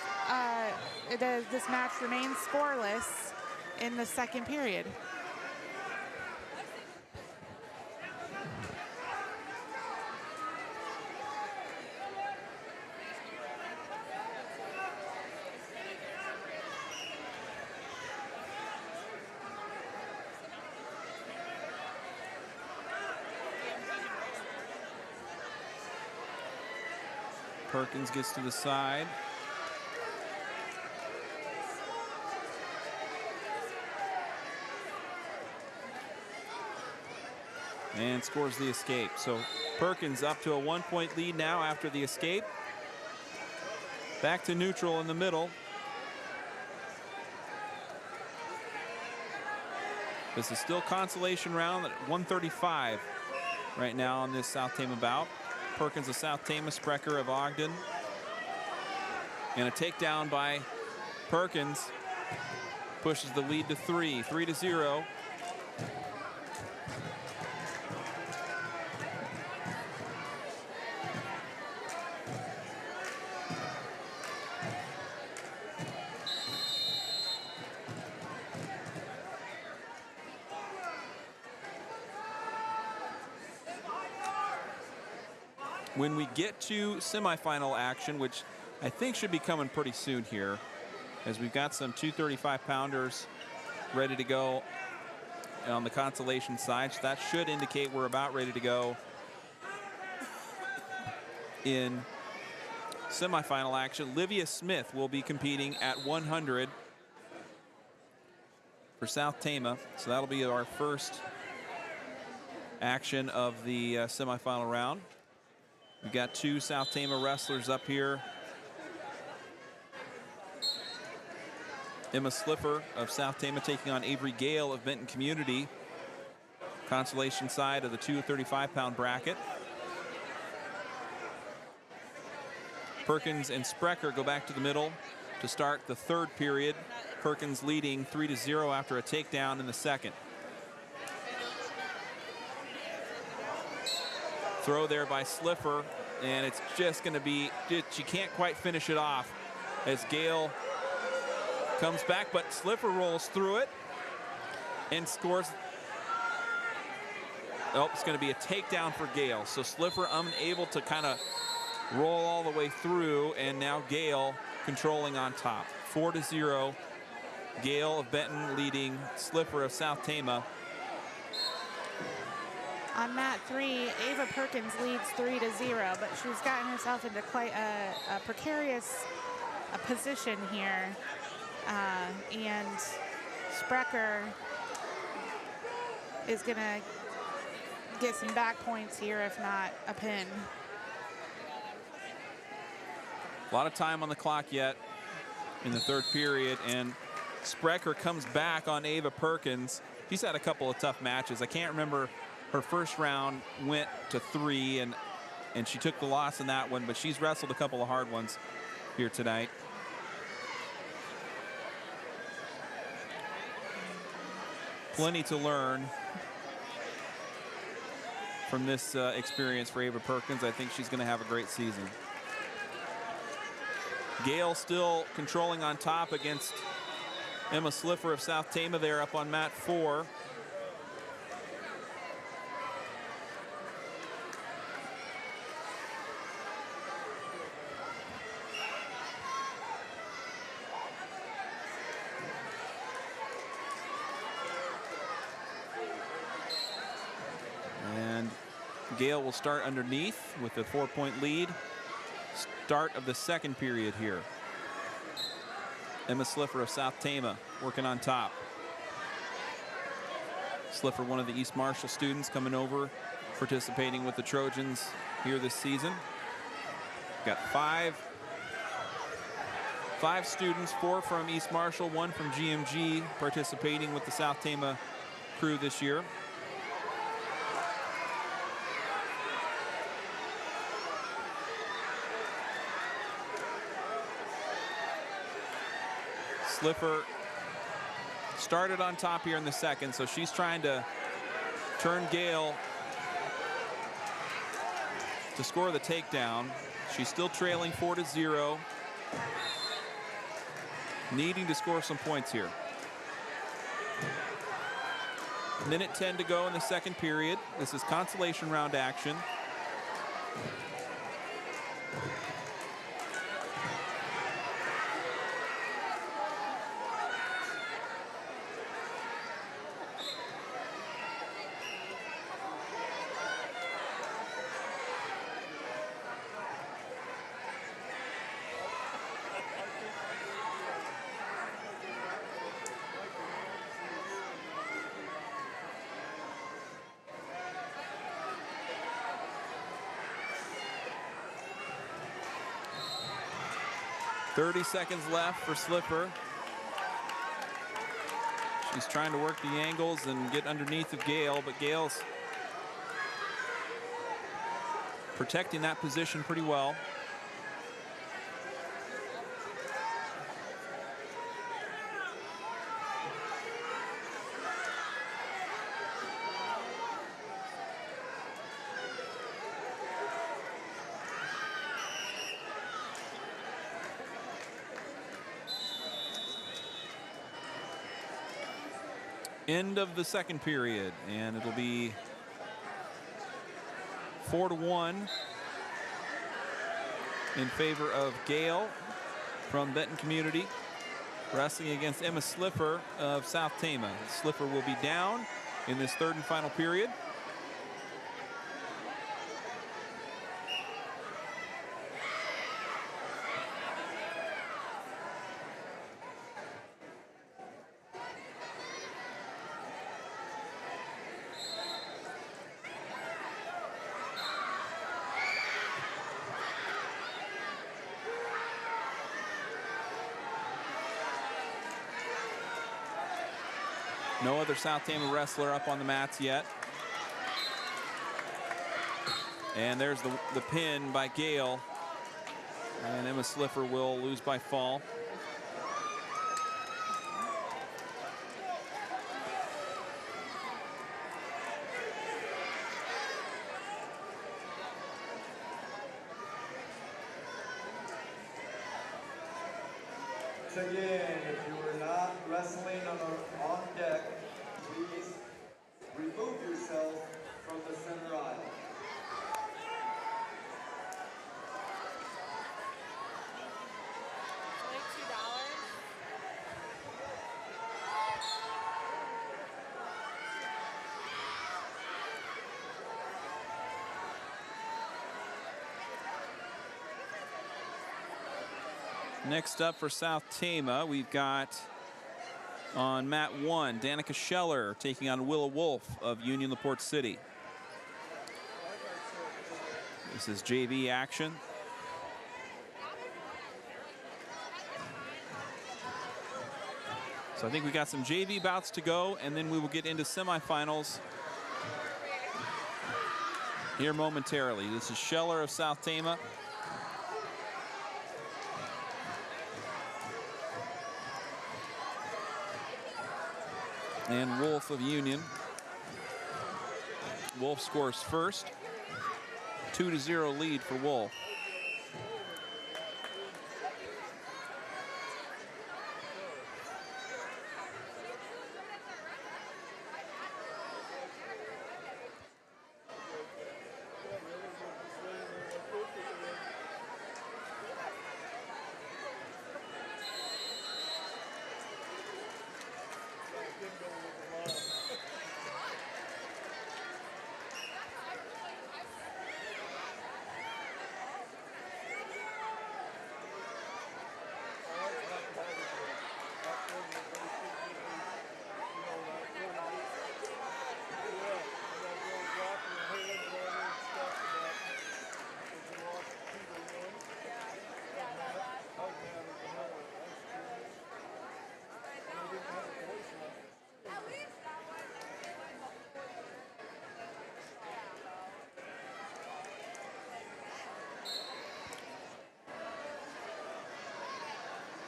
this match remains scoreless in the second period. Perkins gets to the side. And scores the escape. So Perkins up to a 1-point lead now after the escape. Back to neutral in the middle. This is still consolation round at 135 right now on this South Tama bout. Perkins of South Tama, Sprecher of Ogden. And a takedown by Perkins pushes the lead to 3-0. When we get to semifinal action, which I think should be coming pretty soon here, as we've got some 235-pounders ready to go on the consolation side. So that should indicate we're about ready to go in semifinal action. Livia Smith will be competing at 100 for South Tama. So that'll be our first action of the semifinal round. We've got two South Tama wrestlers up here. Emma Slipher of South Tama taking on Avery Gale of Benton Community. Consolation side of the 235-pound bracket. Perkins and Sprecher go back to the middle to start the third period. Perkins leading 3-0 after a takedown in the second. Throw there by Slipher, and it's just going to be, she can't quite finish it off as Gale comes back, but Slipher rolls through it and scores. Oh, it's going to be a takedown for Gale. So Slipher unable to kind of roll all the way through, and now Gale controlling on top. 4-0. Gale of Benton leading Slipher of South Tama. On mat 3, Ava Perkins leads 3-0, but she's gotten herself into quite a precarious position here. And Sprecher is going to get some back points here, if not a pin. A lot of time on the clock yet in the third period, and Sprecher comes back on Ava Perkins. She's had a couple of tough matches. I can't remember, her first round went to 3, and she took the loss in that one, but she's wrestled a couple of hard ones here tonight. Plenty to learn from this experience for Ava Perkins. I think she's going to have a great season. Gale still controlling on top against Emma Slipher of South Tama there up on mat 4. Gale will start underneath with a 4-point lead. Start of the second period here. Emma Slipher of South Tama working on top. Slipher, one of the East Marshall students coming over, participating with the Trojans here this season. Got five students, 4 from East Marshall, 1 from GMG, participating with the South Tama crew this year. Slipher started on top here in the second, so she's trying to turn Gale to score the takedown. She's still trailing 4-0, needing to score some points here. Minute 10 to go in the second period. This is consolation round action. 30 seconds left for Slipper. She's trying to work the angles and get underneath of Gale, but Gale's protecting that position pretty well. End of the second period, and it'll be 4-1 in favor of Gale from Benton Community, wrestling against Emma Slipper of South Tama. Slipper will be down in this third and final period. No other South Tama wrestler up on the mats yet. And there's the pin by Gale. And Emma Slipper will lose by fall. So again, if you are not wrestling on deck, please remove yourself from the center aisle. Next up for South Tama, we've got on mat 1, Danica Scheller taking on Willow Wolf of Union LaPorte City. This is JV action. So I think we got some JV bouts to go, and then we will get into semifinals here momentarily. This is Scheller of South Tama. And Wolf of Union. Wolf scores first. 2-0 lead for Wolf.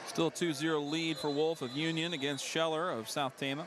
Still 2-0 lead for Wolf of Union against Scheller of South Tama.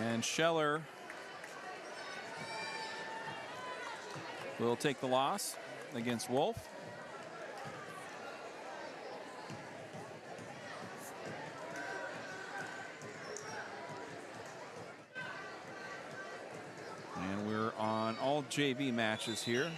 And Scheller will take the loss against Wolf. And we're on all JV matches here.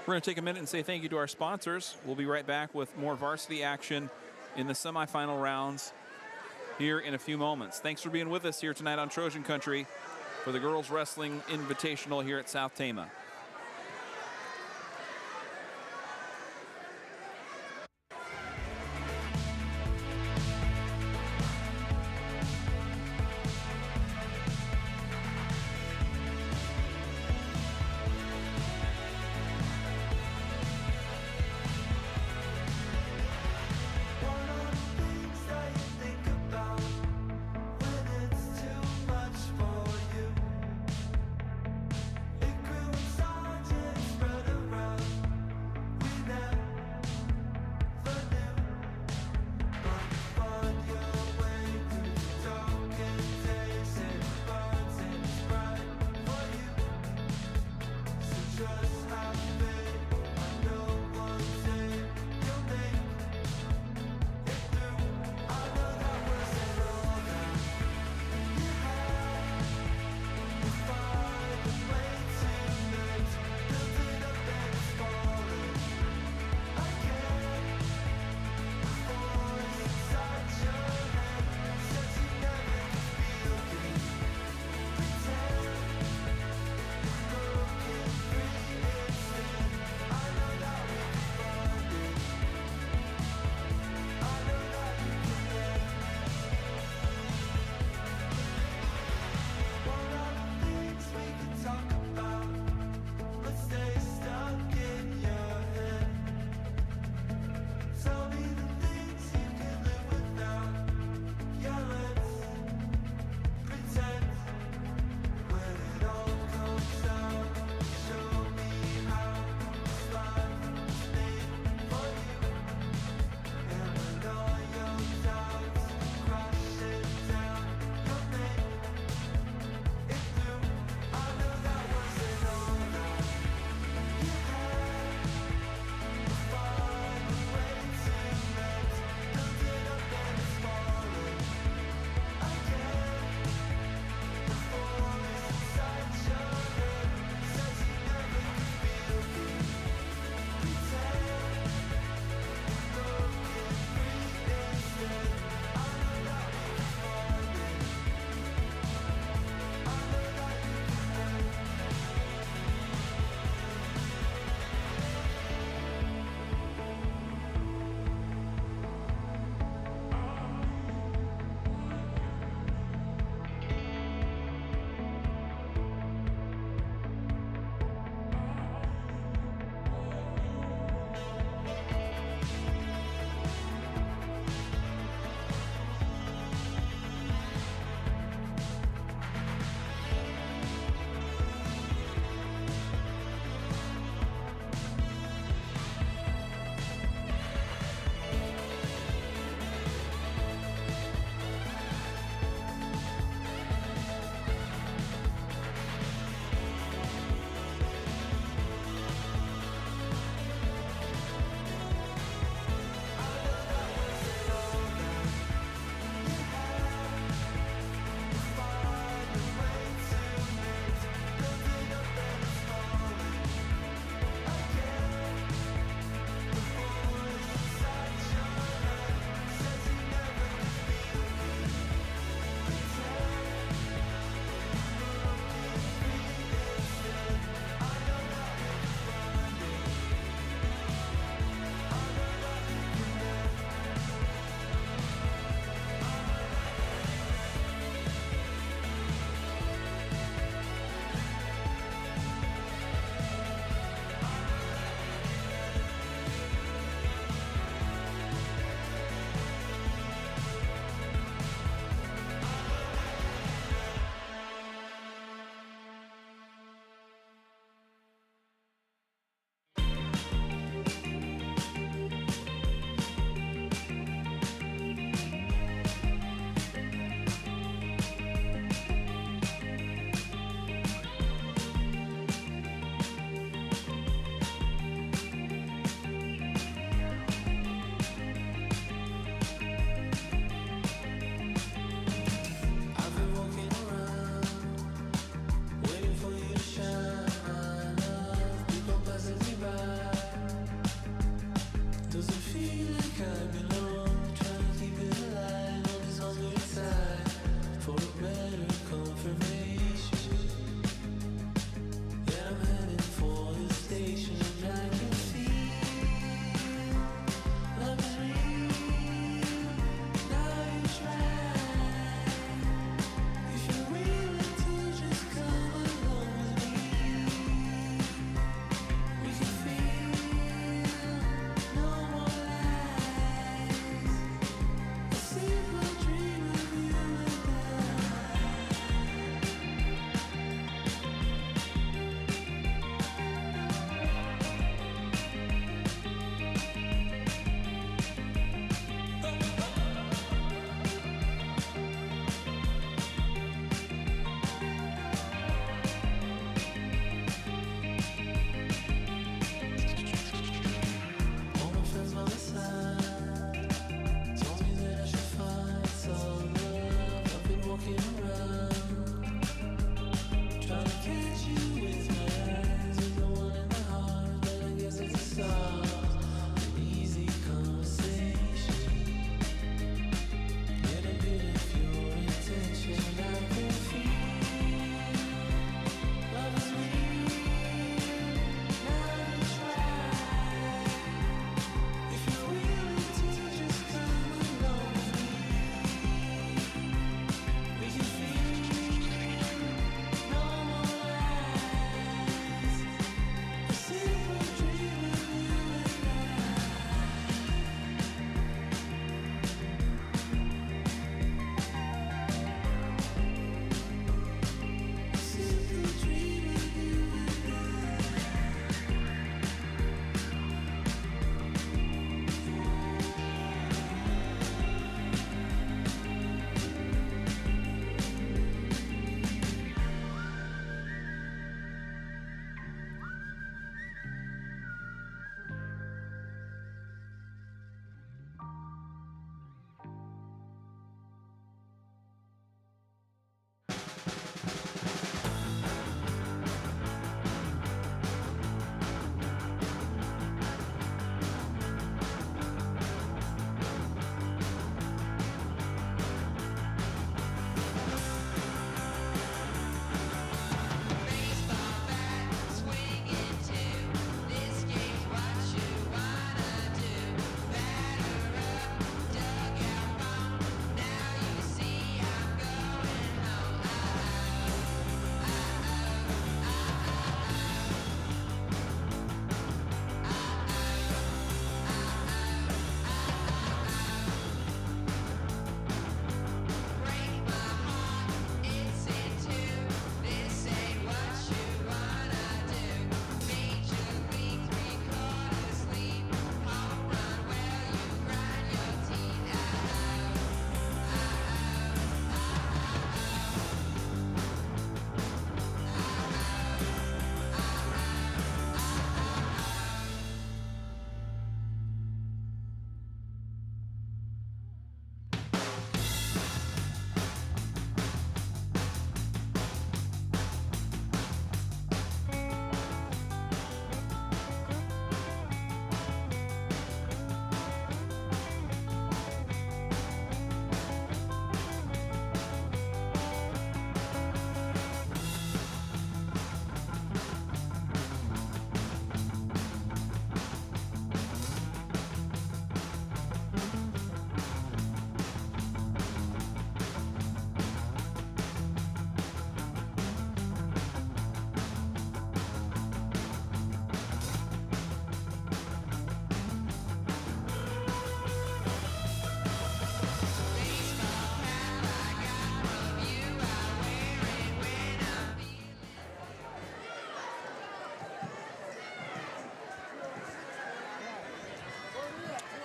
We're going to take a minute and say thank you to our sponsors. We'll be right back with more varsity action in the semifinal rounds here in a few moments. Thanks for being with us here tonight on Trojan Country for the Girls Wrestling Invitational here at South Tama. It grew inside.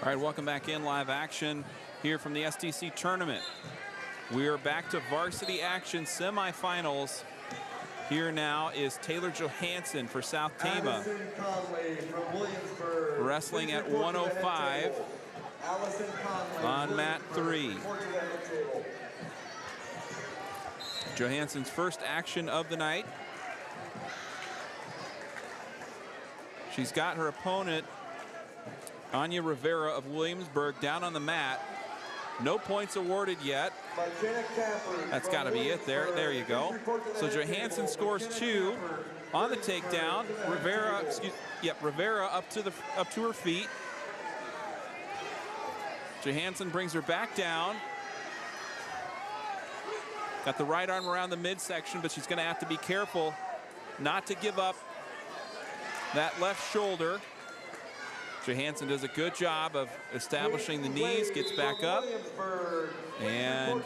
All right, welcome back in. Live action here from the STC tournament. We are back to varsity action, semifinals. Here now is Taylor Johansson for South Tama, wrestling at 105 on mat 3. Johansson's first action of the night. She's got her opponent Anya Rivera of Williamsburg down on the mat. No points awarded yet. That's got to be it there. There you go. So Johansson scores 2 on the takedown. Rivera, Rivera up to her feet. Johansson brings her back down. Got the right arm around the midsection, but she's going to have to be careful not to give up that left shoulder. Johansson does a good job of establishing the knees, gets back up, and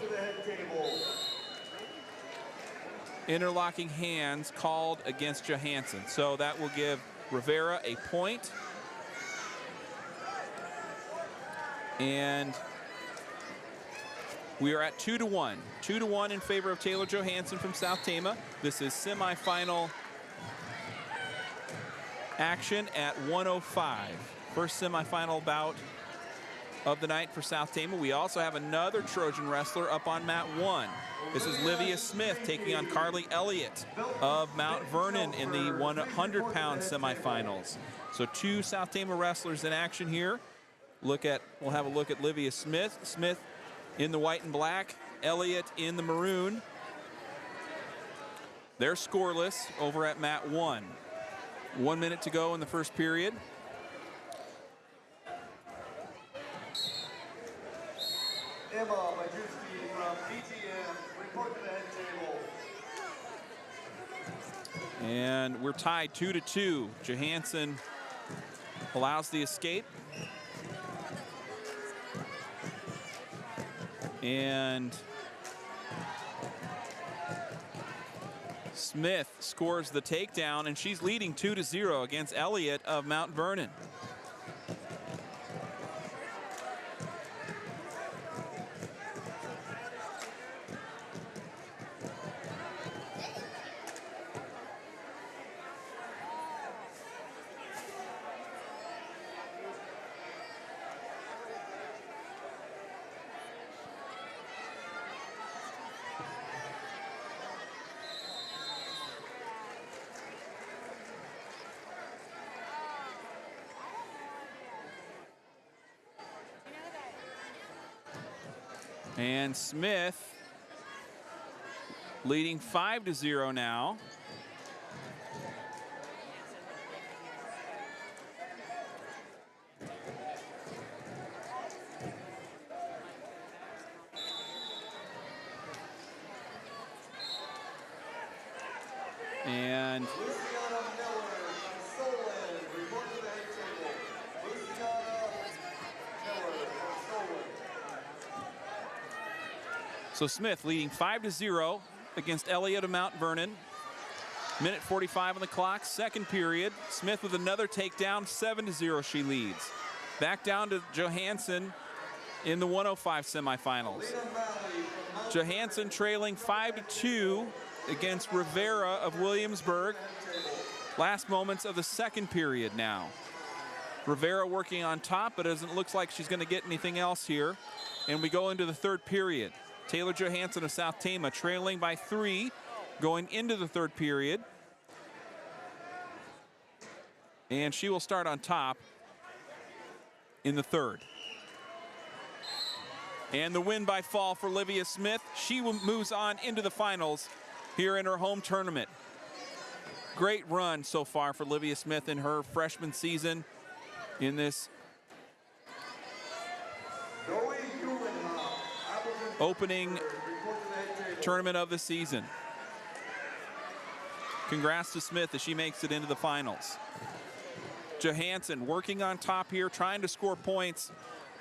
interlocking hands called against Johansson. So that will give Rivera a point. And we are at 2-1. 2-1 in favor of Taylor Johansson from South Tama. This is semifinal action at 105. First semifinal bout of the night for South Tama. We also have another Trojan wrestler up on mat 1. This is Livia Smith taking on Carly Elliott of Mount Vernon in the 100-pound semifinals. So 2 South Tama wrestlers in action here. We'll have a look at Livia Smith. Smith in the white and black, Elliott in the maroon. They're scoreless over at mat 1. 1 minute to go in the first period. Emma Majewski from BGM, report to the head table. And we're tied 2-2. Johansson allows the escape. And Smith scores the takedown, and she's leading 2-0 against Elliott of Mount Vernon. And Smith leading 5-0 now. And so Smith leading 5-0 against Elliott of Mount Vernon. Minute 45 on the clock, second period. Smith with another takedown, 7-0 she leads. Back down to Johansson in the 105 semifinals. Johansson trailing 5-2 against Rivera of Williamsburg. Last moments of the second period now. Rivera working on top, but it doesn't look like she's going to get anything else here. And we go into the third period. Taylor Johansson of South Tama trailing by 3 going into the third period. And she will start on top in the third. And the win by fall for Livia Smith. She moves on into the finals here in her home tournament. Great run so far for Livia Smith in her freshman season in this opening tournament of the season. Congrats to Smith as she makes it into the finals. Johansson working on top here, trying to score points.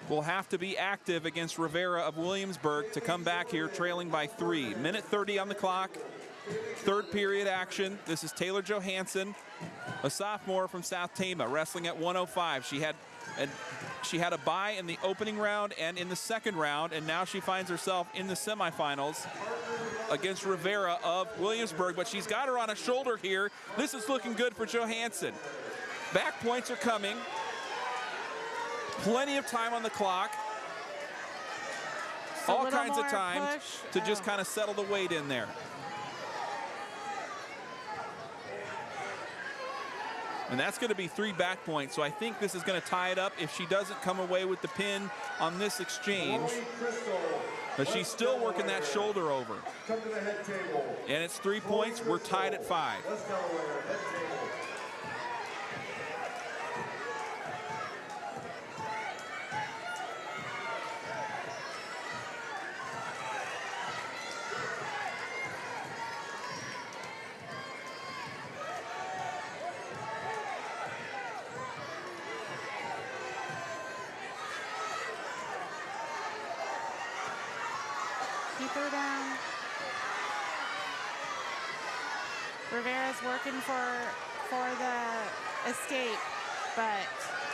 Will have to be active against Rivera of Williamsburg to come back here trailing by 3. Minute 30 on the clock. Third period action. This is Taylor Johansson, a sophomore from South Tama, wrestling at 105. She had a bye in the opening round and in the second round, and now she finds herself in the semifinals against Rivera of Williamsburg, but she's got her on a shoulder here. This is looking good for Johansson. Back points are coming. Plenty of time on the clock. All kinds of time to just kind of settle the weight in there. And that's going to be 3 back points. So I think this is going to tie it up if she doesn't come away with the pin on this exchange. But she's still working that shoulder over. Come to the head table. And it's 3 points. We're tied at 5. West Delaware, head table. Keep her down. Rivera's working for the escape, but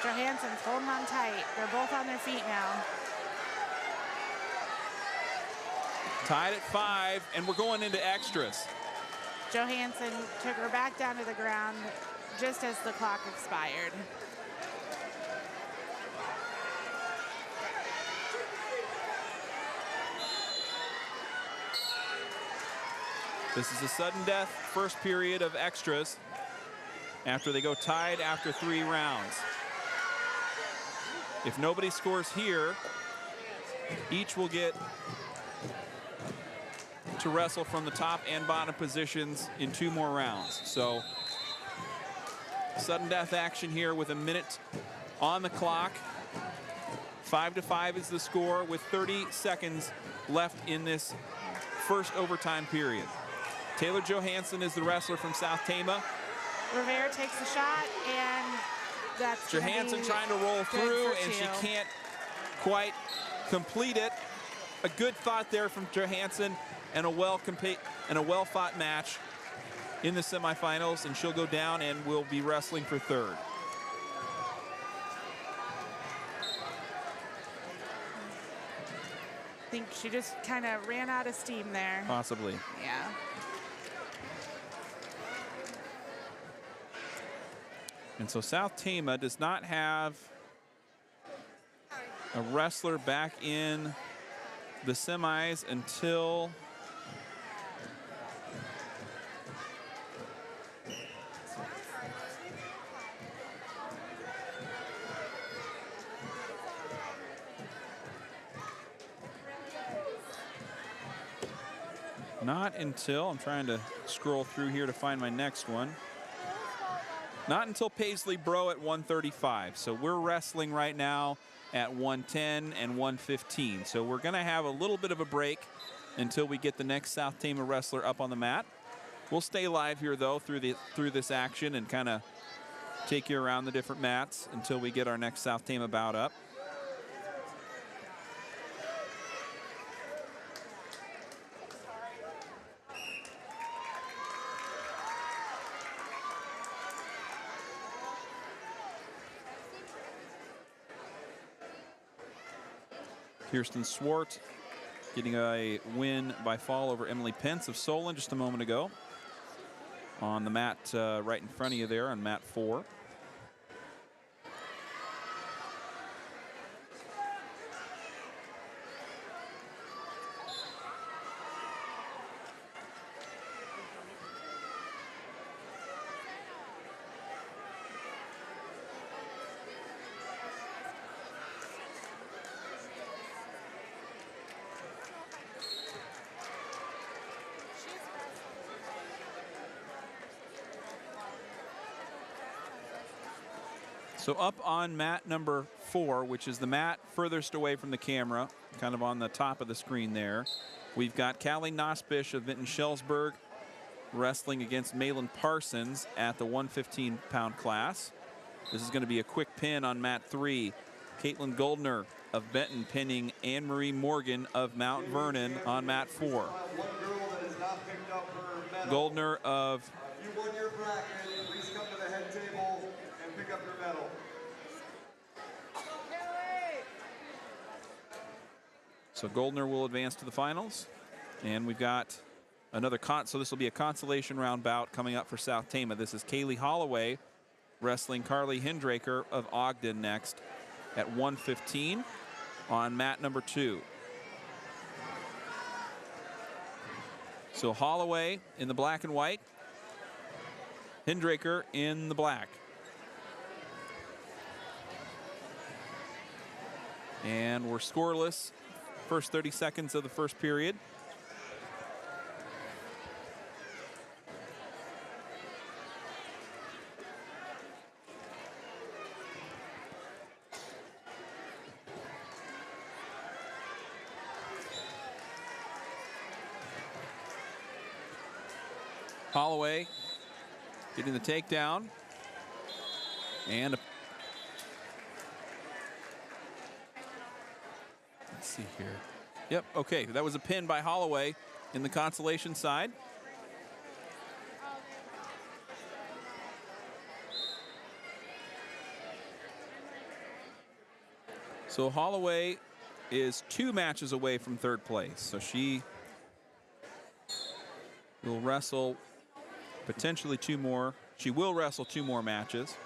Johansson's holding on tight. They're both on their feet now. Tied at 5, and we're going into extras. Johansson took her back down to the ground just as the clock expired. This is a sudden death first period of extras after they go tied after 3 rounds. If nobody scores here, each will get to wrestle from the top and bottom positions in 2 more rounds. So sudden death action here with a minute on the clock. 5-5 is the score with 30 seconds left in this first overtime period. Taylor Johansson is the wrestler from South Tama. Rivera takes a shot, and that's Johansson trying to roll through, and she can't quite complete it. A good thought there from Johansson, and a well-fought match in the semifinals, and she'll go down and will be wrestling for 3rd. I think she just kind of ran out of steam there. Possibly. Yeah. And so South Tama does not have a wrestler back in the semis until I'm trying to scroll through here to find my next one. Not until Paisley Bro at 135. So we're wrestling right now at 110 and 115. So we're going to have a little bit of a break until we get the next South Tama wrestler up on the mat. We'll stay live here, though, through this action and kind of take you around the different mats until we get our next South Tama bout up. Kirsten Swart getting a win by fall over Emily Pence of Solon just a moment ago on the mat right in front of you there on mat 4. So up on mat number 4, which is the mat furthest away from the camera, kind of on the top of the screen there, we've got Callie Nosbish of Vinton-Shellsburg wrestling against Malin Parsons at the 115-pound class. This is going to be a quick pin on mat 3. Caitlin Goldner of Benton pinning Anne-Marie Morgan of Mount Vernon on mat 4. Goldner of You won your bracket. Please come to the head table and pick up your medal. So Goldner will advance to the finals. And we've got another so this will be a consolation round bout coming up for South Tama. This is Kaylee Holloway wrestling Carly Hindraker of Ogden next at 115 on mat number 2. So Holloway in the black and white, Hindraker in the black. And we're scoreless first 30 seconds of the first period. Holloway getting the takedown. And let's see here. Yep, okay, that was a pin by Holloway in the Consolation side. So Holloway is 2 matches away from third place. So she will wrestle potentially 2 more. She will wrestle 2 more matches.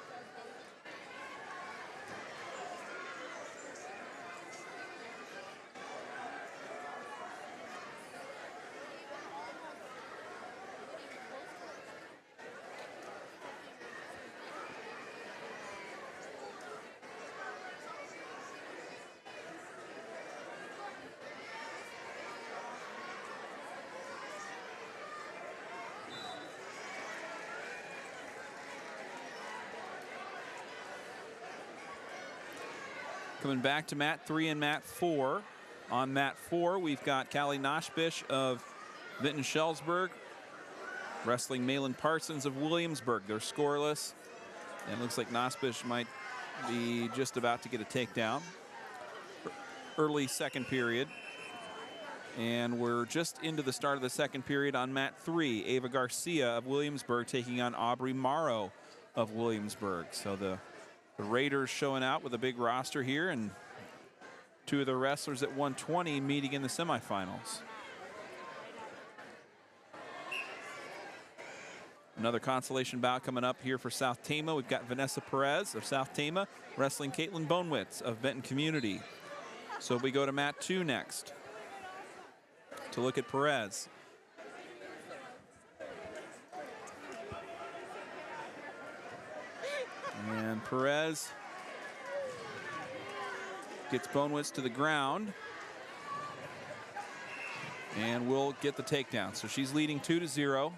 Coming back to mat 3 and mat 4. On mat 4, we've got Callie Noshbish of Vinton-Shellsburg wrestling Malin Parsons of Williamsburg. They're scoreless. And it looks like Noshbish might be just about to get a takedown. Early second period. And we're just into the start of the second period on mat 3. Ava Garcia of Williamsburg taking on Aubrey Morrow of Williamsburg. So the Raiders showing out with a big roster here, and 2 of the wrestlers at 120 meeting in the semifinals. Another consolation bout coming up here for South Tama. We've got Vanessa Perez of South Tama wrestling Caitlin Bonewitz of Benton Community. So we go to mat 2 next to look at Perez. And Perez gets Bonewitz to the ground and will get the takedown. So she's leading 2-0.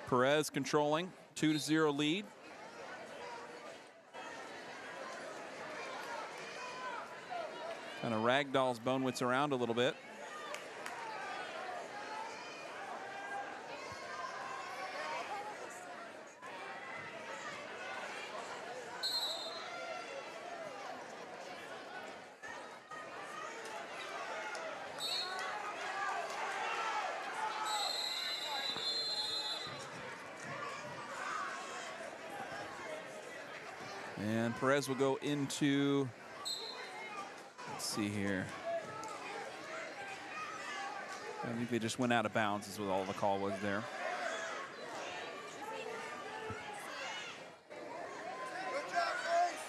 Perez controlling, 2-0 lead. Kind of ragdolls Bonewitz around a little bit. And Perez will go into, let's see here. I think they just went out of bounds is what all the call was there. Good job, Grace.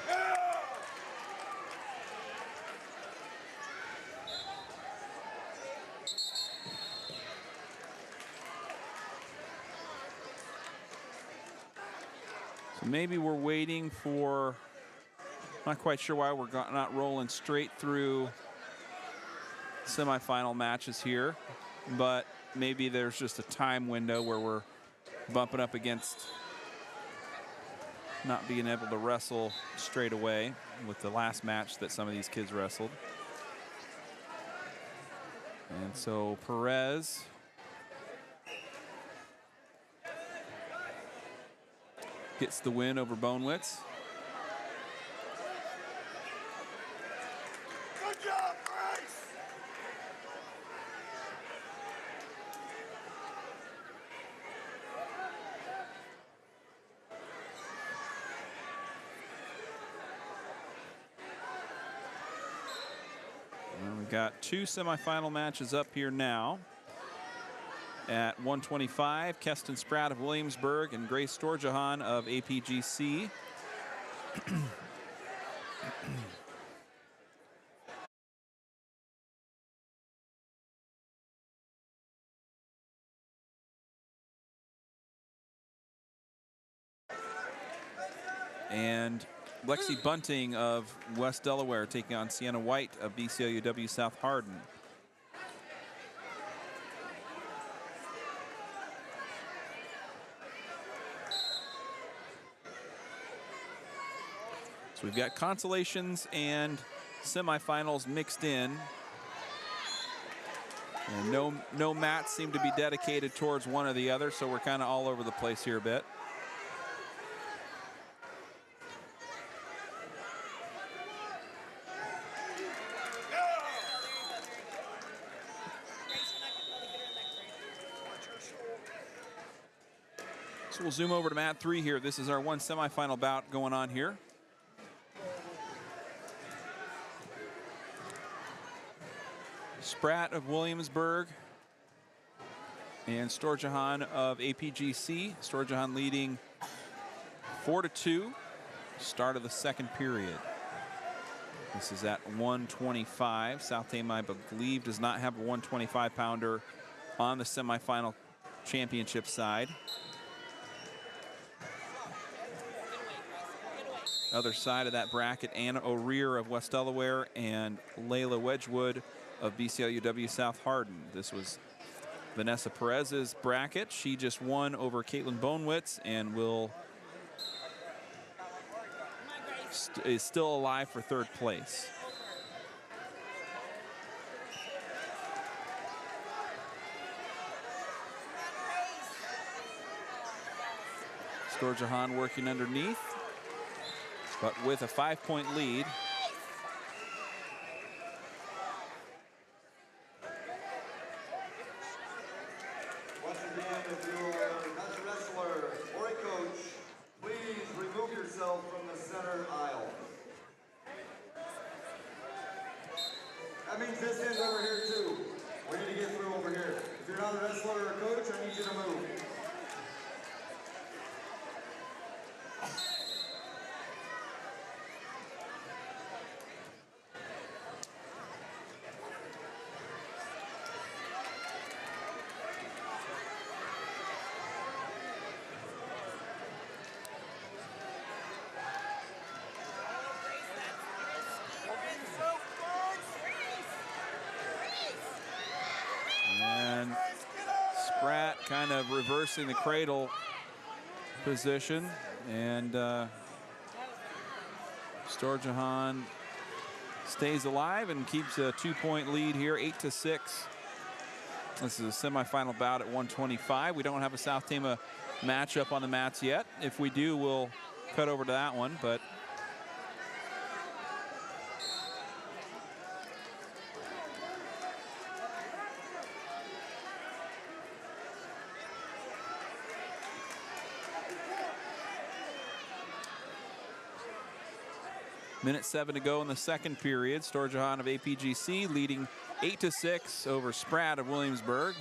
Yeah. So maybe we're waiting for, not quite sure why we're not rolling straight through semifinal matches here, but maybe there's just a time window where we're bumping up against not being able to wrestle straight away with the last match that some of these kids wrestled. And so Perez gets the win over Bonewitz. Good job, Grace. And we've got 2 semifinal matches up here now. At 125, Keston Spratt of Williamsburg and Grace Storjahan of APGC. And Lexi Bunting of West Delaware taking on Sienna White of BCLUW South Hardin. So we've got consolations and semifinals mixed in. And no mats seem to be dedicated towards one or the other, so we're kind of all over the place here a bit. So we'll zoom over to mat 3 here. This is our one semifinal bout going on here. Spratt of Williamsburg and Storjahan of APGC. Storjahan leading 4-2. Start of the second period. This is at 125. South Tama, I believe, does not have a 125-pounder on the semifinal championship side. Other side of that bracket, Anna O'Rear of West Delaware and Layla Wedgwood of BCLUW South Hardin. This was Vanessa Perez's bracket. She just won over Caitlin Bonewitz and is still alive for third place. Storjahan working underneath, but with a 5-point lead. Once again, if you are not a wrestler or a coach, please remove yourself from the center aisle. That means this end over here too. We need to get through over here. If you're not a wrestler or a coach, I need you to move. Kind of reversing the cradle position, and Storjahan stays alive and keeps a 2-point lead here, 8-6. This is a semifinal bout at 125. We don't have a South Tama matchup on the mats yet. If we do, we'll cut over to that one, but minute 7 to go in the second period. Storjahan of APGC leading 8-6 over Spratt of Williamsburg.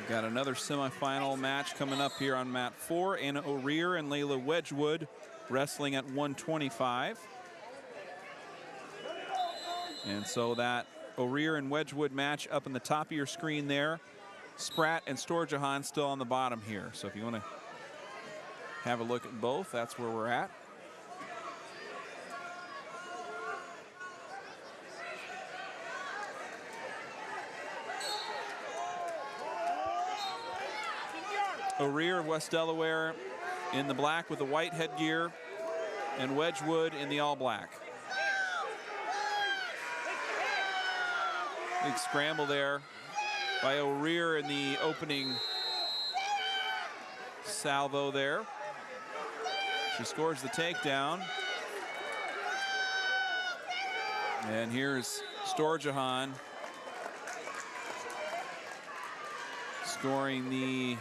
Got another semifinal match coming up here on mat 4. Anna O'Rear and Layla Wedgwood wrestling at 125. And so that O'Rear and Wedgwood match up in the top of your screen there. Spratt and Storjahan still on the bottom here. So if you want to have a look at both, that's where we're at. O'Rear of West Delaware in the black with the white headgear, and Wedgwood in the all black. Big scramble there. by O'Rear in the opening salvo there. She scores the takedown. And here's Storjahan scoring the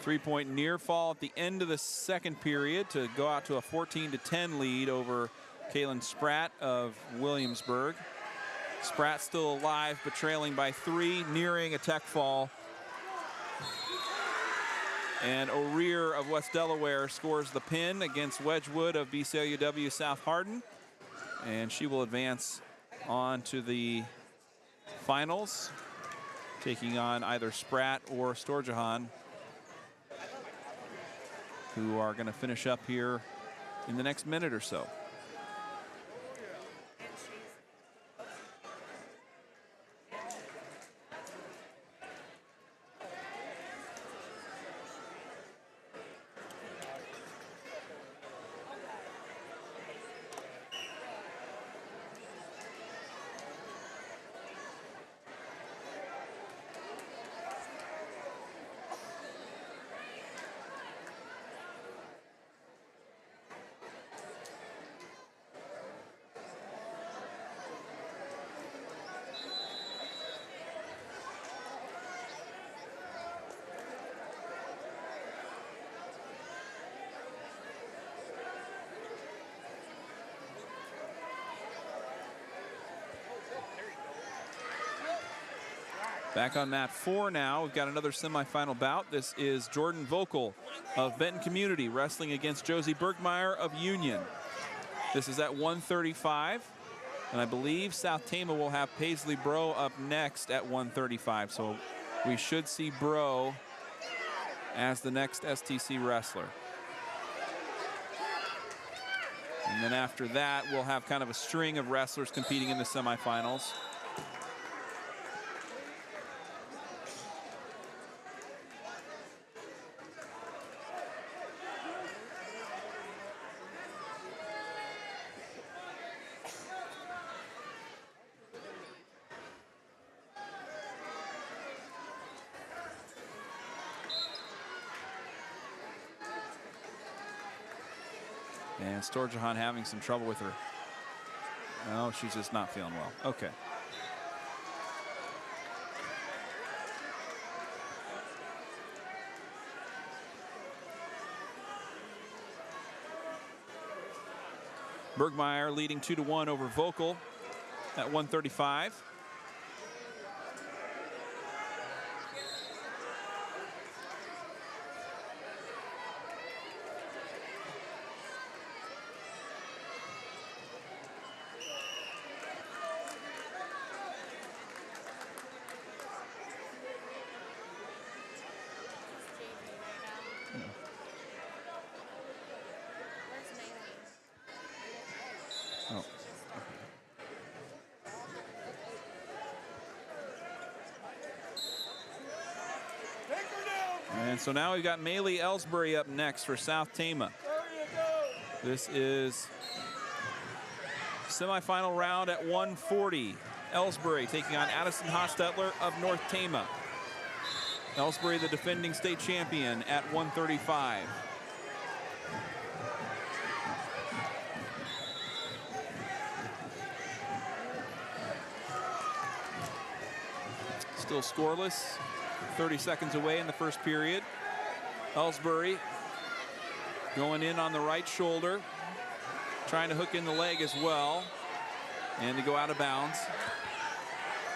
three-point near fall at the end of the second period to go out to a 14-10 lead over Kaylin Spratt of Williamsburg. Spratt still alive, but trailing by 3, nearing a tech fall. And O'Rear of West Delaware scores the pin against Wedgwood of BCLUW South Hardin. And she will advance on to the finals, taking on either Spratt or Storjahan, who are going to finish up here in the next minute or so. Back on mat 4 now. We've got another semifinal bout. This is Jordan Vocal of Benton Community wrestling against Josie Bergmeyer of Union. This is at 135. And I believe South Tama will have Paisley Bro up next at 135. So we should see Bro as the next STC wrestler. And then after that, we'll have kind of a string of wrestlers competing in the semifinals. And Storjahan having some trouble with her. Oh, she's just not feeling well. Okay. Bergmeyer leading 2-1 over Vocal at 135. And so now we've got Maylee Ellsbury up next for South Tama. This is semifinal round at 140. Ellsbury taking on Addison Hostetler of North Tama. Ellsbury, the defending state champion, at 135. Still scoreless. 30 seconds away in the first period. Ellsbury going in on the right shoulder, trying to hook in the leg as well, and to go out of bounds.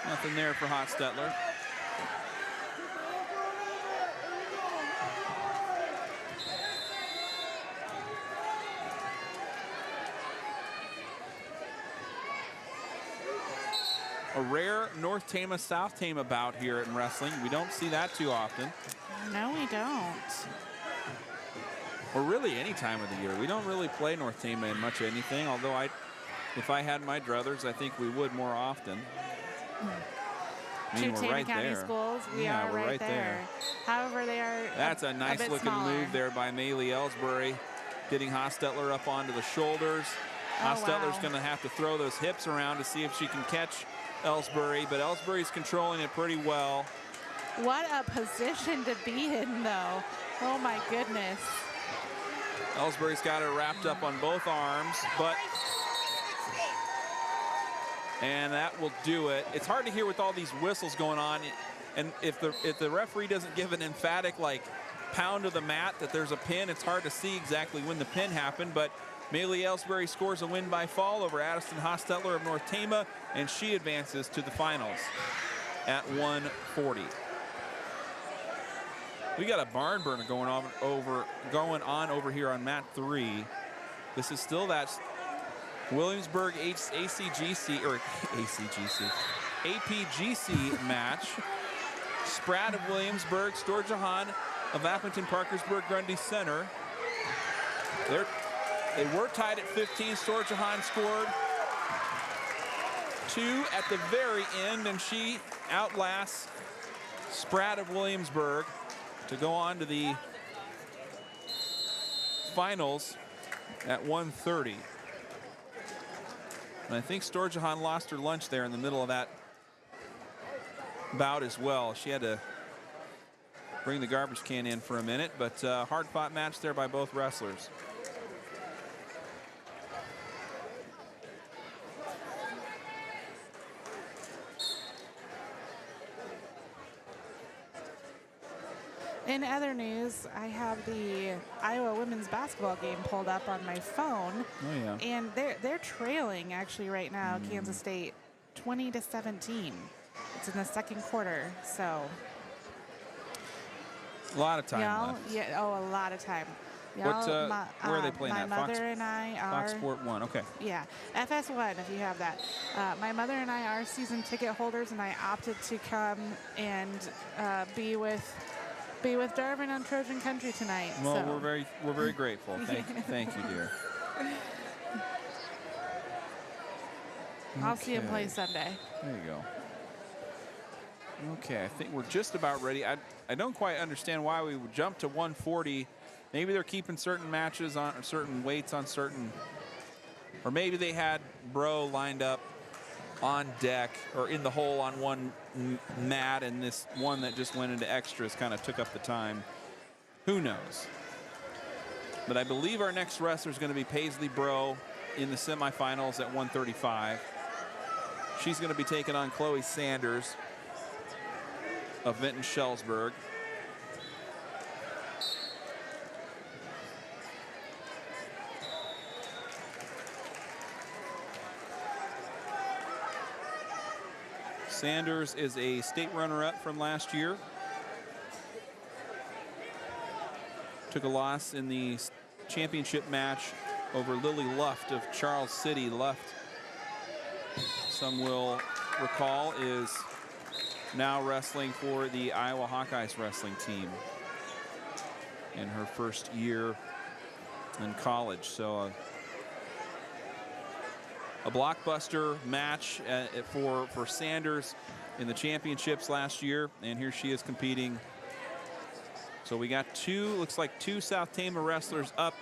Nothing there for Hostetler. A rare North Tama, South Tama bout here in wrestling. We don't see that too often. No, we don't. Or really any time of the year. We don't really play North Tama in much of anything, although if I had my druthers, I think we would more often. I mean, Two we're Tama right County there. schools, Yeah, we're we're right there. However, they are That's a nice bit looking smaller. move there by Maylee Ellsbury, getting Hostetler up onto the shoulders. Oh, Hostetler's wow. going to have to throw those hips around to see if she can catch Ellsbury, but Ellsbury's controlling it pretty well. What a position to be in, though. Oh, my goodness. Ellsbury's got her wrapped up on both arms, and that will do it. It's hard to hear with all these whistles going on, and if the referee doesn't give an emphatic like pound of the mat that there's a pin, it's hard to see exactly when the pin happened. But Maylee Ellsbury scores a win by fall over Addison Hostetler of North Tama, and she advances to the finals at 140. We got a barn burner going on over here on mat 3. This is still that Williamsburg APGC match. Spratt of Williamsburg, Storjahan of Aplington-Parkersburg Grundy Center. They were tied at 15. Storjahan scored 2 at the very end, and she outlasts Spratt of Williamsburg to go on to the finals at 130. And I think Storjahan lost her lunch there in the middle of that bout as well. She had to bring the garbage can in for a minute, but hard-fought match there by both wrestlers. In other news, I have the Iowa women's basketball game pulled up on my phone. Oh, yeah. And they're trailing actually right now, Kansas State 20-17. It's in the second quarter, so. A lot of time left. Yeah, a lot of time. What, where are they playing my at? mother and I are. Fox Sport 1, okay. Yeah, FS1 if you have that. My mother and I are season ticket holders, and I opted to come and be with Darvin on Trojan Country tonight. Well, so. we're very grateful. Thank you, dear. I'll see him play Sunday. There you go. Okay, I think we're just about ready. I don't quite understand why we would jump to 140. Maybe they're keeping certain matches on certain weights on certain, or maybe they had Bro lined up on deck or in the hole on one mat, and this one that just went into extras kind of took up the time. Who knows? But I believe our next wrestler is going to be Paisley Bro in the semifinals at 135. She's going to be taking on Chloe Sanders of Vinton-Shellsburg. Sanders is a state runner-up from last year. Took a loss in the championship match over Lily Luft of Charles City. Luft, some will recall, is now wrestling for the Iowa Hawkeyes wrestling team in her first year in college. So a blockbuster match for Sanders in the championships last year, and here she is competing. So we got looks like two South Tama wrestlers up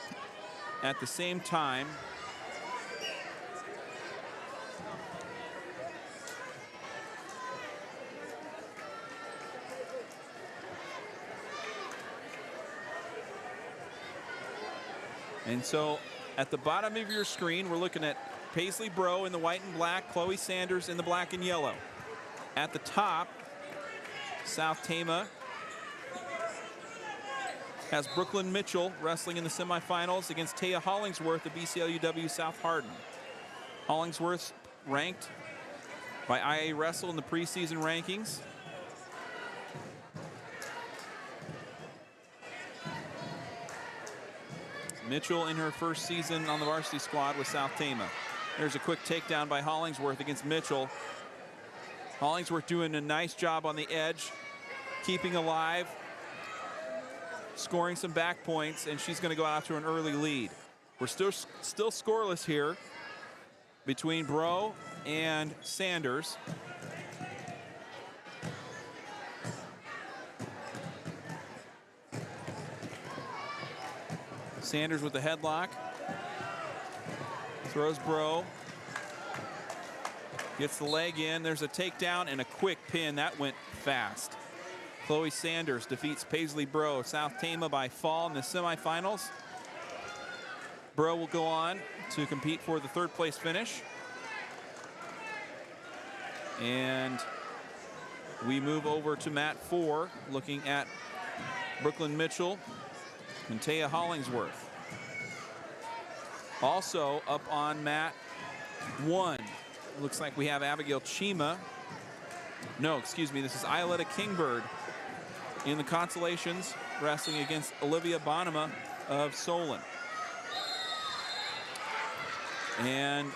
at the same time. And so at the bottom of your screen, we're looking at Paisley Bro in the white and black, Chloe Sanders in the black and yellow. At the top, South Tama has Brooklyn Mitchell wrestling in the semifinals against Taya Hollingsworth of BCLUW South Hardin. Hollingsworth's ranked by IA Wrestle in the preseason rankings. Mitchell in her first season on the varsity squad with South Tama. There's a quick takedown by Hollingsworth against Mitchell. Hollingsworth doing a nice job on the edge, keeping alive, scoring some back points, and she's going to go out to an early lead. We're still scoreless here between Bro and Sanders. Sanders with the headlock. Throws Bro. Gets the leg in. There's a takedown and a quick pin. That went fast. Chloe Sanders defeats Paisley Bro of South Tama by fall in the semifinals. Bro will go on to compete for the third place finish. And we move over to mat 4, looking at Brooklyn Mitchell and Taya Hollingsworth. Also up on mat 1, looks like we have Abigail Chima. No, excuse me, this is Ioletta Kingbird in the Consolations, wrestling against Olivia Bonema of Solon. And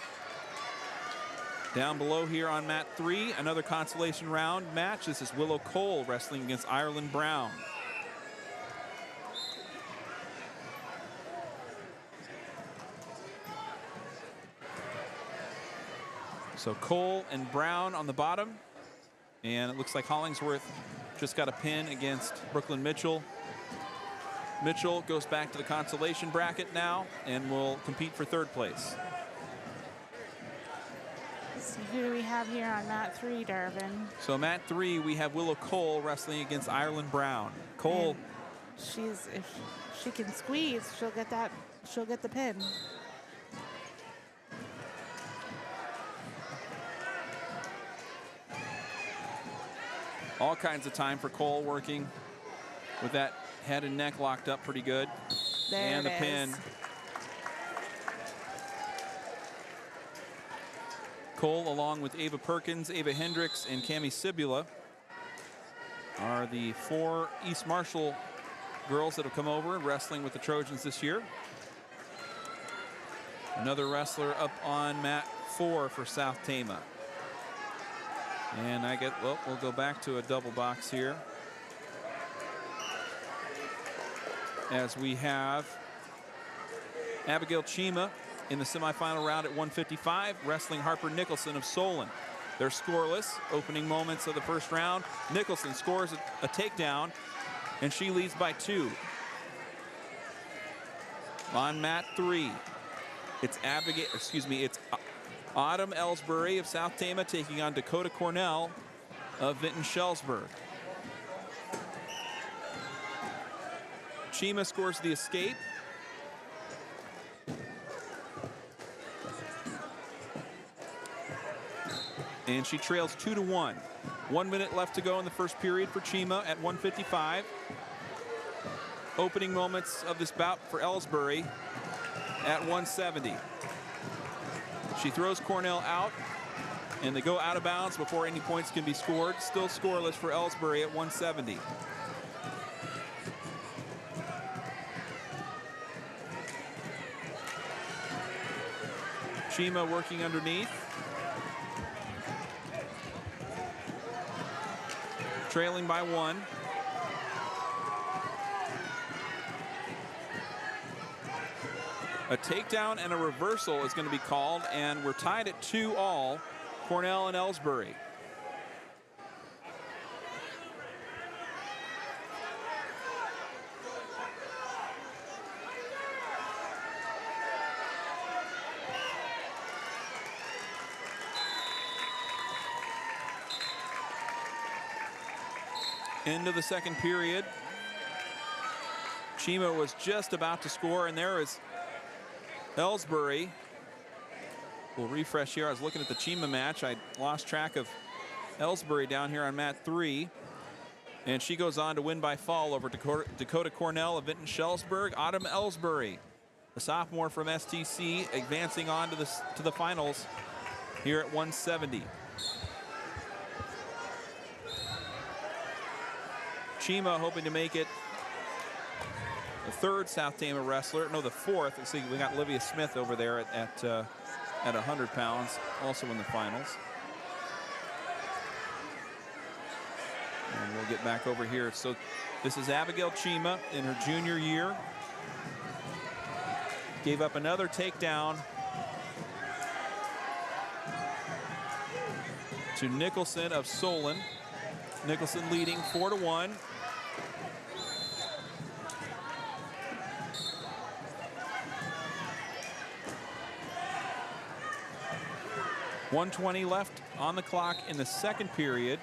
down below here on mat 3, another consolation round match. This is Willow Cole wrestling against Ireland Brown. So Cole and Brown on the bottom. And it looks like Hollingsworth just got a pin against Brooklyn Mitchell. Mitchell goes back to the consolation bracket now and will compete for third place. So who do we have here on mat 3, Darvin? So mat 3, we have Willow Cole wrestling against Ireland Brown. Cole, If she can squeeze, she'll get the pin. all kinds of time for Cole, working with that head and neck locked up pretty good. There and the pin. Cole, along with Ava Perkins, Ava Hendricks, and Cami Sibula, are the 4 East Marshall girls that have come over wrestling with the Trojans this year. Another wrestler up on mat 4 for South Tama. And we'll go back to a double box here, as we have Abigail Chima in the semifinal round at 155, wrestling Harper Nicholson of Solon. They're scoreless. Opening moments of the first round. Nicholson scores a takedown, and she leads by 2. On mat 3, it's Autumn Ellsbury of South Tama taking on Dakota Cornell of Vinton-Shellsburg. Chima scores the escape. And she trails 2-1. 1 minute left to go in the first period for Chima at 155. Opening moments of this bout for Ellsbury at 170. She throws Cornell out, and they go out of bounds before any points can be scored. Still scoreless for Ellsbury at 170. Chima working underneath. Trailing by 1. A takedown and a reversal is going to be called, and we're tied at 2-all, Cornell and Ellsbury. End of the second period. Chima was just about to score, and there is Ellsbury. We'll refresh here. I was looking at the Chima match. I lost track of Ellsbury down here on mat 3. And she goes on to win by fall over Dakota Cornell of Vinton-Shellsburg. Autumn Ellsbury, a sophomore from STC, advancing on to the finals here at 170. Chima hoping to make it the third South Tama wrestler, no, the fourth. Let's see, we got Olivia Smith over there at 100 pounds, also in the finals. And we'll get back over here. So this is Abigail Chima in her junior year. Gave up another takedown to Nicholson of Solon. Nicholson leading 4-1. 1:20 left on the clock in the second period.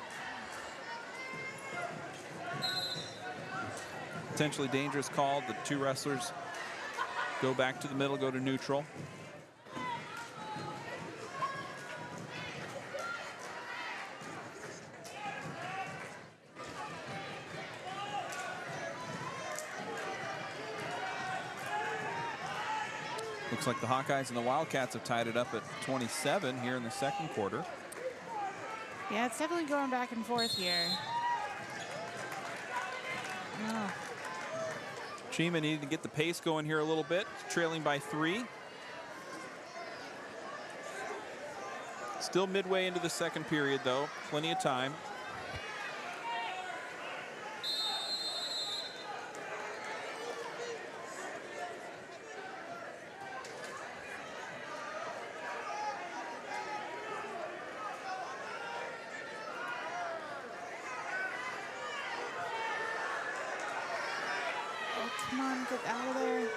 Potentially dangerous call. The two wrestlers go back to the middle, go to neutral. Looks like the Hawkeyes and the Wildcats have tied it up at 27 here in the second quarter. Yeah, it's definitely going back and forth here. Oh. Chima needed to get the pace going here a little bit, trailing by 3. Still midway into the second period, though. Plenty of time. Come on, get out of there.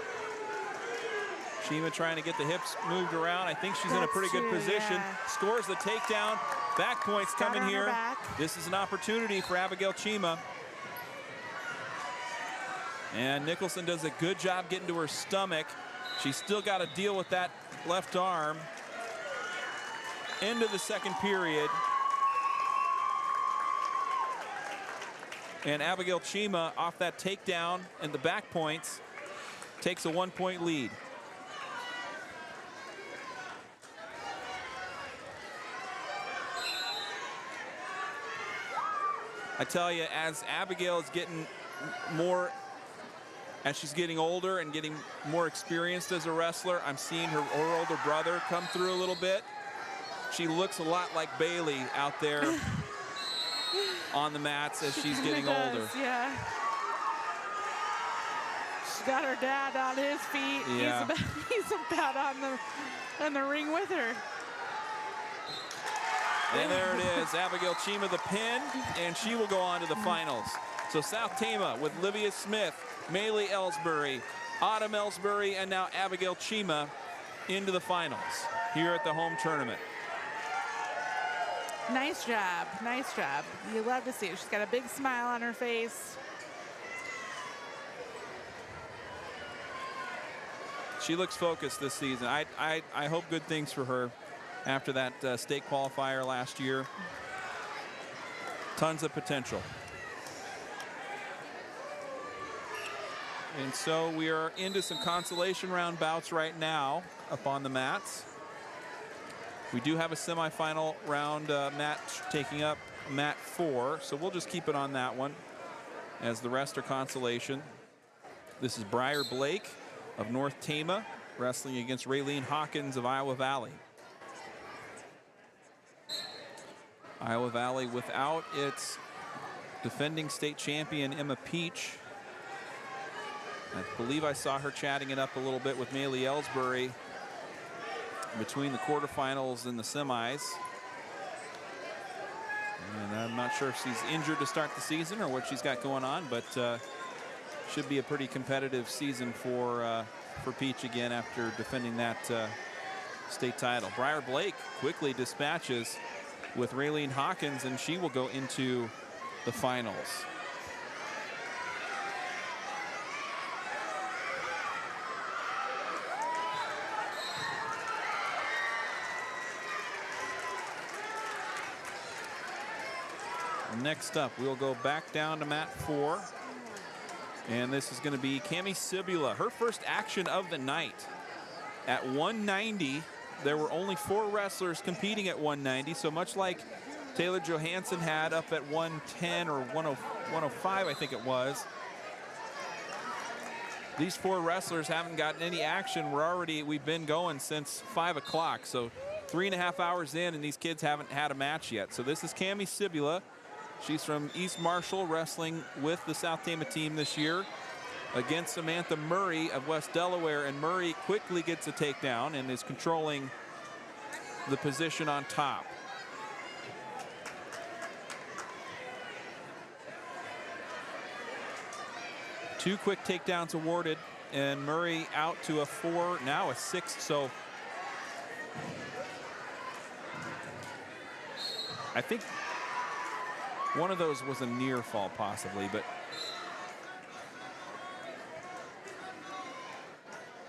Chima trying to get the hips moved around. I think she's in a pretty good position. Yeah. Scores the takedown. Back points Got her coming on her here. back. This is an opportunity for Abigail Chima. And Nicholson does a good job getting to her stomach. She's still got to deal with that left arm. Into the second period. And Abigail Chima off that takedown and the back points takes a 1-point lead. I tell you, as Abigail is getting more, as she's getting older and getting more experienced as a wrestler, I'm seeing her older brother come through a little bit. She looks a lot like Bailey out there on the mats as she's getting older. Yeah. She's got her dad on his feet. Yeah. He's about on the ring with her. And there it is, Abigail Chima the pin, and she will go on to the finals. So South Tama with Livia Smith, Maylee Ellsbury, Autumn Ellsbury, and now Abigail Chima into the finals here at the home tournament. Nice job, nice job. You love to see it. She's got a big smile on her face. She looks focused this season. I hope good things for her after that state qualifier last year. Tons of potential. And so we are into some consolation round bouts right now up on the mats. We do have a semifinal round match taking up mat 4, so we'll just keep it on that one as the rest are consolation. This is Briar Blake of North Tama wrestling against Raylene Hawkins of Iowa Valley. Iowa Valley without its defending state champion Emma Peach. I believe I saw her chatting it up a little bit with Maylee Ellsbury between the quarterfinals and the semis. And I'm not sure if she's injured to start the season or what she's got going on, but should be a pretty competitive season for Peach again after defending that state title. Briar Blake quickly dispatches with Raylene Hawkins, and she will go into the finals. Next up, we'll go back down to mat 4. And this is going to be Cami Sibula, her first action of the night. At 190, there were only 4 wrestlers competing at 190, so much like Taylor Johansson had up at 110 or 105, I think it was. These 4 wrestlers haven't gotten any action. We've been going since 5 o'clock, so 3.5 hours in, and these kids haven't had a match yet. So this is Cami Sibula. She's from East Marshall, wrestling with the South Tama team this year against Samantha Murray of West Delaware, and Murray quickly gets a takedown and is controlling the position on top. Two quick takedowns awarded, and Murray out to a 4, now a 6. So I think one of those was a near fall possibly, but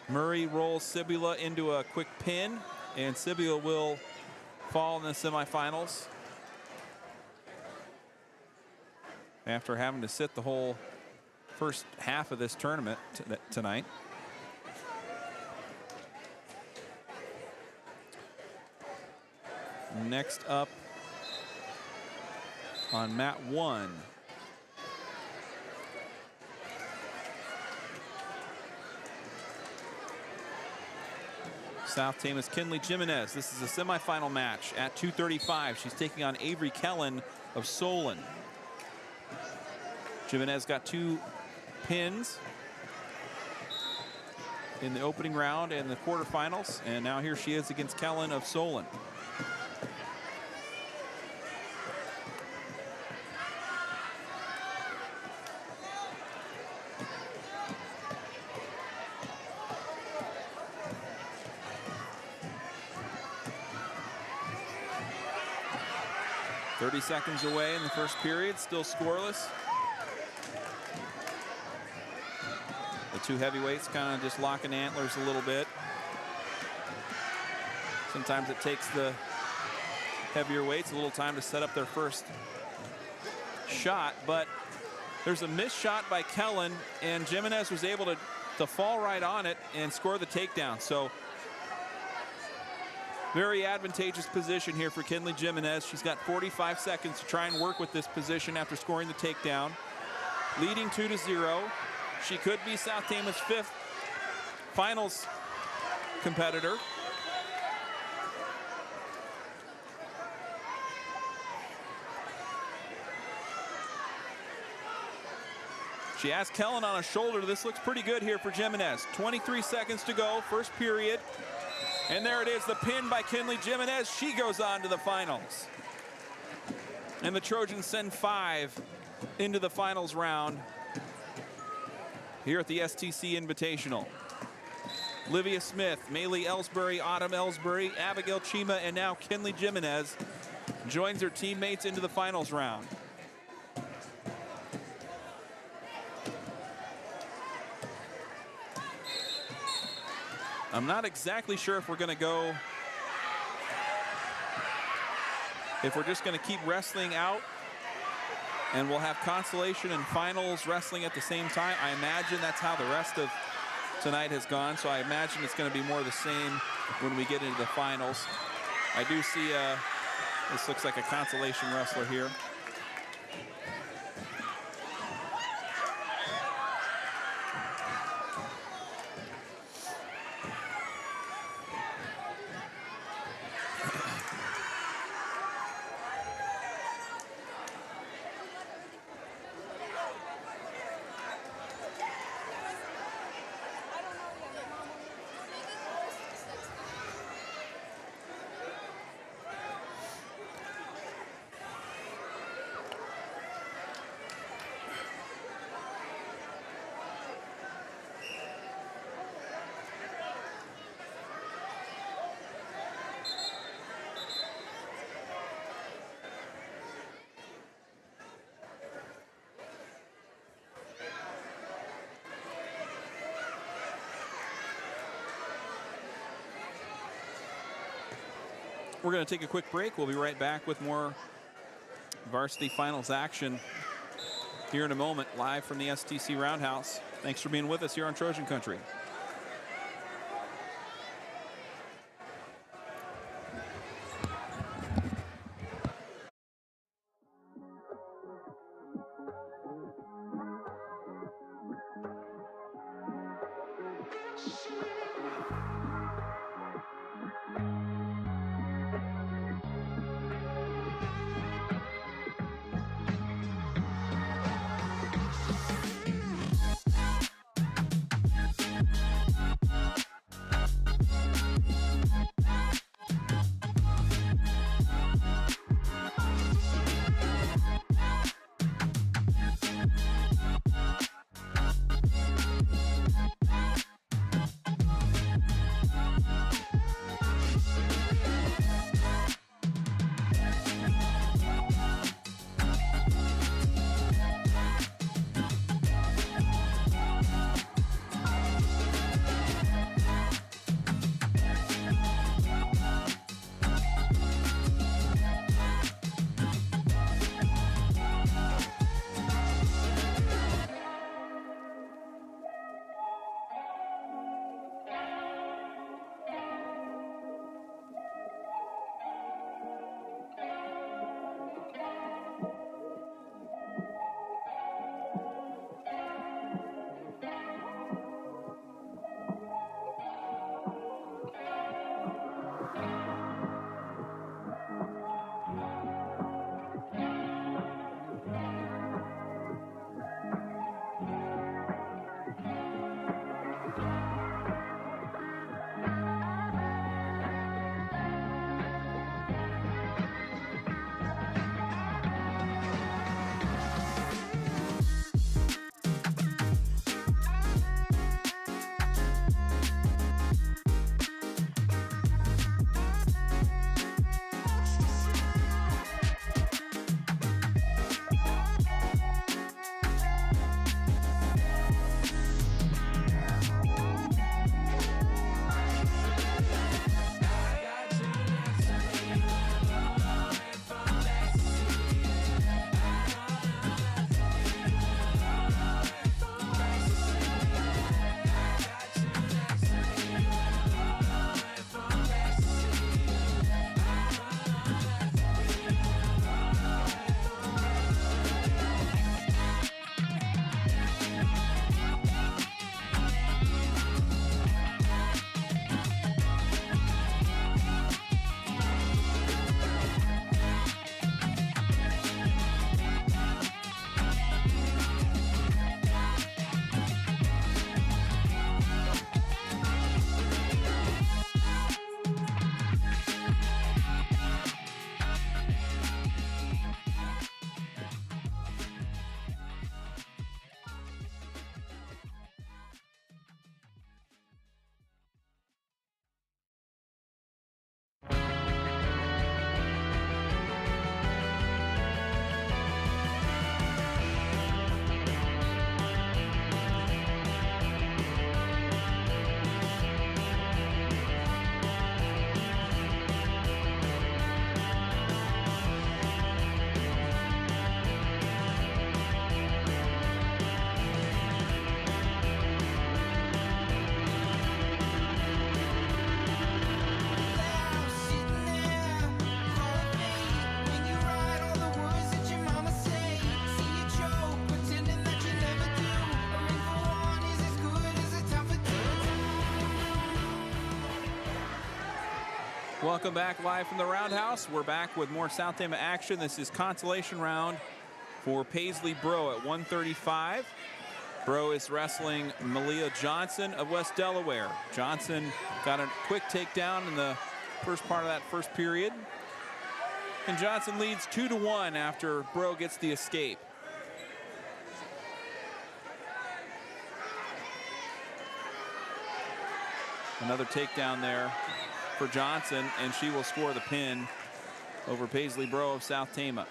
Murray rolls Cibula into a quick pin, and Cibula will fall in the semifinals after having to sit the whole first half of this tournament tonight. Next up on mat 1. South Tama's Kinley Jimenez. This is a semifinal match at 235. She's taking on Avery Kellen of Solon. Jimenez got 2 pins in the opening round and the quarterfinals, and now here she is against Kellen of Solon. Seconds away in the first period, still scoreless. The two heavyweights kind of just locking antlers a little bit. Sometimes it takes the heavier weights a little time to set up their first shot, but there's a missed shot by Kellen, and Jimenez was able to fall right on it and score the takedown. So very advantageous position here for Kinley Jimenez. She's got 45 seconds to try and work with this position after scoring the takedown. Leading 2-0. She could be South Tama's 5th finals competitor. She has Kellen on a shoulder. This looks pretty good here for Jimenez. 23 seconds to go, first period. And there it is, the pin by Kinley Jimenez. She goes on to the finals. And the Trojans send 5 into the finals round here at the STC Invitational. Livia Smith, Maylee Ellsbury, Autumn Ellsbury, Abigail Chima, and now Kinley Jimenez joins her teammates into the finals round. I'm not exactly sure if we're going to go, if we're just going to keep wrestling out and we'll have Consolation and finals wrestling at the same time. I imagine that's how the rest of tonight has gone, so I imagine it's going to be more the same when we get into the finals. I do see, this looks like a Consolation wrestler here. We're going to take a quick break. We'll be right back with more varsity finals action here in a moment, live from the STC Roundhouse. Thanks for being with us here on Trojan Country. Welcome back live from the Roundhouse. We're back with more South Tama action. This is consolation round for Paisley Bro at 135. Bro is wrestling Malia Johnson of West Delaware. Johnson got a quick takedown in the first part of that first period. And Johnson leads 2-1 after Bro gets the escape. Another takedown there for Johnson, and she will score the pin over Paisley Bro of South Tama.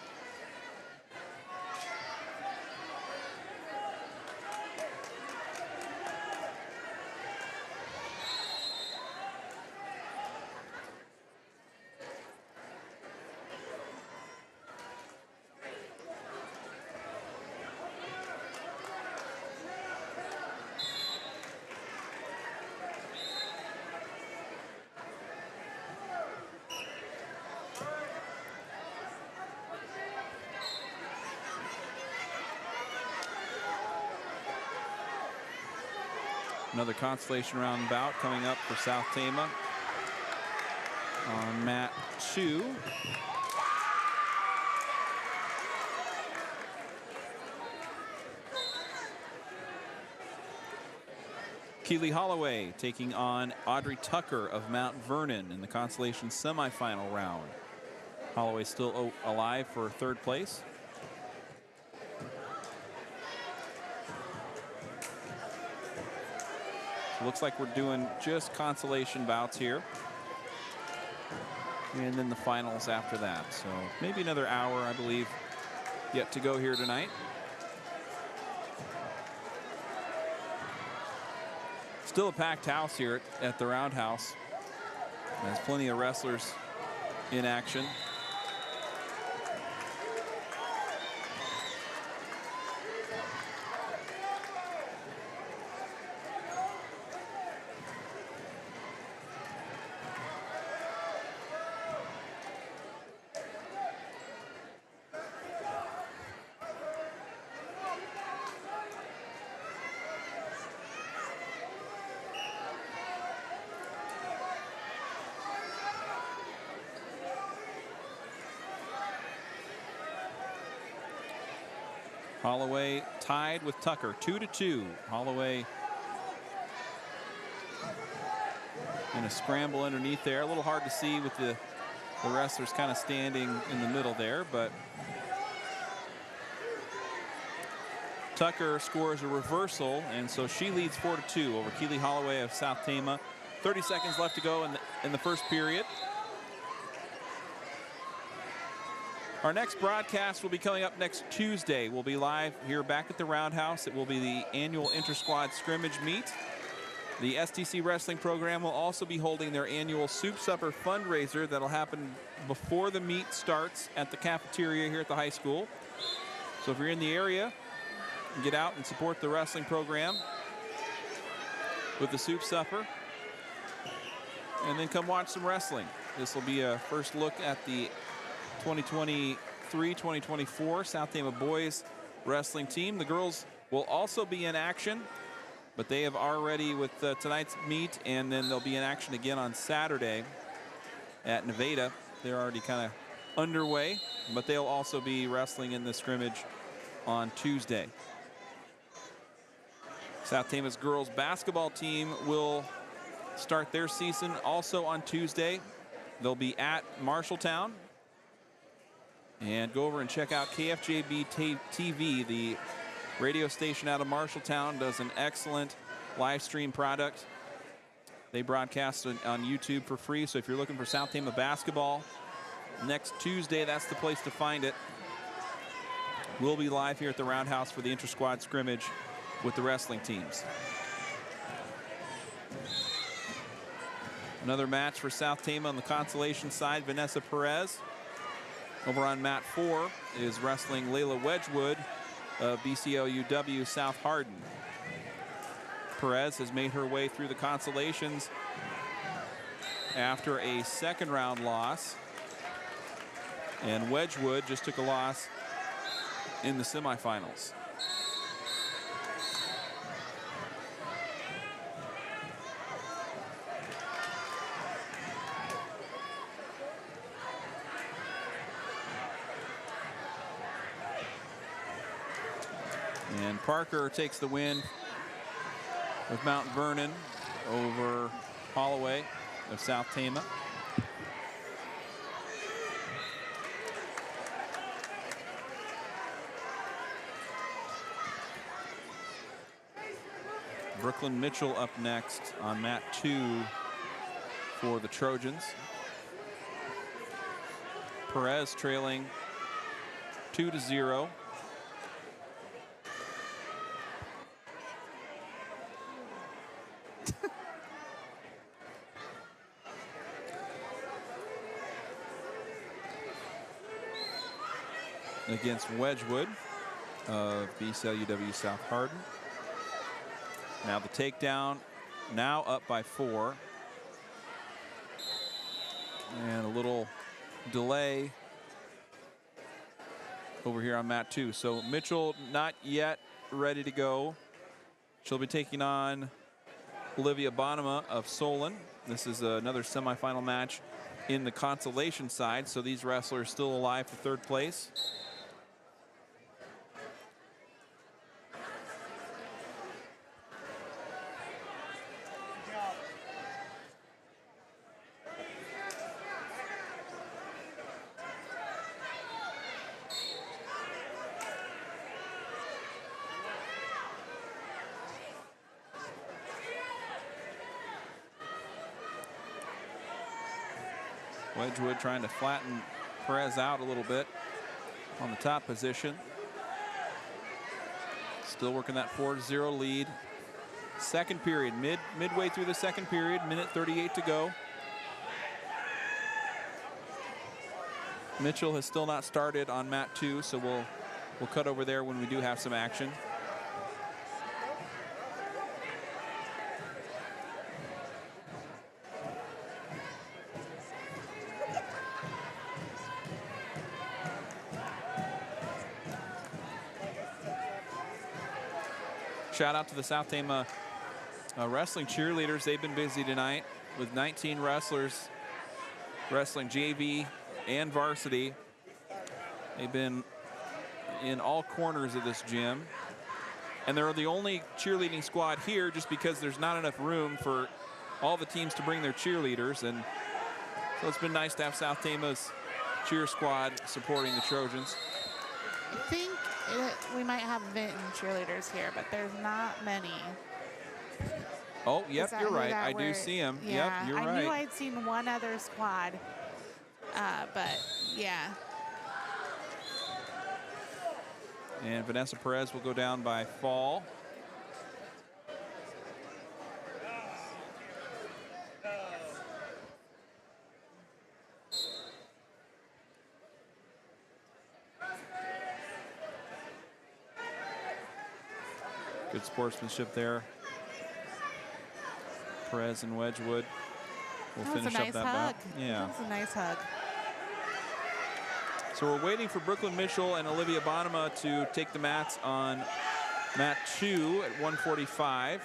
Another consolation round bout coming up for South Tama on mat 2. Keely Holloway taking on Audrey Tucker of Mount Vernon in the consolation semifinal round. Holloway still alive for third place. Looks like we're doing just consolation bouts here. And then the finals after that. So maybe another hour, I believe, yet to go here tonight. Still a packed house here at the Roundhouse. There's plenty of wrestlers in action. Holloway tied with Tucker, 2-2. Holloway in a scramble underneath there. A little hard to see with the wrestlers kind of standing in the middle there, but Tucker scores a reversal, and so she leads 4-2 over Keely Holloway of South Tama. 30 seconds left to go in the first period. Our next broadcast will be coming up next Tuesday. We'll be live here back at the Roundhouse. It will be the annual inter-squad scrimmage meet. The STC wrestling program will also be holding their annual Soup Supper fundraiser that'll happen before the meet starts at the cafeteria here at the high school. So if you're in the area, get out and support the wrestling program with the Soup Supper. And then come watch some wrestling. This will be a first look at the 2023-2024 South Tama boys wrestling team. The girls will also be in action, but they have already with tonight's meet, and then they'll be in action again on Saturday at Nevada. They're already kind of underway, but they'll also be wrestling in the scrimmage on Tuesday. South Tama's girls basketball team will start their season also on Tuesday. They'll be at Marshalltown. And go over and check out KFJB TV, the radio station out of Marshalltown does an excellent live stream product. They broadcast on YouTube for free, so if you're looking for South Tama basketball, next Tuesday, that's the place to find it. We'll be live here at the Roundhouse for the inter-squad scrimmage with the wrestling teams. Another match for South Tama on the consolation side, Vanessa Perez. Over on mat 4 is wrestling Layla Wedgwood of BCLUW South Hardin. Perez has made her way through the consolations after a second round loss. And Wedgwood just took a loss in the semifinals. Parker takes the win with Mount Vernon over Holloway of South Tama. Brooklyn Mitchell up next on mat 2 for the Trojans. Perez trailing 2-0. Against Wedgwood of BCLUW South Hardin. Now the takedown, now up by 4. And a little delay over here on mat 2. So Mitchell not yet ready to go. She'll be taking on Olivia Bonema of Solon. This is another semifinal match in the consolation side, so these wrestlers still alive for 3rd place. Wedgwood trying to flatten Perez out a little bit on the top position. Still working that 4-0 lead. Second period, midway through the second period, minute 38 to go. Mitchell has still not started on mat 2, so we'll cut over there when we do have some action. Shout out to the South Tama wrestling cheerleaders. They've been busy tonight with 19 wrestlers wrestling JV and varsity. They've been in all corners of this gym. And they're the only cheerleading squad here just because there's not enough room for all the teams to bring their cheerleaders. And so it's been nice to have South Tama's cheer squad supporting the Trojans. I think we might have Vinton cheerleaders here, but there's not many. Oh, yep, you're right. I do see him. Yeah, yep, you're right. I knew I'd seen one other squad, but yeah. And Vanessa Perez will go down by fall. Good sportsmanship there. Perez and Wedgwood will finish up that bout. Yeah. That was a nice hug. So we're waiting for Brooklyn Mitchell and Olivia Bonema to take the mats on mat 2 at 1:45.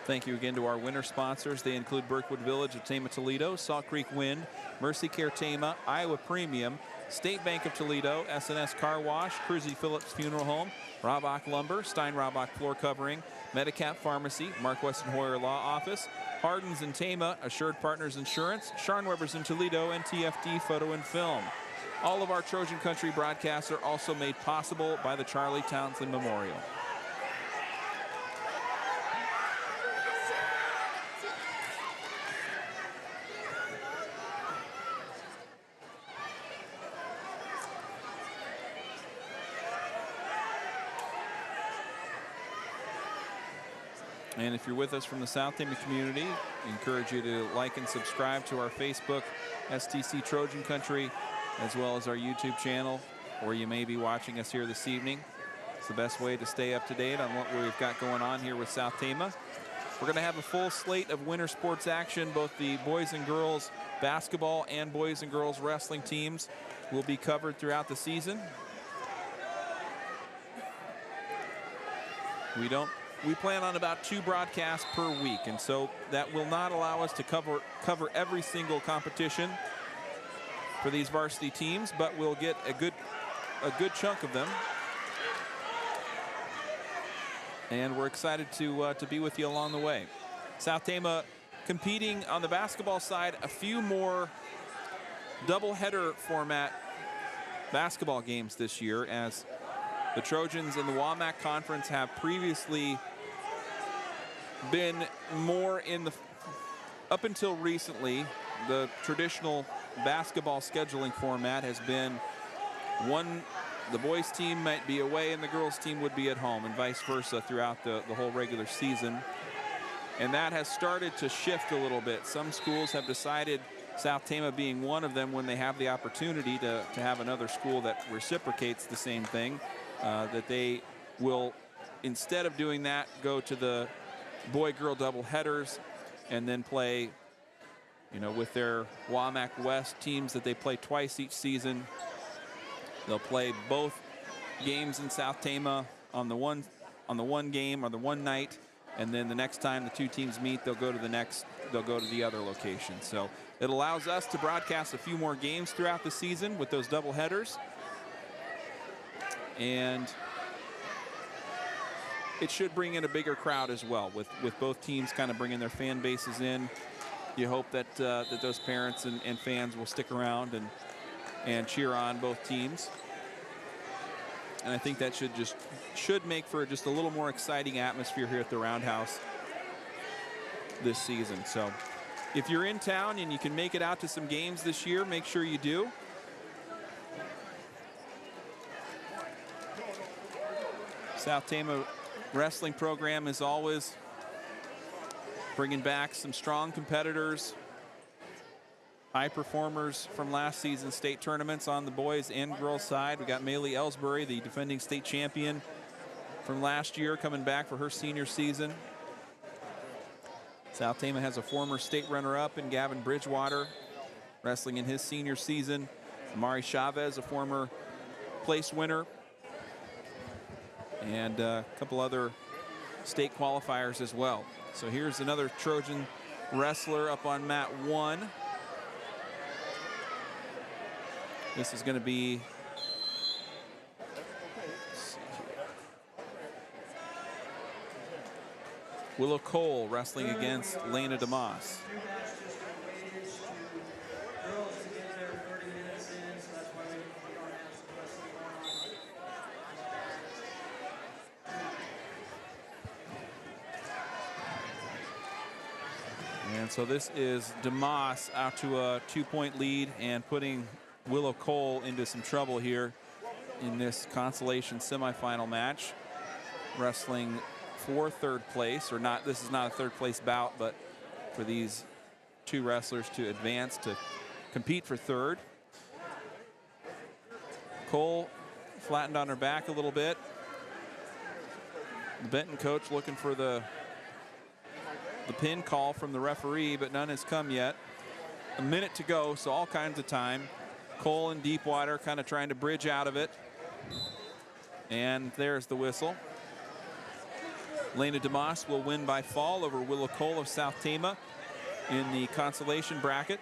Thank you again to our winter sponsors. They include Berkwood Village of Tama, Toledo, Salt Creek Wind, Mercy Care Tama, Iowa Premium, State Bank of Toledo, S&S Car Wash, Cruzy Phillips Funeral Home, Robach Lumber, Stein Robach Floor Covering, Medicap Pharmacy, Mark Weston Hoyer Law Office, Hardens and Tama, Assured Partners Insurance, Scharnwebers in Toledo, and TFD Photo and Film. All of our Trojan Country broadcasts are also made possible by the Charlie Townsend Memorial. And if you're with us from the South Tama community, I encourage you to like and subscribe to our Facebook, STC Trojan Country, as well as our YouTube channel, or you may be watching us here this evening. It's the best way to stay up to date on what we've got going on here with South Tama. We're going to have a full slate of winter sports action. Both the boys and girls basketball and boys and girls wrestling teams will be covered throughout the season. We don't we plan on about 2 broadcasts per week, and so that will not allow us to cover every single competition for these varsity teams, but we'll get a good chunk of them. And we're excited to be with you along the way. South Tama competing on the basketball side, a few more doubleheader format basketball games this year, as the Trojans in the WAMAC Conference have previously been more in the, up until recently, the traditional basketball scheduling format has been the boys team might be away and the girls team would be at home, and vice versa throughout the whole regular season. And that has started to shift a little bit. Some schools have decided, South Tama being one of them, when they have the opportunity to have another school that reciprocates the same thing, that they will, instead of doing that, go to the boy-girl doubleheaders and then play, you know, with their WAMAC West teams that they play twice each season. They'll play both games in South Tama on the one game or the one night, and then the next time the 2 teams meet, they'll go to the other location. So it allows us to broadcast a few more games throughout the season with those double headers, and it should bring in a bigger crowd as well, with both teams kind of bringing their fan bases in. You hope that that those parents and fans will stick around and cheer on both teams. And I think that should make for just a little more exciting atmosphere here at the Roundhouse this season. So if you're in town and you can make it out to some games this year, make sure you do. South Tama wrestling program is always bringing back some strong competitors, high performers from last season's state tournaments on the boys and girls side. We got Maylee Ellsbury, the defending state champion from last year, coming back for her senior season. South Tama has a former state runner-up in Gavin Bridgewater, wrestling in his senior season. Amari Chavez, a former place winner, and a couple other state qualifiers as well. So here's another Trojan wrestler up on mat 1. This is going to be Willow Cole wrestling against Lena DeMoss. And so this is DeMoss out to a 2-point lead and putting Willow Cole into some trouble here in this Consolation semifinal match, wrestling for 3rd place, or not. This is not a 3rd place bout, but for these 2 wrestlers to advance to compete for 3rd. Cole flattened on her back a little bit. The Benton coach looking for the pin call from the referee, but none has come yet. A minute to go, so all kinds of time. Cole in deep water, kind of trying to bridge out of it. And there's the whistle. Lena DeMoss will win by fall over Willow Cole of South Tama in the consolation bracket.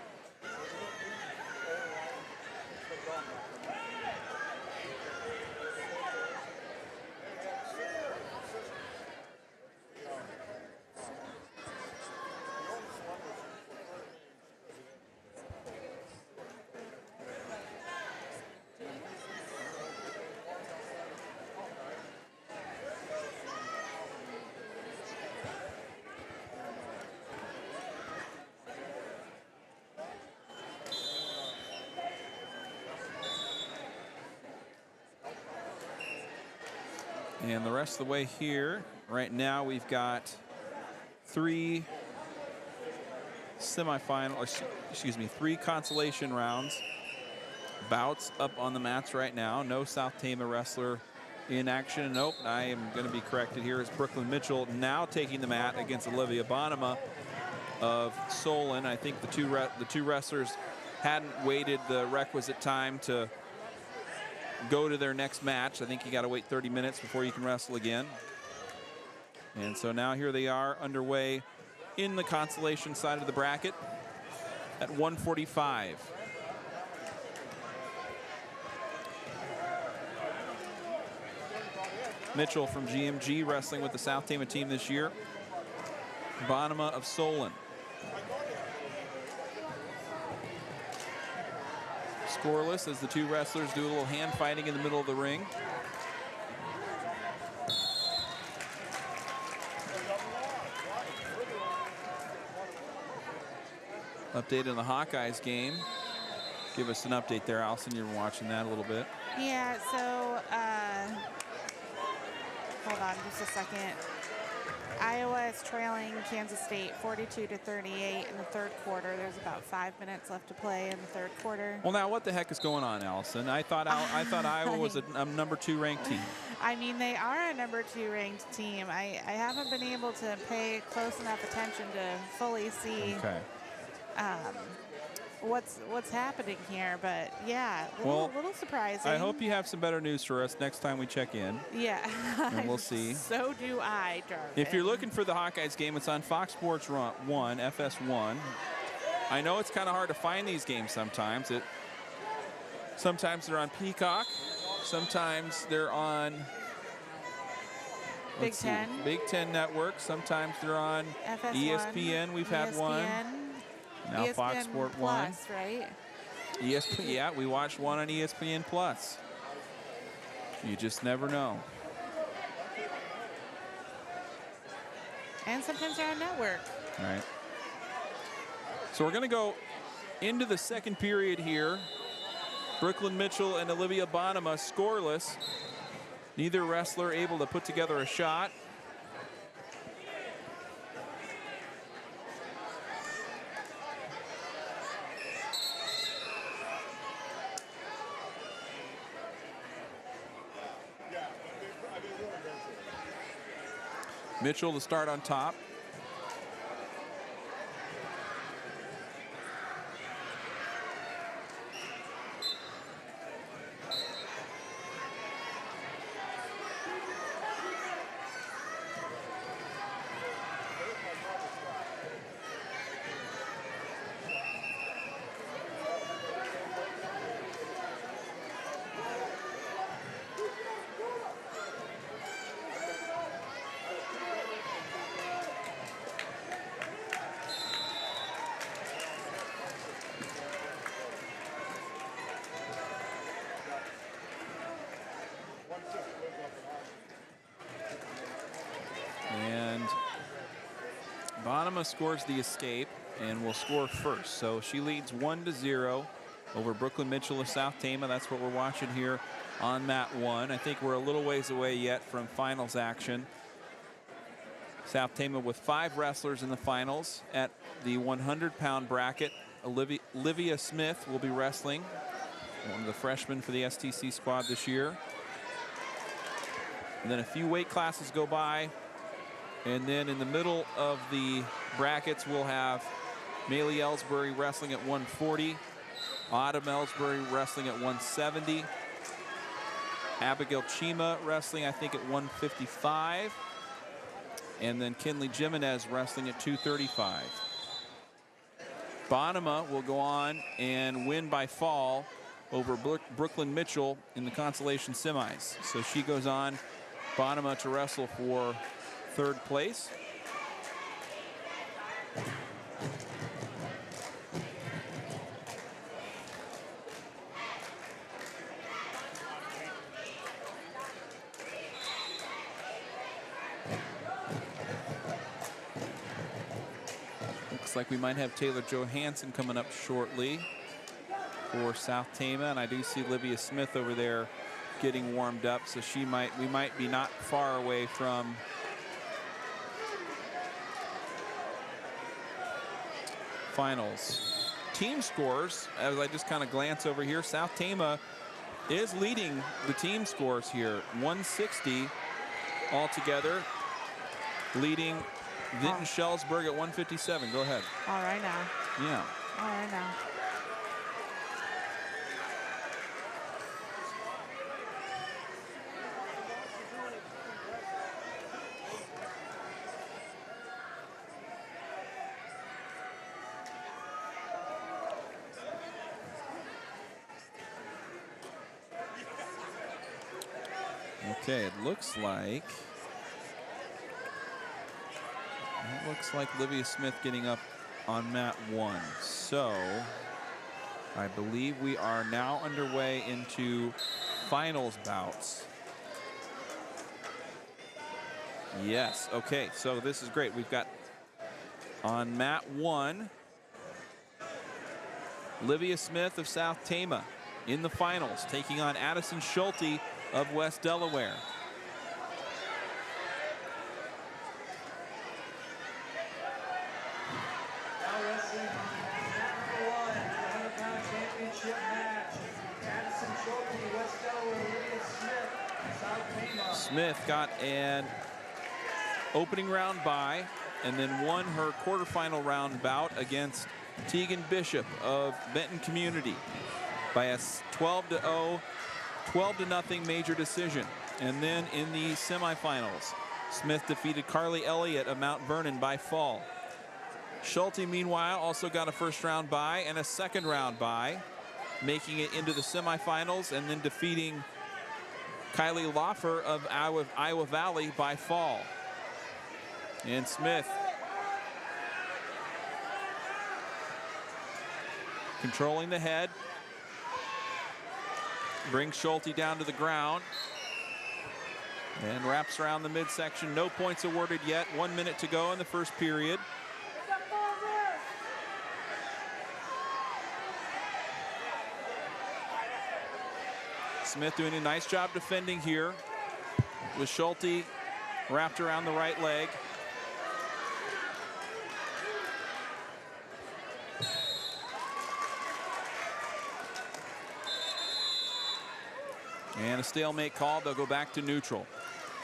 And the rest of the way here, right now we've got 3 consolation rounds bouts up on the mats right now. No South Tama wrestler in action. Nope, I am going to be corrected here. Is Brooklyn Mitchell now taking the mat against Olivia Bonema of Solon. I think the two wrestlers hadn't waited the requisite time to go to their next match. I think you got to wait 30 minutes before you can wrestle again. And so now here they are underway in the Consolation side of the bracket at 145. Mitchell from GMG wrestling with the South Tama team this year. Bonema of Solon. Scoreless as the two wrestlers do a little hand fighting in the middle of the ring. Update on the Hawkeyes game. Give us an update there, Allison. You were watching that a little bit. Yeah, so hold on just a second. Iowa is trailing Kansas State 42-38 in the third quarter. There's about 5 minutes left to play in the third quarter. Well, now what the heck is going on, Allison? I thought Iowa was a #2 ranked team. I mean, they are a #2 ranked team. I haven't been able to pay close enough attention to fully see what's happening here, but yeah, a little surprising. I hope you have some better news for us next time we check in. Yeah. And we'll see. So do I, Darvin. If you're looking for the Hawkeyes game, it's on Fox Sports 1, FS1. I know it's kind of hard to find these games sometimes. Sometimes they're on Peacock. Sometimes they're on Big Ten. Big Ten Network. Sometimes they're on FS1, ESPN. We've had one. Now ESPN Fox Sport Plus, 1. Right? ESPN, yeah, we watched one on ESPN Plus. You just never know. And sometimes they're on network. All right. So we're going to go into the second period here. Brooklyn Mitchell and Olivia Bonema scoreless. Neither wrestler able to put together a shot. Mitchell to start on top. Bonema scores the escape and will score first. So she leads 1-0 over Brooklyn Mitchell of South Tama. That's what we're watching here on mat 1. I think we're a little ways away yet from finals action. South Tama with 5 wrestlers in the finals at the 100-pound bracket. Olivia Smith will be wrestling, one of the freshmen for the STC squad this year. And then a few weight classes go by. And then in the middle of the brackets, we'll have Maylee Ellsbury wrestling at 140. Autumn Ellsbury wrestling at 170. Abigail Chima wrestling, I think, at 155. And then Kinley Jimenez wrestling at 235. Bonema will go on and win by fall over Brooklyn Mitchell in the Consolation semis. So she goes on, Bonema, to wrestle for 3rd place. Looks like we might have Taylor Johansson coming up shortly for South Tama, and I do see Olivia Smith over there getting warmed up, so we might be not far away from finals. Team scores, as I just kind of glance over here, South Tama is leading the team scores here, 160 altogether, leading Vinton-Shellsburg at 157. Go ahead. All right now. Yeah. All right now. Okay, it looks like Livia Smith getting up on mat 1. So I believe we are now underway into finals bouts. Yes, okay, so this is great. We've got on mat 1, Livia Smith of South Tama in the finals, taking on Addison Schulte of West Delaware. Now wrestling on mat number 1, the 100-pound championship match. Addison Schulte, West Delaware, Livia Smith, South Tama. Smith got an opening round bye and then won her quarterfinal round bout against Tegan Bishop of Benton Community by a 12-0 major decision. And then in the semifinals, Smith defeated Carly Elliott of Mount Vernon by fall. Schulte, meanwhile, also got a first round bye and a second round bye, making it into the semifinals and then defeating Kylie Loffer of Iowa Valley by fall. And Smith controlling the head, brings Schulte down to the ground and wraps around the midsection. No points awarded yet. 1 minute to go in the first period. Smith doing a nice job defending here with Schulte wrapped around the right leg. And a stalemate called. They'll go back to neutral.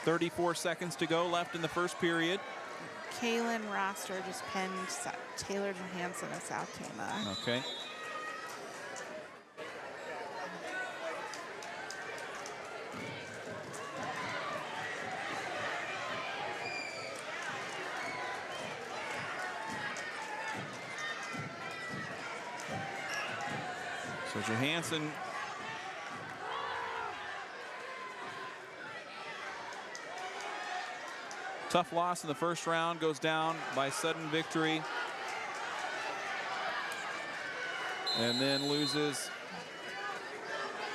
34 seconds to go left in the first period. Kaylin Roster just pinned Taylor Johansson of South Tama. Okay. So Johansson tough loss in the first round, goes down by sudden victory. And then loses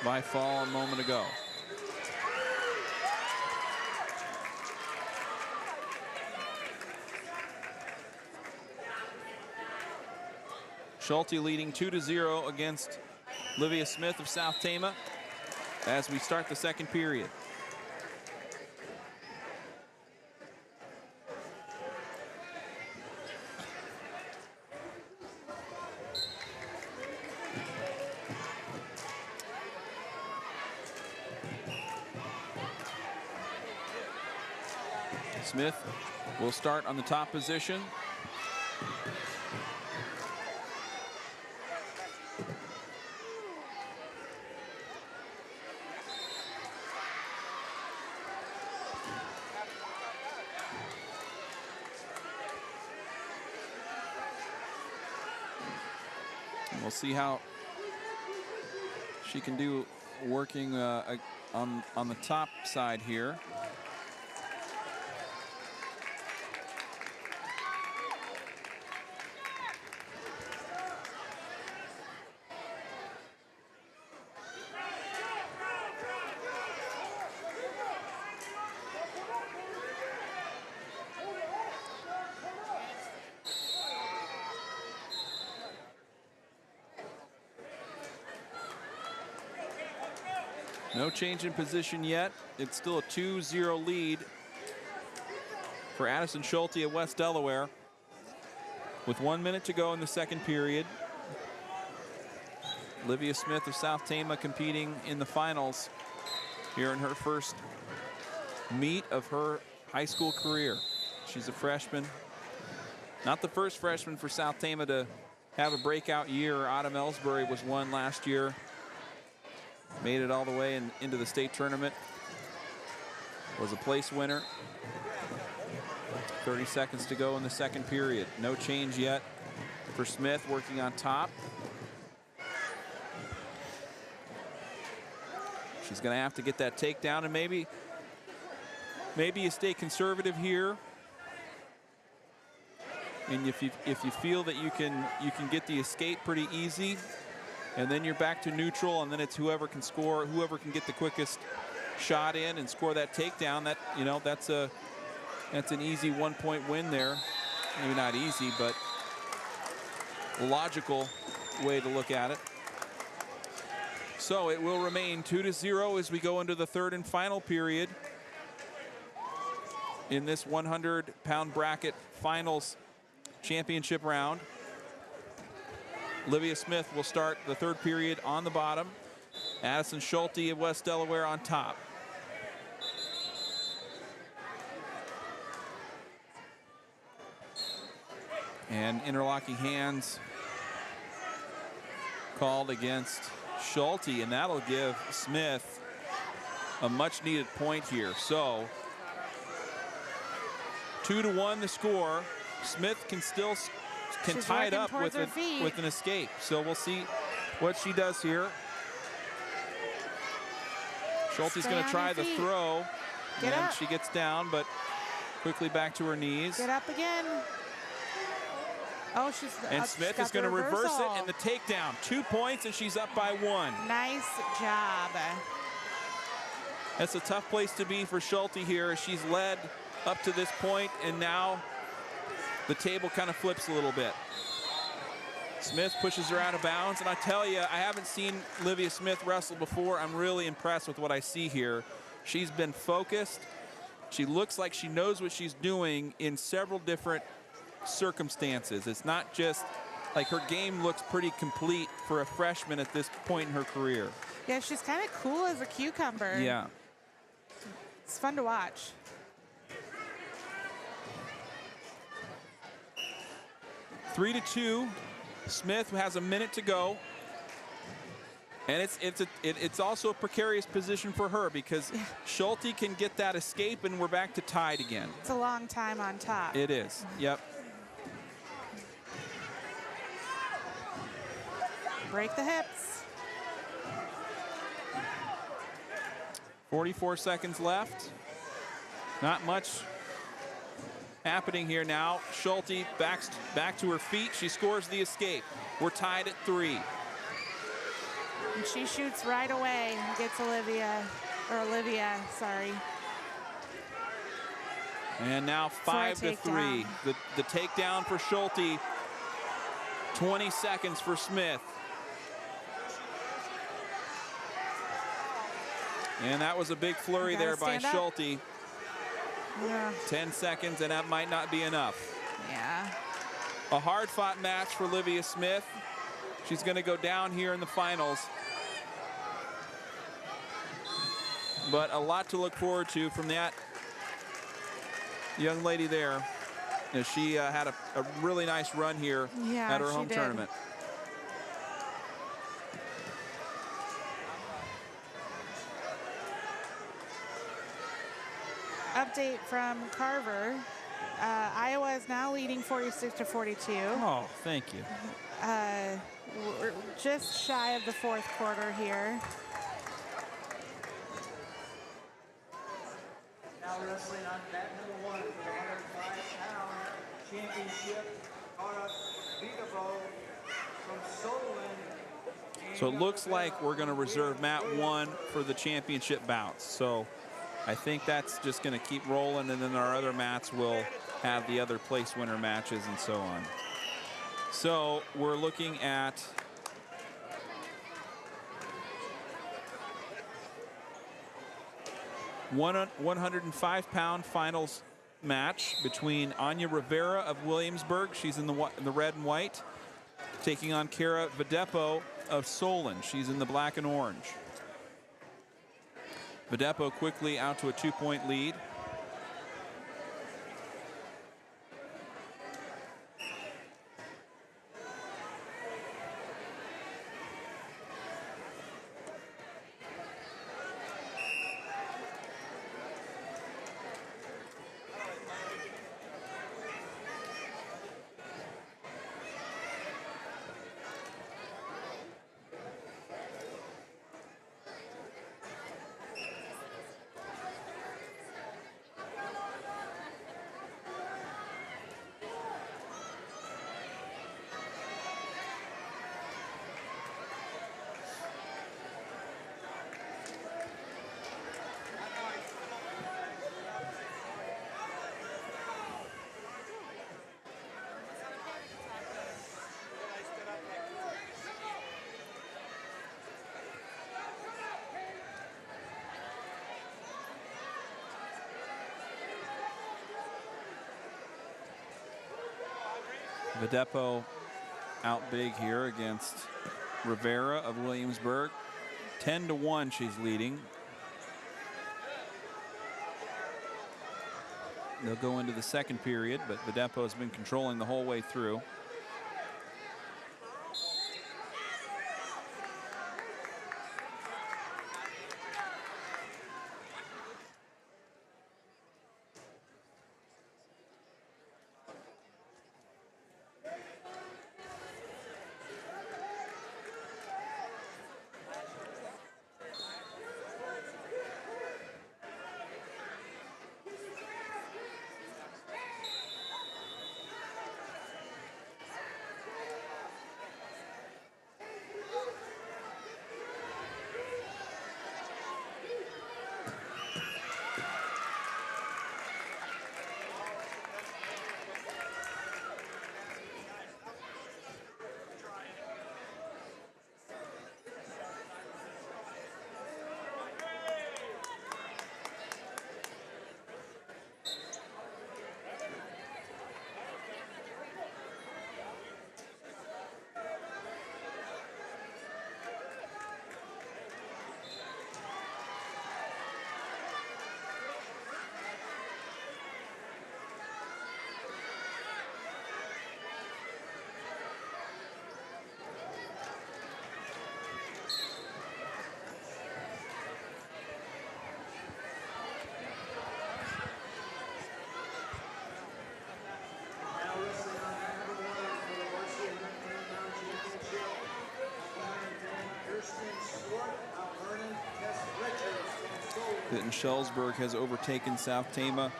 by fall a moment ago. Schulte leading 2-0 against Livia Smith of South Tama as we start the second period. Smith will start on the top position. And we'll see how she can do working on the top side here. No change in position yet. It's still a 2-0 lead for Addison Schulte of West Delaware with 1 minute to go in the second period. Livia Smith of South Tama competing in the finals here in her first meet of her high school career. She's a freshman. Not the first freshman for South Tama to have a breakout year. Autumn Ellsbury was one last year. Made it all the way into the state tournament. Was a place winner. 30 seconds to go in the second period. No change yet for Smith working on top. She's going to have to get that takedown and maybe maybe you stay conservative here. And if you feel that you can get the escape pretty easy, and then you're back to neutral, and then it's whoever can score, whoever can get the quickest shot in and score that takedown. That, you know, that's an easy 1-point win there. Maybe not easy, but a logical way to look at it. So it will remain 2-0 as we go into the third and final period in this 100-pound bracket finals championship round. Olivia Smith will start the third period on the bottom. Addison Schulte of West Delaware on top. And interlocking hands called against Schulte, and that'll give Smith a much needed point here. So 2-1 the score. Smith can still tie it up with an escape. So we'll see what she does here. Schulte's going to try the throw. And she gets down, but quickly back to her knees. Get up again. Oh, and Smith is going to reverse it and the takedown. 2 points, and she's up by 1. Nice job. That's a tough place to be for Schulte here. She's led up to this point, and now the table kind of flips a little bit. Smith pushes her out of bounds, and I tell you, I haven't seen Olivia Smith wrestle before. I'm really impressed with what I see here. She's been focused. She looks like she knows what she's doing in several different circumstances. It's not just like, her game looks pretty complete for a freshman at this point in her career. Yeah, she's kind of cool as a cucumber. Yeah. It's fun to watch. Three to 2. Smith has a minute to go. And it's also a precarious position for her because Schulte can get that escape and we're back to tied again. It's a long time on top. It is, yep. Break the hips. 44 seconds left. Not much happening here now. Schulte back to her feet. She scores the escape. We're tied at 3. And she shoots right away and gets Olivia, sorry. And now 5 to 3. The takedown for Schulte. 20 seconds for Smith. And that was a big flurry there by Schulte. Yeah. 10 seconds, and that might not be enough. Yeah. A hard-fought match for Olivia Smith. She's going to go down here in the finals. But a lot to look forward to from that young lady there. As she had a really nice run here at her home tournament. Update from Carver. Iowa is now leading 46-42. Oh, thank you. We're just shy of the fourth quarter here. Now wrestling on mat number 1 for the 105-pound championship, Vinton from Solon. So it looks like we're going to reserve mat 1 for the championship bouts. So I think that's just going to keep rolling, and then our other mats will have the other place winner matches and so on. So we're looking at a 105-pound finals match between Anya Rivera of Williamsburg. She's in the red and white, taking on Kara Videpo of Solon. She's in the black and orange. Videpo quickly out to a 2-point lead. Videpo out big here against Rivera of Williamsburg. 10-1 she's leading. They'll go into the second period, but Videpo has been controlling the whole way through. Now wrestling on mat number 1 for the Varsity 110-pound championship. Kirsten Swart, out Vernon, Tess Richards, and Solon. Vinton-Shellsburg has overtaken South Tama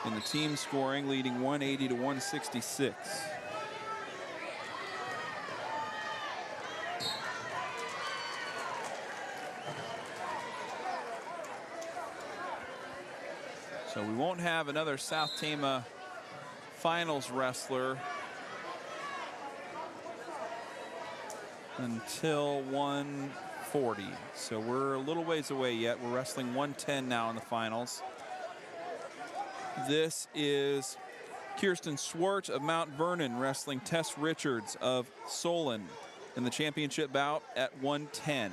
in the team scoring, leading 180 to 166. So we won't have another South Tama finals wrestler until 140. So we're a little ways away yet. We're wrestling 110 now in the finals. This is Kirsten Swart of Mount Vernon wrestling Tess Richards of Solon in the championship bout at 110.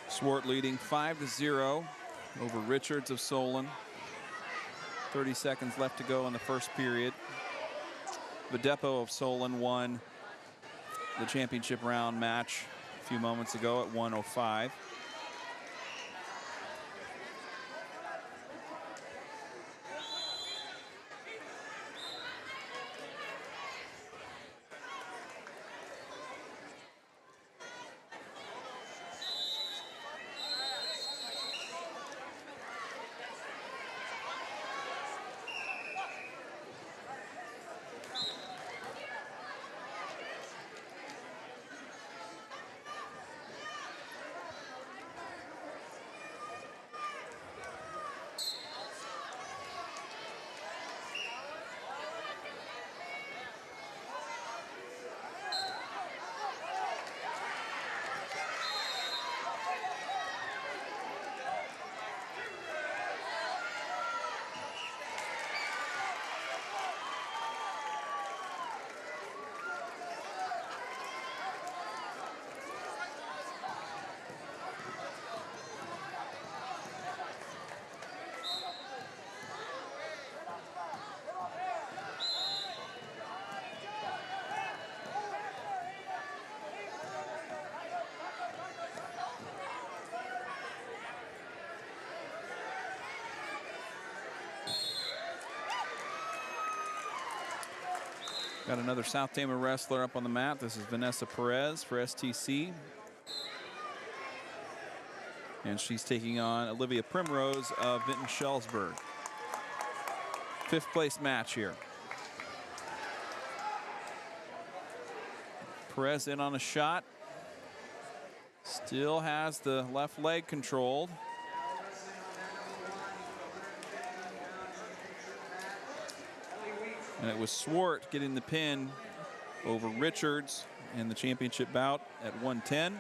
Swart leading 5-0 over Richards of Solon. 30 seconds left to go in the first period. Videpo of Solon won the championship round match a few moments ago at 105. Got another South Tama wrestler up on the mat. This is Vanessa Perez for STC. And she's taking on Olivia Primrose of Vinton-Shellsburg. 5th place match here. Perez in on a shot. Still has the left leg controlled. And it was Swart getting the pin over Richards in the championship bout at 110.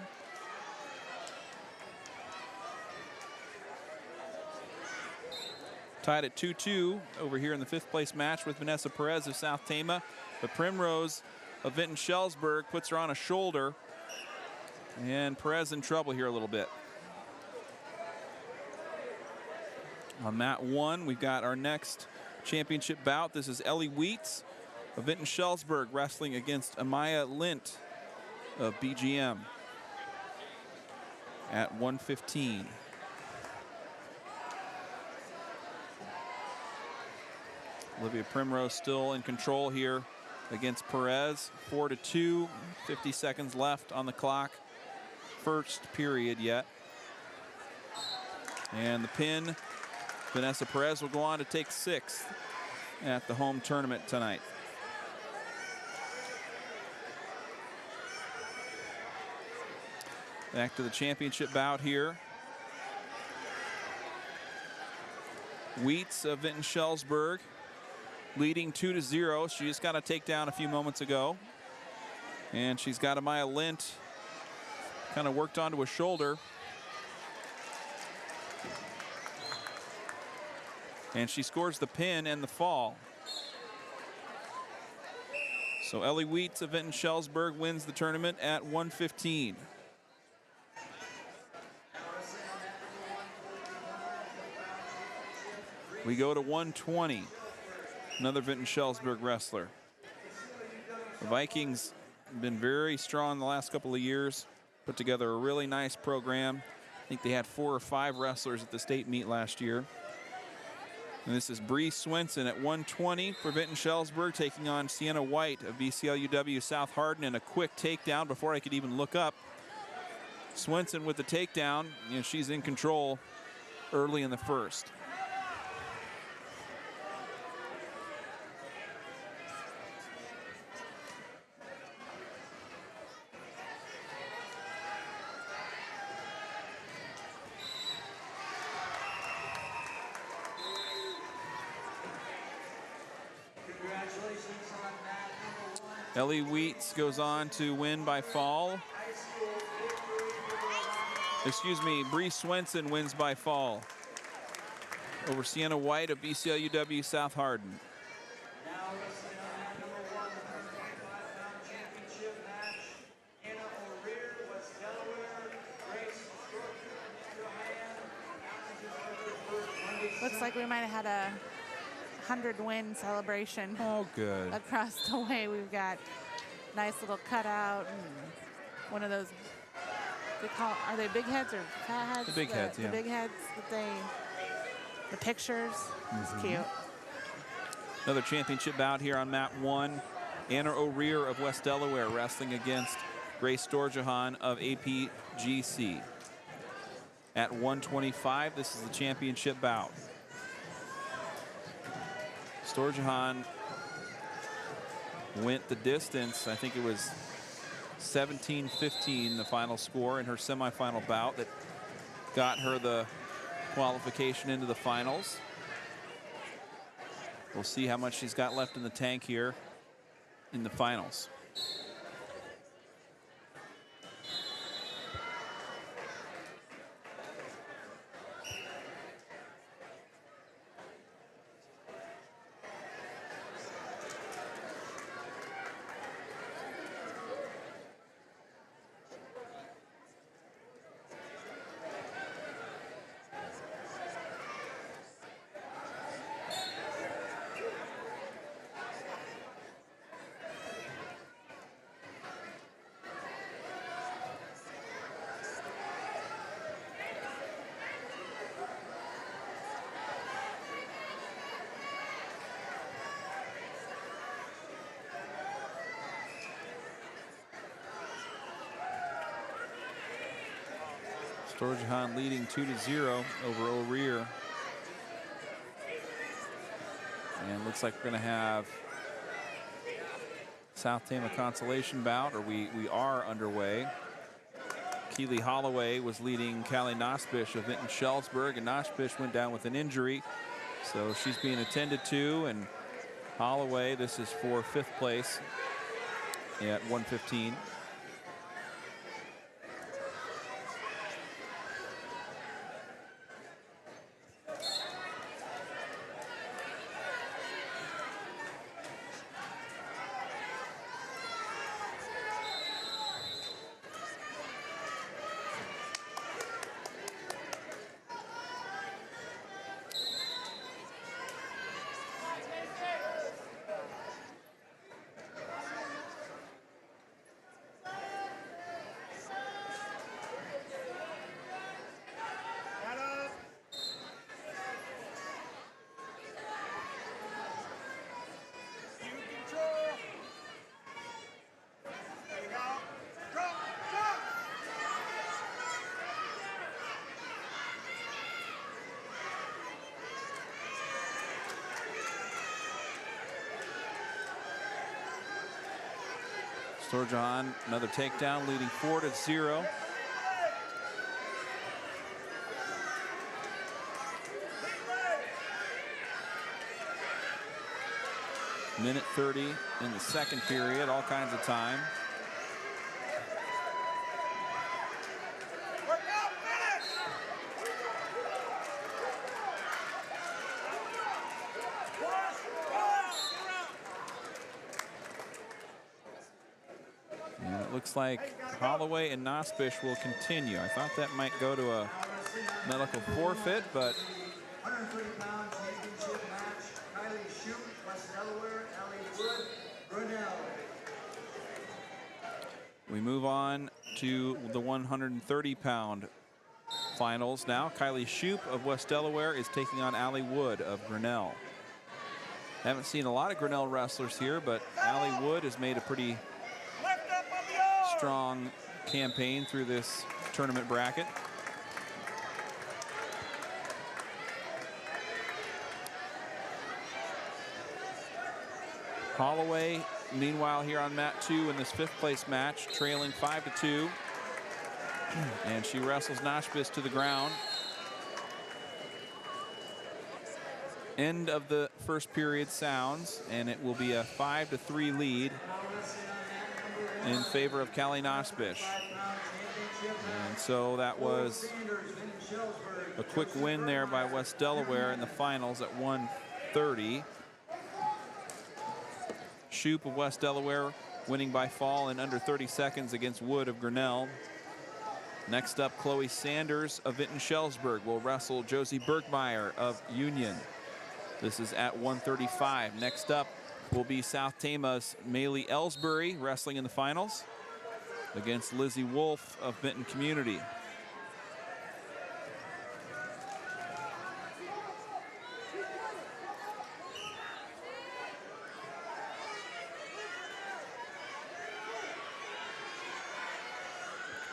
Tied at 2-2 over here in the 5th place match with Vanessa Perez of South Tama. But Primrose of Vinton-Shellsburg puts her on a shoulder. And Perez in trouble here a little bit. On mat 1, we've got our next championship bout. This is Ellie Wheats of Vinton-Shellsburg wrestling against Amaya Lint of BGM at 115. Olivia Primrose still in control here against Perez. 4-2, 50 seconds left on the clock. First period yet. And the pin, Vanessa Perez will go on to take 6th at the home tournament tonight. Back to the championship bout here. Wheats of Vinton-Shellsburg leading 2-0. She just got a takedown a few moments ago. And she's got Amaya Lint kind of worked onto a shoulder. And she scores the pin and the fall. So Ellie Wheats of Vinton-Shellsburg wins the tournament at 115. We go to 120. Another Vinton-Shellsburg wrestler. The Vikings have been very strong the last couple of years. Put together a really nice program. I think they had 4 or 5 wrestlers at the state meet last year. And this is Bree Swenson at 120 for Vinton-Shellsburg, taking on Sienna White of BCLUW South Hardin in a quick takedown before I could even look up. Swenson with the takedown, and she's in control early in the first. Ellie Wheats goes on to win by fall. Excuse me, Bree Swenson wins by fall over Sienna White of BCLUW South Hardin. Now wrestling on mat number 1, the 125-pound championship match. Anna O'Rear, West Delaware, Grace Johan, Looks like we might have had a 100-win celebration. Oh, good. Across the way, we've got nice little cutout and one of those. They call, are they big heads or fat heads? The big heads, yeah. The big heads that the pictures. It's cute. Another championship bout here on mat 1. Anna O'Rear of West Delaware wrestling against Grace Dorjahan of APGC. At 125, this is the championship bout. Dorjahan went the distance. I think it was 17-15, the final score in her semifinal bout that got her the qualification into the finals. We'll see how much she's got left in the tank here in the finals. Storjahan leading 2-0 over O'Rear. And looks like we're going to have South Tama Consolation bout, or we are underway. Keely Holloway was leading Callie Nosbish of Vinton-Shellsburg, and Nosbish went down with an injury. So she's being attended to, and Holloway, this is for 5th place at 1:15. Storjahan, another takedown, leading 4-0. Minute 30 in the second period, all kinds of time. Looks like Holloway and Nosbish will continue. I thought that might go to a medical forfeit, but 130-pound championship match. Kylie Shute, West Delaware, Ellie Wood, Grinnell. we move on to the 130-pound finals now. Kylie Shoup of West Delaware is taking on Allie Wood of Grinnell. Haven't seen a lot of Grinnell wrestlers here, but Allie Wood has made a pretty strong campaign through this tournament bracket. Holloway, meanwhile, here on mat 2 in this 5th place match, trailing 5-2. And she wrestles Nosbish to the ground. End of the first period sounds, and it will be a 5-3 lead in favor of Callie Nosbish. And so that was a quick win there by West Delaware in the finals at 1:30. Shoup of West Delaware winning by fall in under 30 seconds against Wood of Grinnell. Next up, Chloe Sanders of Vinton-Shellsburg will wrestle Josie Bergmeyer of Union. This is at 1:35. Next up will be South Tama's Maylee Ellsbury wrestling in the finals against Lizzie Wolf of Benton Community.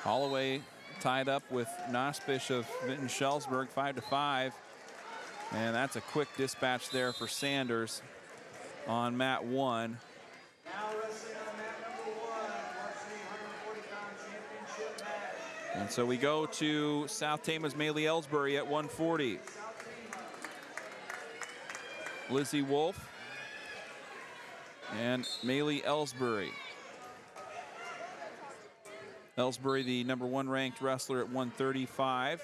Holloway tied up with Nosbish of Vinton-Shellsburg 5-5. And that's a quick dispatch there for Sanders on mat 1. Now wrestling on mat number 1, Varsity 140-pound championship match. And so we go to South Tama's Maylee Ellsbury at 140. Lizzie Wolf and Maylee Ellsbury. Ellsbury, the #1 ranked wrestler at 135.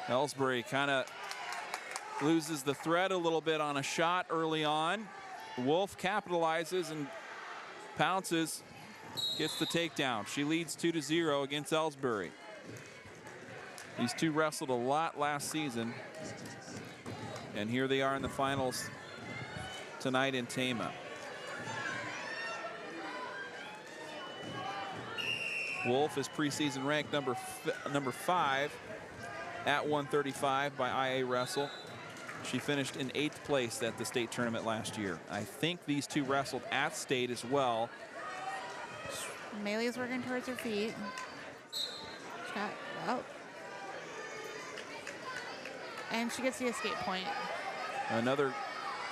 Ellsbury kind of loses the thread a little bit on a shot early on. Wolf capitalizes and pounces, gets the takedown. She leads 2-0 against Ellsbury. These two wrestled a lot last season, and here they are in the finals tonight in Tama. Wolf is preseason ranked number 5 at 135 by IA Wrestle. She finished in 8th place at the state tournament last year. I think these two wrestled at state as well. Maylee's working towards her feet. She got, oh. And she gets the escape point. Another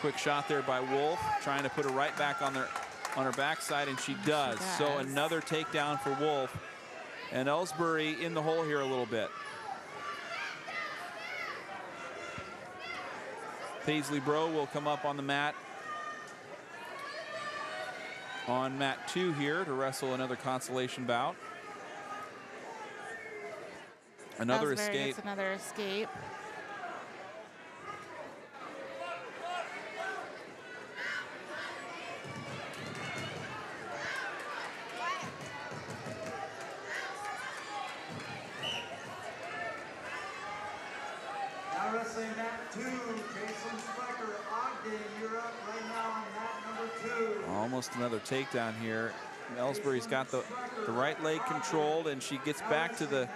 quick shot there by Wolf, trying to put her right back on her backside, and she does. So another takedown for Wolf. And Ellsbury in the hole here a little bit. Paisley Bro will come up on the mat. On mat 2 here to wrestle another consolation bout. Another Ellsbury escape. gets another escape. Now wrestling mat 2, Jason Sprecher, Ogden, you're up right now on mat number 2. Almost another takedown here. Ellsbury's got the right leg controlled, and she gets back to the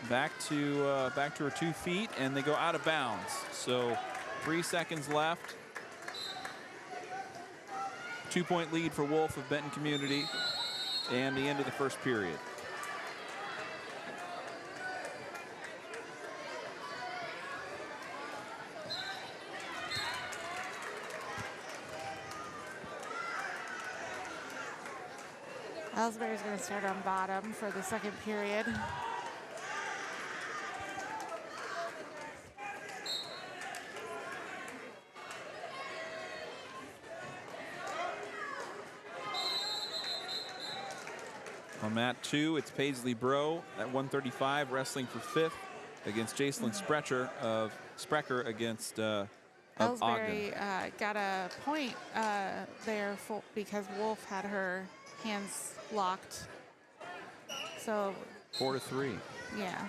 back to her 2 feet, and they go out of bounds. So 3 seconds left. 2-point lead for Wolf of Benton Community, and the end of the first period. Ellsbury's going to start on bottom for the second period. On mat 2, it's Paisley Bro at 135, wrestling for 5th against Jacelyn Sprecher against of Ogden. Ellsbury got a point there because Wolf had her hands locked. So 4-3. yeah.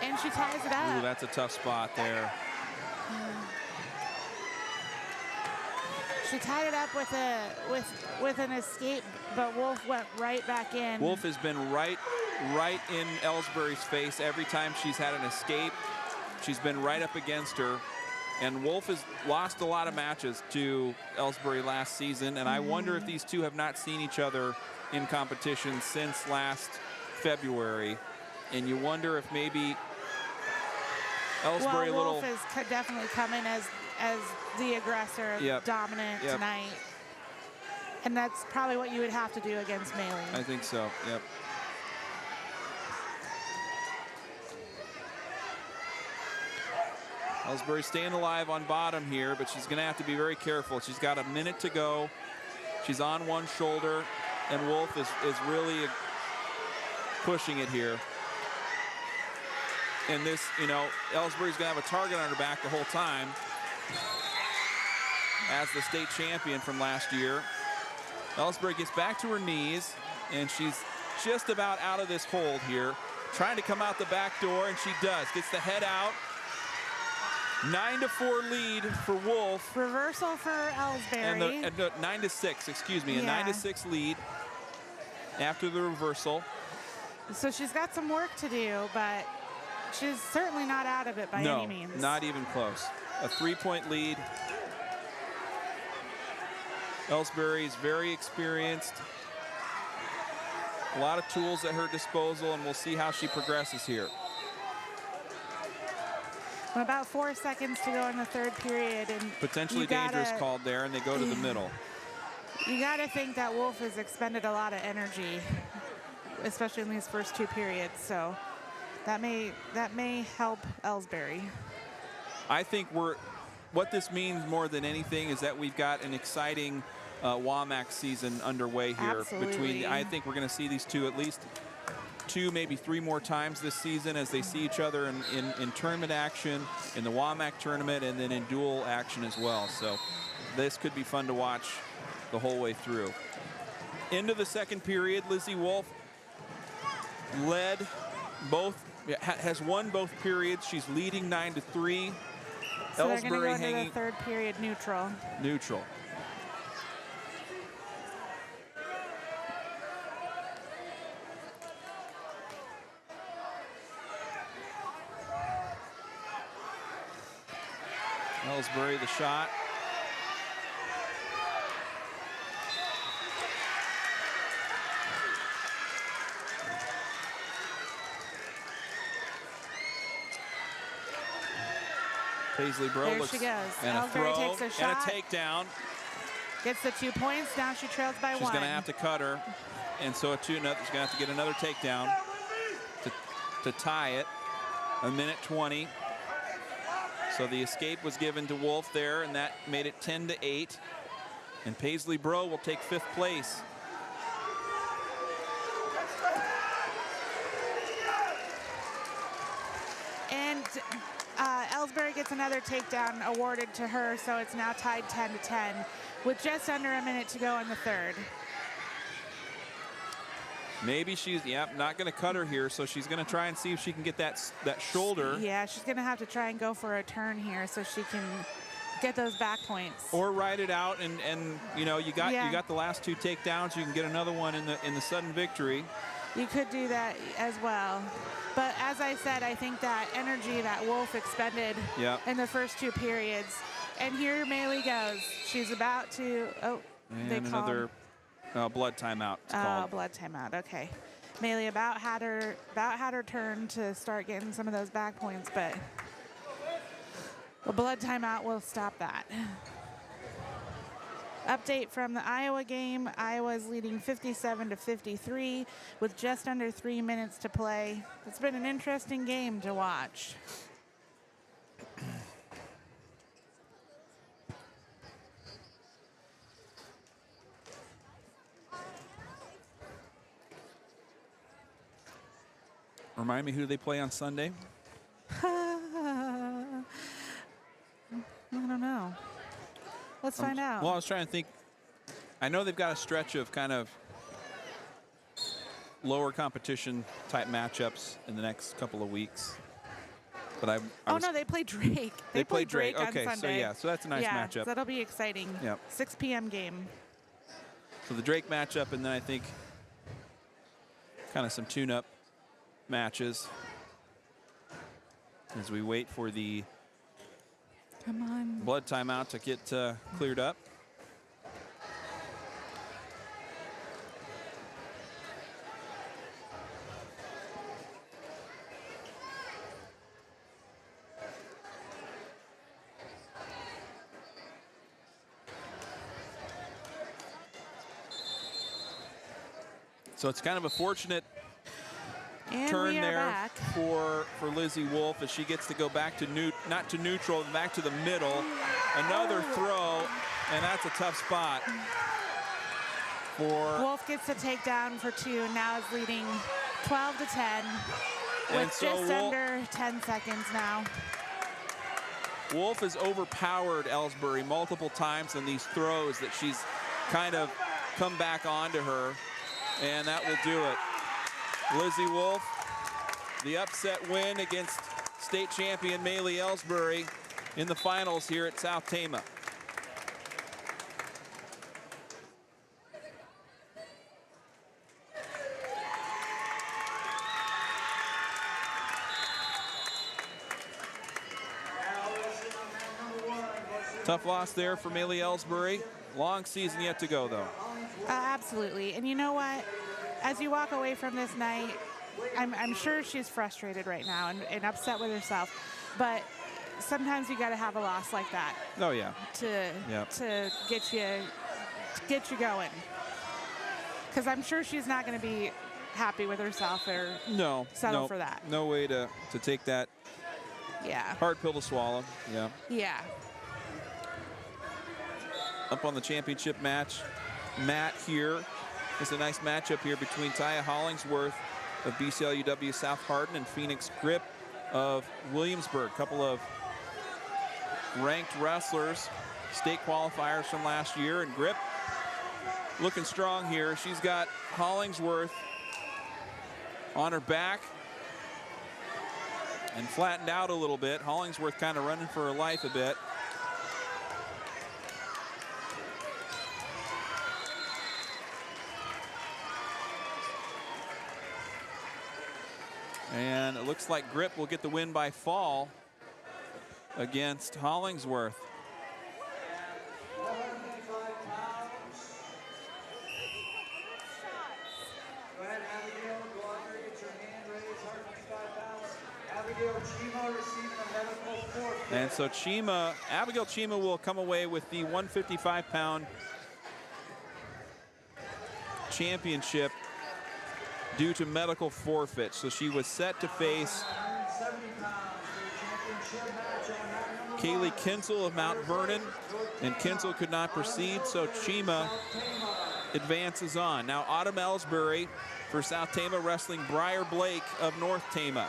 And she ties it up. Ooh, that's a tough spot there. She tied it up with an escape, but Wolf went right back in. Wolf has been right in Ellsbury's face every time she's had an escape. She's been right up against her. And Wolf has lost a lot of matches to Ellsbury last season, and I wonder if these two have not seen each other in competition since last February. And you wonder if maybe Ellsbury Wolf is definitely coming as the aggressor, dominant tonight. And that's probably what you would have to do against Maylee. I think so, yep. Ellsbury staying alive on bottom here, but she's going to have to be very careful. She's got a minute to go. She's on one shoulder, and Wolf is really pushing it here. And this, Ellsbury's going to have a target on her back the whole time as the state champion from last year. Ellsbury gets back to her knees, and she's just about out of this hold here, trying to come out the back door, and she does. Gets the head out. 9-4 lead for Wolf. Reversal for Ellsbury. And 9-6, excuse me, a 9-6 lead after the reversal. So she's got some work to do, but she's certainly not out of it by any means. No, not even close. A 3-point lead. Ellsbury is very experienced. A lot of tools at her disposal, and we'll see how she progresses here. About 4 seconds to go in the third period, and potentially dangerous called there, and they go to the middle. You got to think that Wolf has expended a lot of energy, especially in these first 2 periods. So that may help Ellsbury. I think what this means more than anything is that we've got an exciting WAMAC season underway here. Absolutely. I think we're going to see these two at least 2, maybe 3 more times this season as they see each other in tournament action, in the WAMAC tournament, and then in dual action as well. So this could be fun to watch the whole way through. Into the second period, Lizzie Wolf has won both periods. She's leading 9-3. So they're going to go hanging into the third period neutral. Ellsbury, the shot. Paisley Bro There looks she goes. and a Ellsbury throw takes a and a shot. takedown. Gets the 2 points. Now she trails by She's one. going to have to cut her, and so she's going to have to get another takedown to tie it. A minute 20. So the escape was given to Wolf there, and that made it 10-8. And Paisley Bro will take 5th place. And Ellsbury gets another takedown awarded to her, so it's now tied 10-10 with just under a minute to go in the third. Maybe she's, not going to cut her here, so she's going to try and see if she can get that shoulder. Yeah, she's going to have to try and go for a turn here so she can get those back points. Or ride it out, and you know, you got the last 2 takedowns. You can get another one in the sudden victory. You could do that as well. But as I said, I think that energy that Wolf expended in the first 2 periods. And here Maylee goes. She's about to, And they call another blood timeout. It's called. Blood timeout, okay. Maylee about had her turn to start getting some of those back points, but a blood timeout will stop that. Update from the Iowa game. Iowa's leading 57-53 with just under 3 minutes to play. It's been an interesting game to watch. Remind me who they play on Sunday? I don't know. Let's find out. Well, I was trying to think. I know they've got a stretch of kind of lower competition type matchups in the next couple of weeks. But no, they play Drake. They play Drake on okay, Sunday. so that's a nice matchup. So that'll be exciting. Yep. 6 p.m. game. So the Drake matchup, and then I think kind of some tune-up matches as we wait for the Come on. blood timeout to get cleared up. So it's kind of a fortunate And turn we are there back. for Lizzie Wolf as she gets to go back to not to neutral, but back to the middle. Another throw, and that's a tough spot for Wolf gets a takedown for 2. Now is leading 12-10 with so just under 10 seconds now. Wolf has overpowered Ellsbury multiple times in these throws that she's kind of come back onto her, and that will do it. Lizzie Wolf, the upset win against state champion Maylee Ellsbury in the finals here at South Tama. Tough loss there for Maylee Ellsbury. Long season yet to go, though. Absolutely. And you know what? As you walk away from this night, I'm sure she's frustrated right now and upset with herself. But sometimes you got to have a loss like that. Oh yeah. To get you going. Because I'm sure she's not going to be happy with herself or settle for that. No way to take that Yeah. hard pill to swallow. Yeah. Yeah. Up on the championship match mat here. It's a nice matchup here between Taya Hollingsworth of BCLUW South Hardin and Phoenix Grip of Williamsburg. Couple of ranked wrestlers, state qualifiers from last year, and Grip looking strong here. She's got Hollingsworth on her back and flattened out a little bit. Hollingsworth kind of running for her life a bit. And it looks like Grip will get the win by fall. against Hollingsworth. 155 pounds. Go ahead, Abigail. Go out there, get your hand raised. 155 pounds. Abigail Chima receiving a medical forfeit. And so Abigail Chima will come away with the 155-pound championship due to medical forfeit. So she was set to face 170 pounds for the championship match on mat number Kaylee 1. Kinsel of Mount Vernon, and Kinsel could not proceed, so Chima advances on. Now Autumn Ellsbury for South Tama wrestling Briar Blake of North Tama.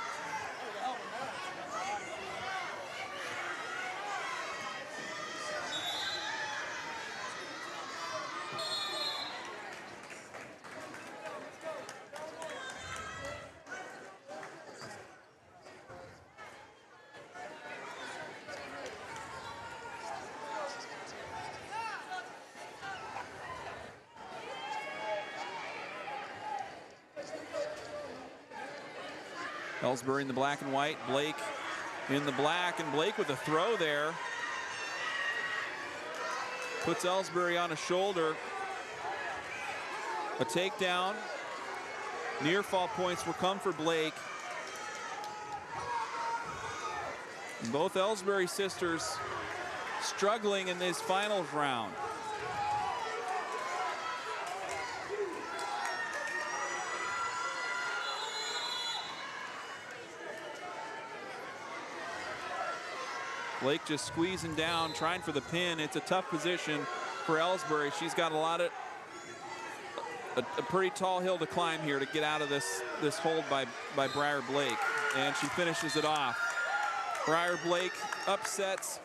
Ellsbury in the black and white, Blake in the black, and Blake with a throw there. Puts Ellsbury on a shoulder. A takedown. Near fall points will come for Blake. And both Ellsbury sisters struggling in this finals round. Blake just squeezing down, trying for the pin. It's a tough position for Ellsbury. She's got a pretty tall hill to climb here to get out of this hold by Briar Blake. And she finishes it off. Briar Blake upsets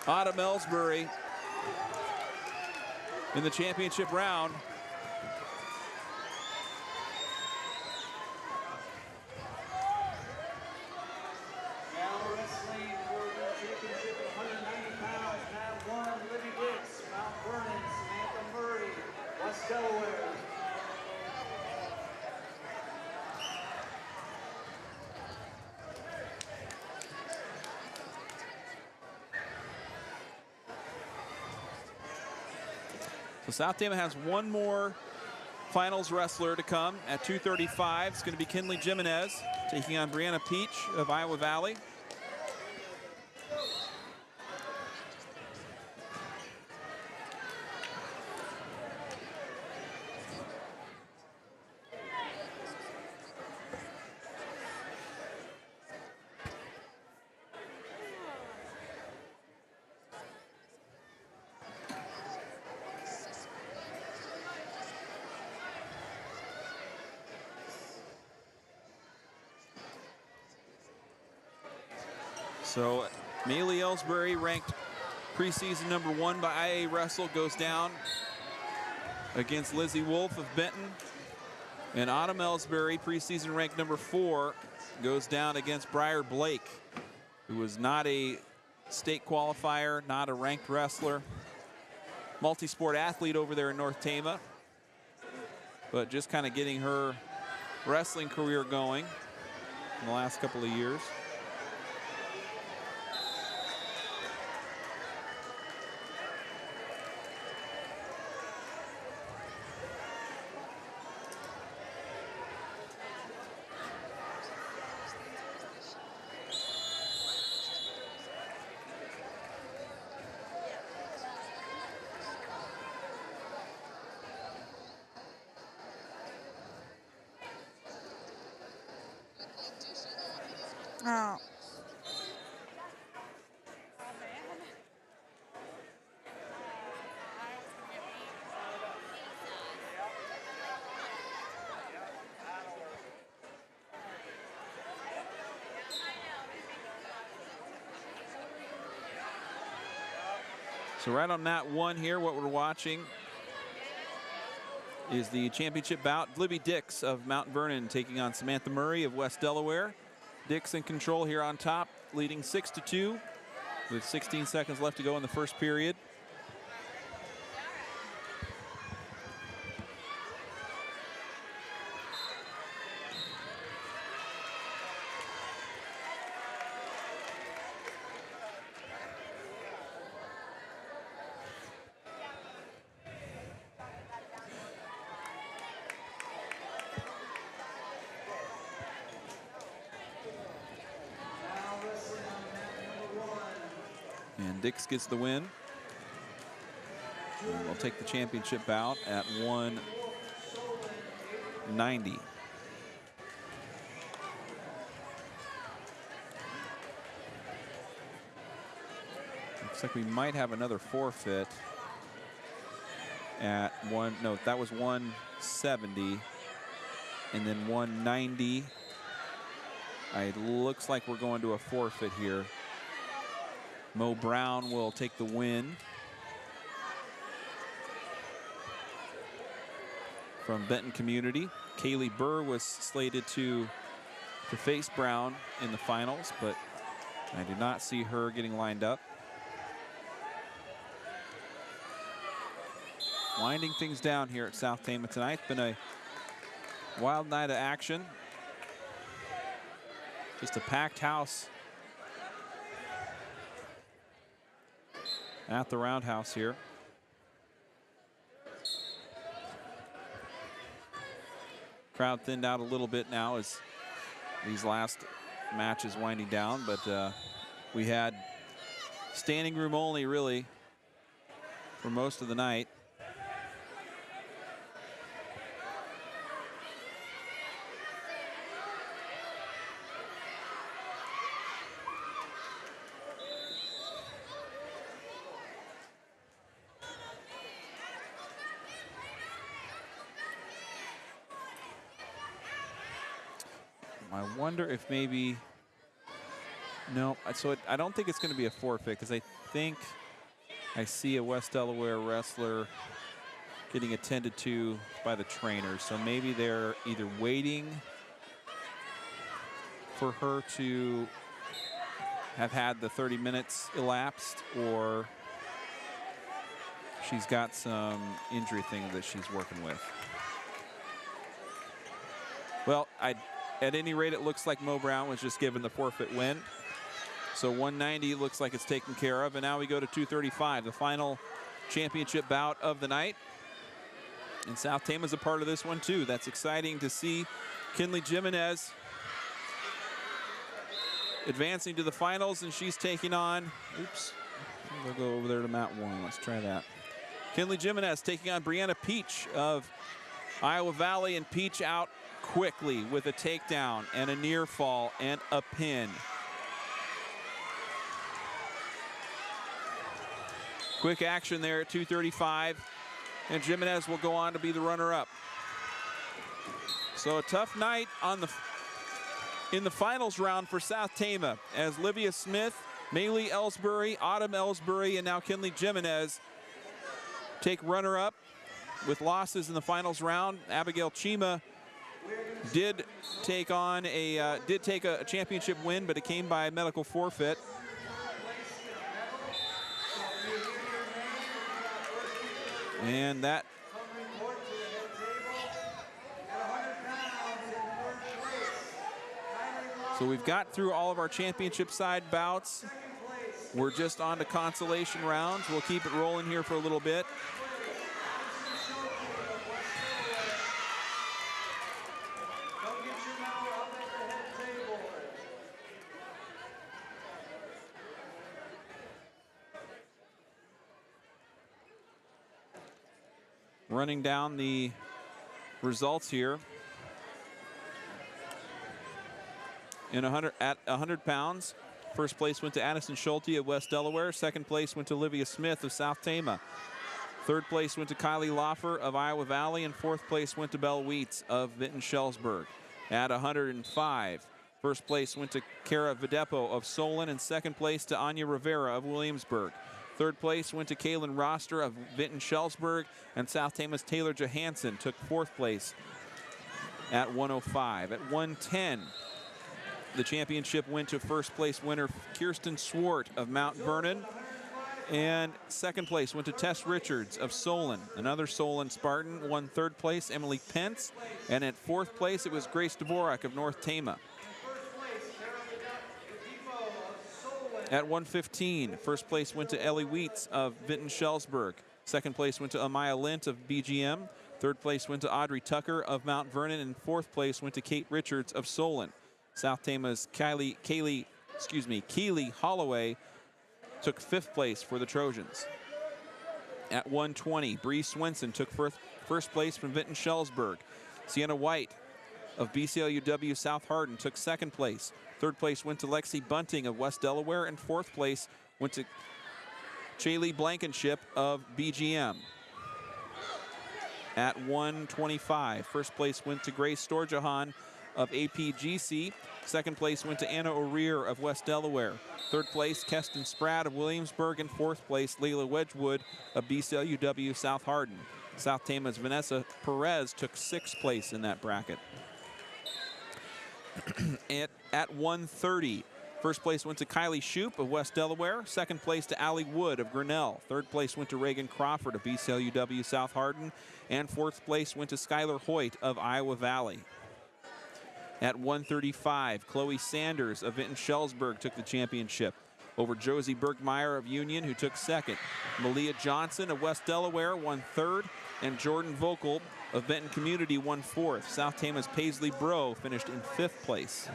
Autumn Ellsbury in the championship round. Delaware. So South Tama has one more finals wrestler to come at 2:35. It's going to be Kinley Jimenez taking on Brianna Peach of Iowa Valley. So Maylee Ellsbury, ranked preseason #1 by IA Wrestle, goes down against Lizzie Wolf of Benton. And Autumn Ellsbury, preseason ranked #4, goes down against Briar Blake, who was not a state qualifier, not a ranked wrestler. Multi-sport athlete over there in North Tama, but just kind of getting her wrestling career going in the last couple of years. Oh. So right on mat 1 here, what we're watching is the championship bout. Libby Dix of Mount Vernon taking on Samantha Murray of West Delaware. Dix in control here on top, leading 6-2 with 16 seconds left to go in the first period. And Dix gets the win. And we'll take the championship bout at 190. Looks like we might have another forfeit at that was 170. And then 190. It looks like we're going to a forfeit here. Mo Brown will take the win from Benton Community. Kaylee Burr was slated to face Brown in the finals, but I do not see her getting lined up. Winding things down here at South Tama tonight. Been a wild night of action. Just a packed house at the Roundhouse here. Crowd thinned out a little bit now as these last matches winding down, but we had standing room only really for most of the night. I wonder if maybe, no, so I don't think it's going to be a forfeit because I think I see a West Delaware wrestler getting attended to by the trainers. So maybe they're either waiting for her to have had the 30 minutes elapsed, or she's got some injury thing that she's working with. Well, at any rate, it looks like Mo Brown was just given the forfeit win. So 190 looks like it's taken care of. And now we go to 235, the final championship bout of the night. And South Tama's a part of this one too. That's exciting to see. Kinley Jimenez advancing to the finals, and she's taking on, oops, we'll go over there to mat 1. Let's try that. Kinley Jimenez taking on Brianna Peach of Iowa Valley, and Peach out quickly with a takedown and a near fall and a pin. Quick action there at 235, and Jimenez will go on to be the runner-up. So a tough night in the finals round for South Tama, as Livia Smith, Maylee Ellsbury, Autumn Ellsbury, and now Kinley Jimenez take runner-up with losses in the finals round. Abigail Chima did take a championship win, but it came by medical forfeit. And that so we've got through all of our championship side bouts. We're just on to consolation rounds. We'll keep it rolling here for a little bit. Running down the results here. At 100 pounds, first place went to Addison Schulte of West Delaware. Second place went to Olivia Smith of South Tama. Third place went to Kylie Loffer of Iowa Valley, and fourth place went to Belle Wheats of Vinton-Shellsburg. At 105, first place went to Cara Videpo of Solon, and second place to Anya Rivera of Williamsburg. Third place went to Kaylin Roster of Vinton-Shellsburg, and South Tama's Taylor Johansson took fourth place at 105. At 110, the championship went to first place winner Kirsten Swart of Mount Vernon, and second place went to Tess Richards of Solon. Another Solon Spartan won third place, Emily Pence, and at fourth place it was Grace Dvorak of North Tama. At 115, first place went to Ellie Wheats of Vinton-Shellsburg. Second place went to Amaya Lint of BGM. Third place went to Audrey Tucker of Mount Vernon, and fourth place went to Kate Richards of Solon. South Tama's Keely Holloway took 5th place for the Trojans. At 120, Bree Swenson took first place from Vinton-Shellsburg. Sienna White of BCLUW South Hardin took 2nd place. 3rd place went to Lexi Bunting of West Delaware, and 4th place went to Chaylee Blankenship of BGM. At 125, 1st place went to Grace Storjahan of APGC. 2nd place went to Anna O'Rear of West Delaware. 3rd place, Keston Spratt of Williamsburg, and 4th place, Layla Wedgwood of BCLUW South Hardin. South Tama's Vanessa Perez took 6th place in that bracket. At 130, 1st place went to Kylie Shoup of West Delaware. 2nd place to Allie Wood of Grinnell. 3rd place went to Reagan Crawford of BCLUW South Hardin. And 4th place went to Skylar Hoyt of Iowa Valley. At 135, Chloe Sanders of Vinton-Shellsburg took the championship over Josie Bergmeyer of Union, who took 2nd. Malia Johnson of West Delaware won 3rd, and Jordan Vocal of Benton Community won 4th. South Tama's Paisley Bro finished in 5th place.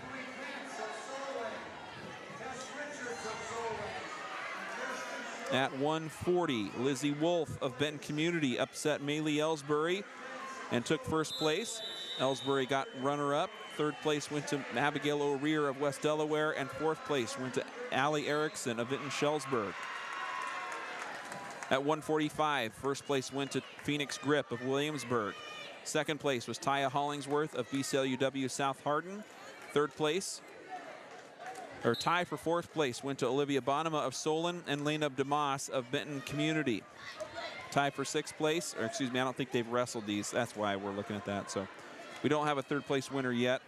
At 140, Lizzie Wolf of Benton Community upset Maylee Ellsbury and took 1st place. Ellsbury got runner-up. 3rd place went to Abigail O'Rear of West Delaware, and 4th place went to Allie Erickson of Vinton-Shellsburg. At 145, 1st place went to Phoenix Grip of Williamsburg. 2nd place was Taya Hollingsworth of BCLUW South Hardin. 3rd place, or tie for 4th place, went to Olivia Bonema of Solon and Lainab DeMoss of Benton Community. Tie for 6th place, or excuse me, I don't think they've wrestled these. That's why we're looking at that. So we don't have a 3rd place winner yet,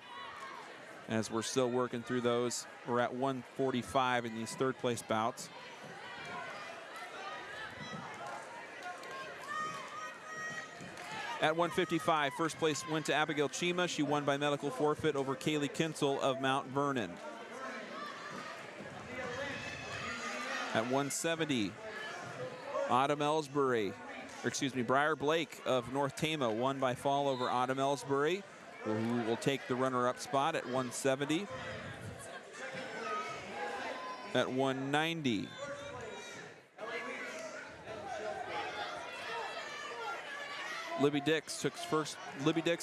as we're still working through those. We're at 145 in these 3rd place bouts. At 155, 1st place went to Abigail Chima. She won by medical forfeit over Kaylee Kinsel of Mount Vernon. At 170, Autumn Ellsbury, or excuse me, Briar Blake of North Tama won by fall over Autumn Ellsbury, who will take the runner-up spot at 170. At 190, Libby Dix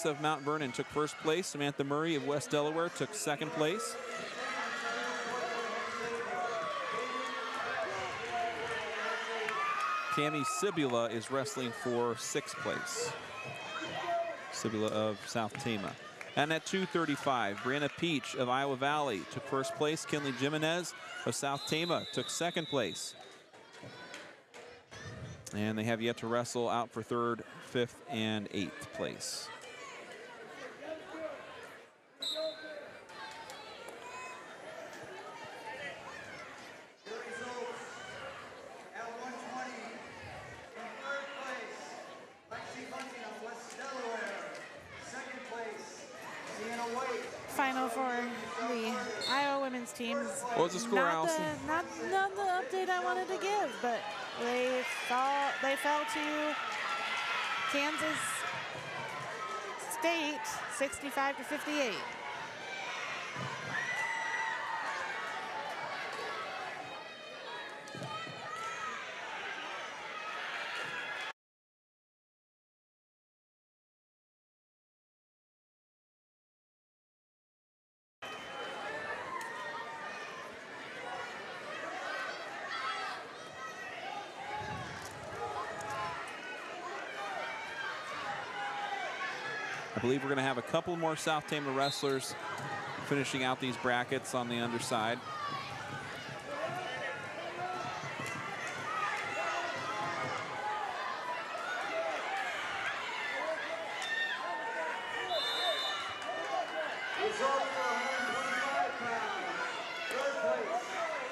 of Mount Vernon took 1st place. Samantha Murray of West Delaware took 2nd place. Cami Sibula is wrestling for 6th place. Sibula of South Tama. And at 235, Brianna Peach of Iowa Valley took 1st place. Kinley Jimenez of South Tama took 2nd place. And they have yet to wrestle out for 3rd, 5th, and 8th place. Final for the Iowa women's teams. What was the score, Allison? Not the update I wanted to give, but they fell to Kansas State 65-58. I believe we're going to have a couple more South Tama wrestlers finishing out these brackets on the underside. Result for 125 pounds. 3rd place,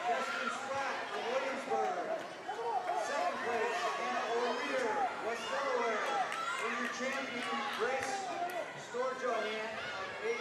Keston Spratt of Williamsburg. 2nd place, Anna O'Rear, West Delaware. And your champion, Grace Storjohan of AG27.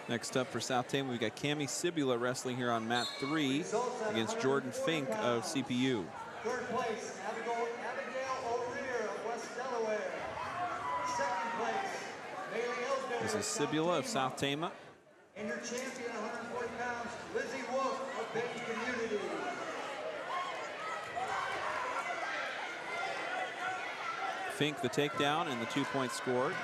Next up for South Tama, we've got Cami Sibula wrestling here on mat 3 against Jordan Fink of CPU. Third place, Abigail O'Rear of West Delaware. Second place, Bailey Ellsbury This of is Sibula of South Tama. And your champion, 140 pounds, Lizzie Wolf of Benton Community. Fink the takedown and the 2 points scored.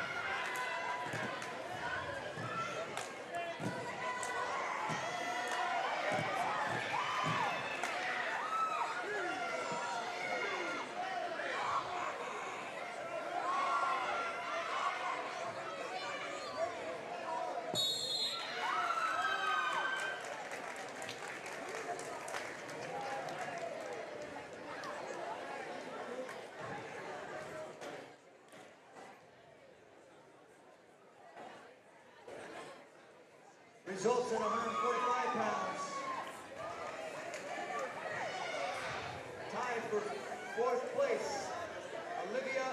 Results at 145 pounds. Tied for fourth place, Olivia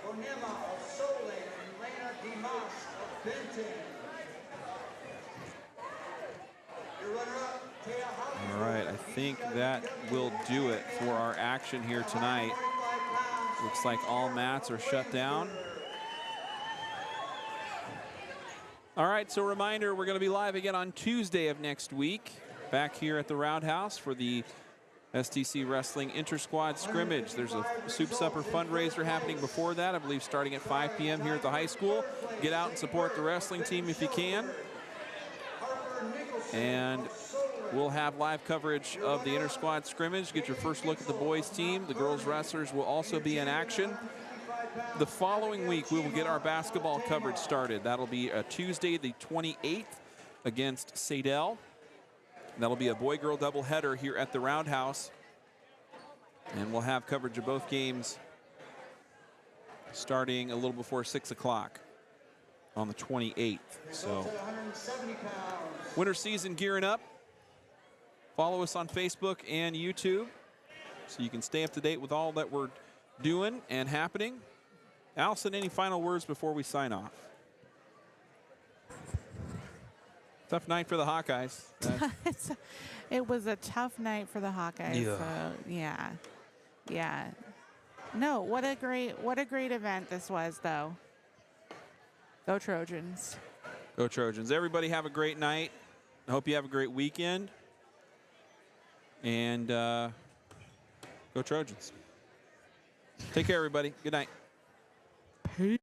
Bonema of Solon and Lena Dimas of Benton. Your runner-up, Taya Hollingsworth. All right, I think that will do it for our action here tonight. Looks like all mats are shut down. All right, so reminder, we're going to be live again on Tuesday of next week, back here at the Roundhouse for the STC Wrestling Inter-Squad Scrimmage. There's a soup supper fundraiser happening before that, I believe starting at 5 p.m. here at the high school. Get out and support the wrestling team if you can. And we'll have live coverage of the Inter-Squad Scrimmage. Get your first look at the boys team. The girls wrestlers will also be in action. The following week, we will get our basketball coverage started. That'll be Tuesday the 28th against Sadell. That'll be a boy-girl doubleheader here at the Roundhouse. And we'll have coverage of both games starting a little before 6 o'clock on the 28th. So, winter season gearing up. Follow us on Facebook and YouTube so you can stay up to date with all that we're doing and happening. Allison, any final words before we sign off? Tough night for the Hawkeyes. It was a tough night for the Hawkeyes. Yeah. So yeah. No, what a great event this was, though. Go Trojans. Go Trojans. Everybody have a great night. I hope you have a great weekend. And go Trojans. Take care, everybody. Good night. Peace.